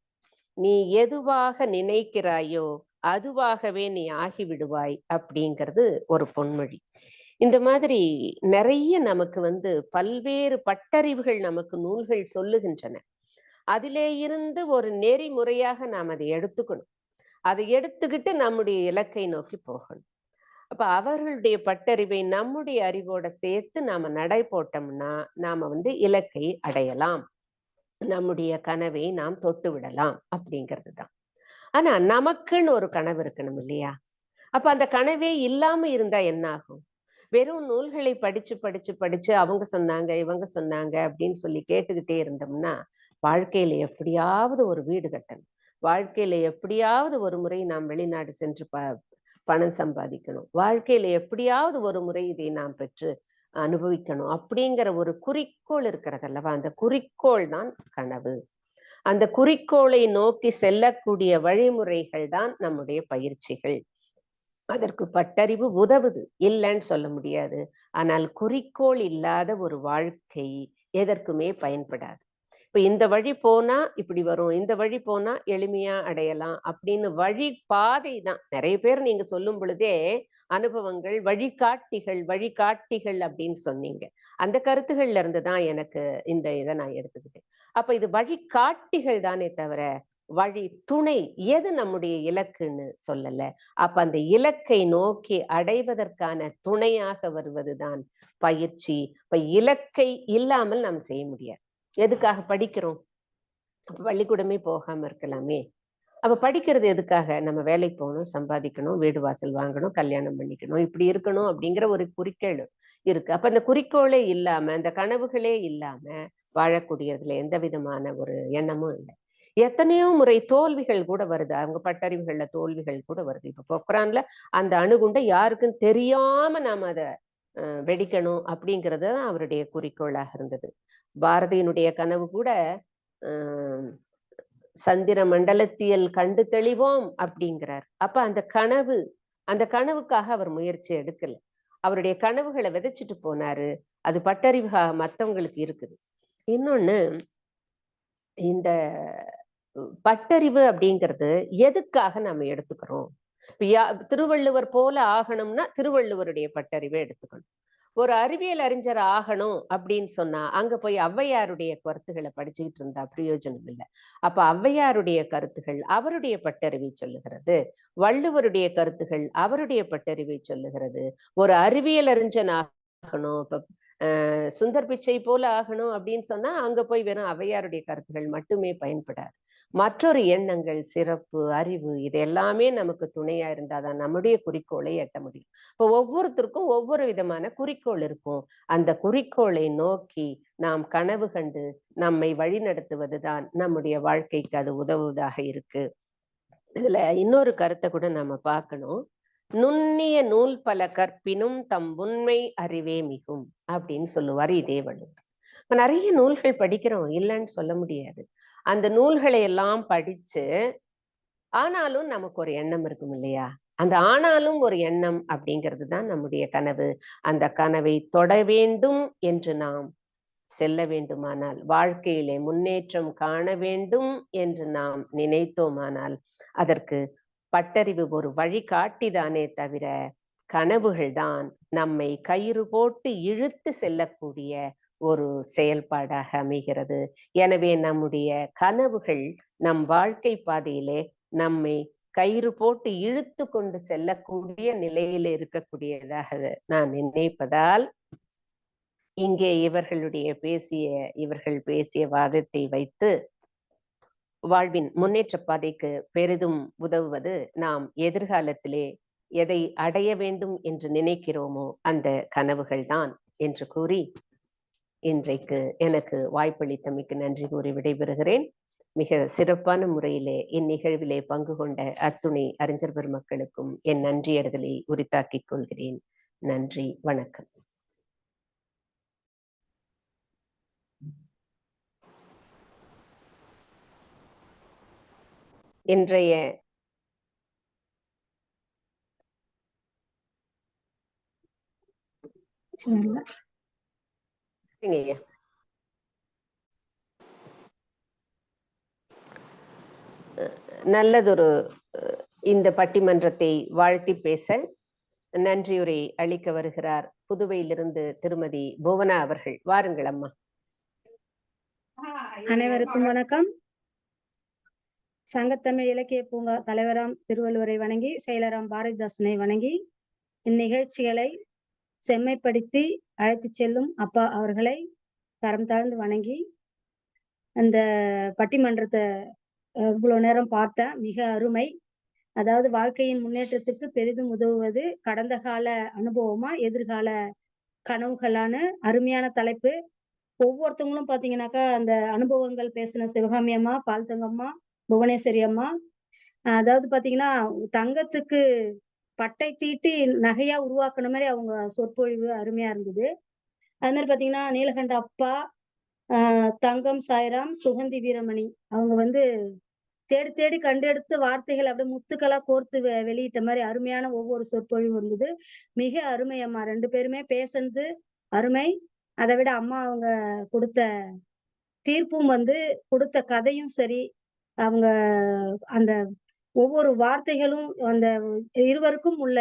Speaker 1: நீ எதுவாக நினைக்கிறாயோ அதுவாகவே நீ ஆகிவிடுவாய் அப்படிங்கிறது ஒரு பொன்மொழி. இந்த மாதிரி நிறைய நமக்கு பல்வேறு பட்டறிவுகள் நமக்கு நூல்கள் சொல்லுகின்றன. அதிலே இருந்து ஒரு நெறிமுறையாக நாம் அதை எடுத்துக்கணும். அதை எடுத்துக்கிட்டு நம்முடைய இலக்கை நோக்கி போகணும். அப்ப அவர்களுடைய பட்டறிவை நம்முடைய அறிவோட சேர்த்து நாம நடை போட்டோம்னா நாம இலக்கை அடையலாம், நம்முடைய கனவை நாம் தொட்டு விடலாம் அப்படிங்கிறது தான். ஆனா நமக்குன்னு ஒரு கனவு இருக்கணும் இல்லையா? அப்ப அந்த கனவே இல்லாம இருந்தா என்ன ஆகும்? வெறும் நூல்களை படிச்சு படிச்சு படிச்சு அவங்க சொன்னாங்க இவங்க சொன்னாங்க அப்படின்னு சொல்லி கேட்டுக்கிட்டே இருந்தோம்னா வாழ்க்கையில எப்படியாவது ஒரு வீடு கட்டணும், வாழ்க்கையில எப்படியாவது ஒரு முறை நாம் வெளிநாடு சென்று பணம் சம்பாதிக்கணும், வாழ்க்கையில எப்படியாவது ஒரு முறை இதை நாம் பெற்று அனுபவிக்கணும் அப்படிங்கிற ஒரு குறிக்கோள் இருக்கிறது அல்லவா? அந்த குறிக்கோள் தான் கனவு. அந்த குறிக்கோளை நோக்கி செல்லக்கூடிய வழிமுறைகள் தான் நம்முடைய பயிற்சிகள். அதற்கு பட்டறிவு உதவுது, இல்லைன்னு சொல்ல முடியாது. ஆனால் குறிக்கோள் இல்லாத ஒரு வாழ்க்கை எதற்குமே பயன்படாது. இப்ப இந்த வழி போனா இப்படி வரும், இந்த வழி போனா எளிமையா அடையலாம் அப்படின்னு வழி பாதை தான். நிறைய பேர் நீங்க சொல்லும் பொழுதே அனுபவங்கள், வழிகாட்டிகள் அப்படின்னு சொன்னீங்க. அந்த கருத்துகள்ல இருந்துதான் எனக்கு இந்த இதை நான் எடுத்துக்கிட்டேன். அப்ப இது வழிகாட்டிகள் தானே தவிர வழி துணை எது நம்முடைய இலக்குன்னு சொல்லல. அப்ப அந்த இலக்கை நோக்கி அடைவதற்கான துணையாக வருவதுதான் பயிற்சி. இப்ப இலக்கை இல்லாமல் நாம் செய்ய முடியாது. எதுக்காக படிக்கிறோம்? பள்ளிக்கூடமே போகாம இருக்கலாமே. அப்ப படிக்கிறது எதுக்காக? நம்ம வேலைக்கு போகணும், சம்பாதிக்கணும், வீடு வாசல் வாங்கணும், கல்யாணம் பண்ணிக்கணும், இப்படி இருக்கணும் அப்படிங்கிற ஒரு குறிக்கோள் இருக்கு. அப்ப அந்த குறிக்கோளே இல்லாம, அந்த கனவுகளே இல்லாம வாழக்கூடியதுல எந்த விதமான ஒரு எண்ணமும் இல்லை. எத்தனையோ முறை தோல்விகள் கூட வருது, அவங்க பட்டறிவுகள்ல தோல்விகள் கூட வருது. இப்ப பொக்ரான்ல அந்த அணுகுண்டை யாருக்கும் தெரியாம நாம அதை வெடிக்கணும் அப்படிங்கிறது தான் அவருடைய குறிக்கோளாக இருந்தது. பாரதியினுடைய கனவு கூட சந்திர மண்டலத்தியல் கண்டு தெளிவோம் அப்படிங்கிறார். அப்ப அந்த கனவுக்காக அவர் முயற்சி எடுக்கல. அவருடைய கனவுகளை விதைச்சிட்டு போனாரு. அது பட்டறிவாக மற்றவங்களுக்கு இருக்குது. இன்னொன்னு, இந்த பட்டறிவு அப்படிங்கிறது எதுக்காக நம்ம எடுத்துக்கிறோம்? திருவள்ளுவர் போல ஆகணும்னா திருவள்ளுவருடைய பட்டறிவை எடுத்துக்கணும். ஒரு அறிவியல் அறிஞர் ஆகணும் அப்படின்னு சொன்னா அங்க போய் ஔவையாருடைய கருத்துக்களை படிச்சுக்கிட்டு இருந்தா பிரயோஜனம் இல்லை. அப்ப ஔவையாருடைய கருத்துகள் அவருடைய பட்டறிவை சொல்லுகிறது, வள்ளுவருடைய கருத்துகள் அவருடைய பட்டறிவை சொல்லுகிறது. ஒரு அறிவியல் அறிஞன் ஆகணும், இப்ப சுந்தர் பிச்சை போல ஆகணும் அப்படின்னு சொன்னா அங்க போய் வெறும் ஔவையாருடைய கருத்துகள் மட்டுமே பயன்படாது. மற்றொரு எண்ணங்கள், சிறப்பு, அறிவு இது எல்லாமே நமக்கு துணையா இருந்தாதான் நம்முடைய குறிக்கோளை எட்ட முடியும். இப்போ ஒவ்வொருத்தருக்கும் ஒவ்வொரு விதமான குறிக்கோள் இருக்கும். அந்த குறிக்கோளை நோக்கி நாம் கனவு கண்டு நம்மை வழிநடத்துவதுதான் நம்முடைய வாழ்க்கைக்கு அது உதவுவதாக இருக்கு. இதுல இன்னொரு கருத்தை கூட நாம பார்க்கணும். நுண்ணிய நூல் பல கற்பினும் தம் உண்மை அறிவே மிகும் அப்படின்னு சொல்லுவார் இதே வள்ளுவர். நிறைய நூல்கள் படிக்கிறோம், இல்லைன்னு சொல்ல முடியாது. அந்த நூல்களை எல்லாம் படிச்சு ஆனாலும் நமக்கு ஒரு எண்ணம் இருக்கும் இல்லையா? அந்த ஆனாலும் ஒரு எண்ணம் அப்படிங்கிறது தான் நம்முடைய கனவு. அந்த கனவை தொட வேண்டும் என்று நாம் செல்ல வேண்டுமானால், வாழ்க்கையிலே முன்னேற்றம் காண வேண்டும் என்று நாம் நினைத்தோமானால் அதற்கு பட்டறிவு ஒரு வழிகாட்டிதானே தவிர கனவுகள் தான் நம்மை கயிறு போட்டு இழுத்து செல்லக்கூடிய ஒரு செயல்பாடாக அமைகிறது. எனவே நம்முடைய கனவுகள் நம் வாழ்க்கை பாதையிலே நம்மை கயிறு போட்டு இழுத்து கொண்டு செல்லக்கூடிய நிலையில் இருக்கக்கூடியதாக நான் நினைப்பதால் இங்கே இவர்கள் பேசிய வாதத்தை வைத்து வாழ்வின் முன்னேற்ற பாதைக்கு பெரிதும் உதவுவது நாம் எதிர்காலத்திலே எதை அடைய வேண்டும் என்று நினைக்கிறோமோ அந்த கனவுகள் தான் என்று கூறி இன்றைக்கு எனக்கு வாய்ப்பளித்தமைக்கு நன்றி கூறி விடைபெறுகிறேன். மிக சிறப்பான முறையிலே இந்நிகழ்விலே பங்கு கொண்ட அத்துணை அறிஞர் பெருமக்களுக்கும் என் நன்றியறிதலை உரித்தாக்கிக் கொள்கிறேன். நன்றி, வணக்கம். இன்றைய நல்லதொரு இந்த பட்டிமன்றத்தை வாழ்த்தி பேச நன்றியுரை அளிக்க வருகிறார் புதுவையிலிருந்து திருமதி புவனா அவர்கள். வாருங்கள் அம்மா.
Speaker 8: அனைவருக்கும் வணக்கம். சங்கத்தமிழ் இலக்கிய பூங்கா தலைவராம் திருவள்ளுவரை வணங்கி, செயலராம் பாரதிதாசனை வணங்கி, இந்நிகழ்ச்சிகளை செம்மைப்படுத்தி அழைத்து செல்லும் அப்பா அவர்களை தரம் தாழ்ந்து வணங்கி, அந்த பட்டிமன்றத்தை இவ்வளவு நேரம் பார்த்தேன். மிக அருமை. அதாவது வாழ்க்கையின் முன்னேற்றத்துக்கு பெரிதும் உதவுவது கடந்த கால அனுபவமா எதிர்கால கனவுகளான அருமையான தலைப்பு. ஒவ்வொருத்தவங்களும் பாத்தீங்கன்னாக்கா அந்த அனுபவங்கள் பேசின சிவகாமி அம்மா, பால்தங்கம்மா, புவனேஸ்வரி அம்மா, அதாவது பாத்தீங்கன்னா தங்கத்துக்கு பட்டை தீட்டி நகையா உருவாக்குன மாதிரி அவங்க சொற்பொழிவு அருமையா இருந்தது. அது மாதிரி பாத்தீங்கன்னா நீலகண்ட அப்பா, தங்கம் சாய்ராம், சுகந்தி வீரமணி அவங்க தேடி தேடி கண்டெடுத்து வார்த்தைகள் அப்படியே முத்துக்களா கோர்த்து வெளியிட்ட மாதிரி அருமையான ஒவ்வொரு சொற்பொழிவு இருந்தது. மிக அருமை அம்மா. 2 பேருமே பேசுனது அருமை. அதை விட அம்மா அவங்க கொடுத்த தீர்ப்பும் கொடுத்த கதையும் சரி, அவங்க அந்த ஒவ்வொரு வார்த்தைகளும் அந்த இருவருக்கும் உள்ள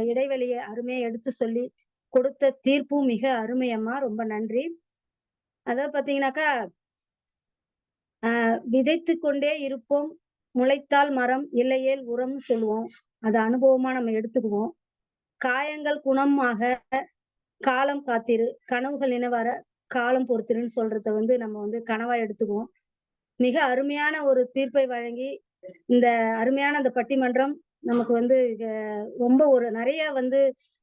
Speaker 8: இடைவெளியை அருமையா எடுத்து சொல்லி கொடுத்த தீர்ப்பும் மிக அருமையம்மா. ரொம்ப நன்றி. அதாவது பாத்தீங்கன்னாக்கா விதைத்து கொண்டே இருப்போம், முளைத்தால் மரம், இல்லையேல் உரம்னு சொல்லுவோம். அது அனுபவமா நம்ம எடுத்துக்குவோம். காயங்கள் குணமாக காலம் காத்திரு, கனவுகள் நினைவார காலம் பொறுத்திருன்னு சொல்றத நம்ம கனவா எடுத்துக்குவோம். மிக அருமையான ஒரு தீர்ப்பை வழங்கி இந்த அருமையான அந்த பட்டிமன்றம் நமக்கு ரொம்ப ஒரு நிறைய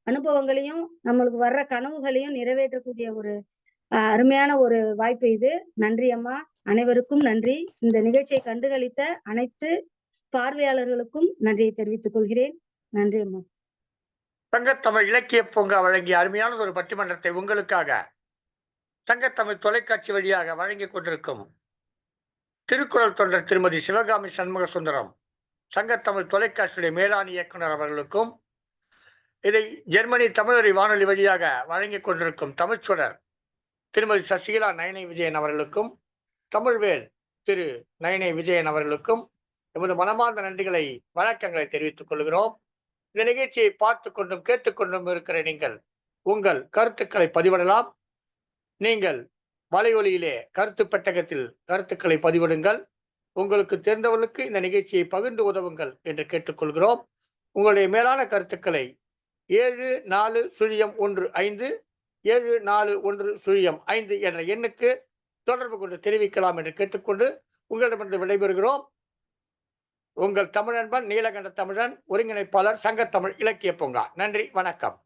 Speaker 8: அனுபவங்களையும் நம்மளுக்கு வர்ற கனவுகளையும் நிறைவேற்றக்கூடிய ஒரு அருமையான ஒரு வாய்ப்பு இது. நன்றி அம்மா. அனைவருக்கும் நன்றி. இந்த நிகழ்ச்சியை கண்டுகளித்த அனைத்து பார்வையாளர்களுக்கும் நன்றியை தெரிவித்துக் கொள்கிறேன். நன்றி அம்மா.
Speaker 3: சங்கத்தமிழ் இலக்கிய பூங்கா வழங்கிய அருமையான ஒரு பட்டிமன்றத்தை உங்களுக்காக சங்கத்தமிழ் தொலைக்காட்சி வழியாக வழங்கிக் கொண்டிருக்கும் திருக்குறள் தொண்டர் திருமதி சிவகாமி சண்முக சுந்தரம், சங்கத்தமிழ் தொலைக்காட்சியுடைய மேலாண் இயக்குனர் அவர்களுக்கும், இதை ஜெர்மனி தமிழறி வானொலி வழியாக வழங்கிக் கொண்டிருக்கும் தமிழ்ச்சுடர் திருமதி சசிகலா நயனை விஜயன் அவர்களுக்கும், தமிழ்வேல் திரு நயனை விஜயன் அவர்களுக்கும் எமது மனமார்ந்த நன்றிகளை வணக்கங்களை தெரிவித்துக் கொள்கிறோம். இந்த நிகழ்ச்சியை பார்த்து கொண்டும் கேட்டுக்கொண்டும் இருக்கிற நீங்கள் உங்கள் கருத்துக்களை பதிவிடலாம். நீங்கள் வலையொலியிலே கருத்து பெட்டகத்தில் கருத்துக்களை பதிவிடுங்கள். உங்களுக்கு தெரிந்தவர்களுக்கு இந்த நிகழ்ச்சியை பகிர்ந்து உதவுங்கள் என்று கேட்டுக்கொள்கிறோம். உங்களுடைய மேலான கருத்துக்களை 7401 7415 என்ற எண்ணுக்கு தொடர்பு கொண்டு தெரிவிக்கலாம் என்று கேட்டுக்கொண்டு உங்களிடமிருந்து விடைபெறுகிறோம். உங்கள் தமிழன்பன் நீலகண்ட தமிழன், ஒருங்கிணைப்பாளர், சங்கத்தமிழ் இலக்கிய பூங்கா. நன்றி, வணக்கம்.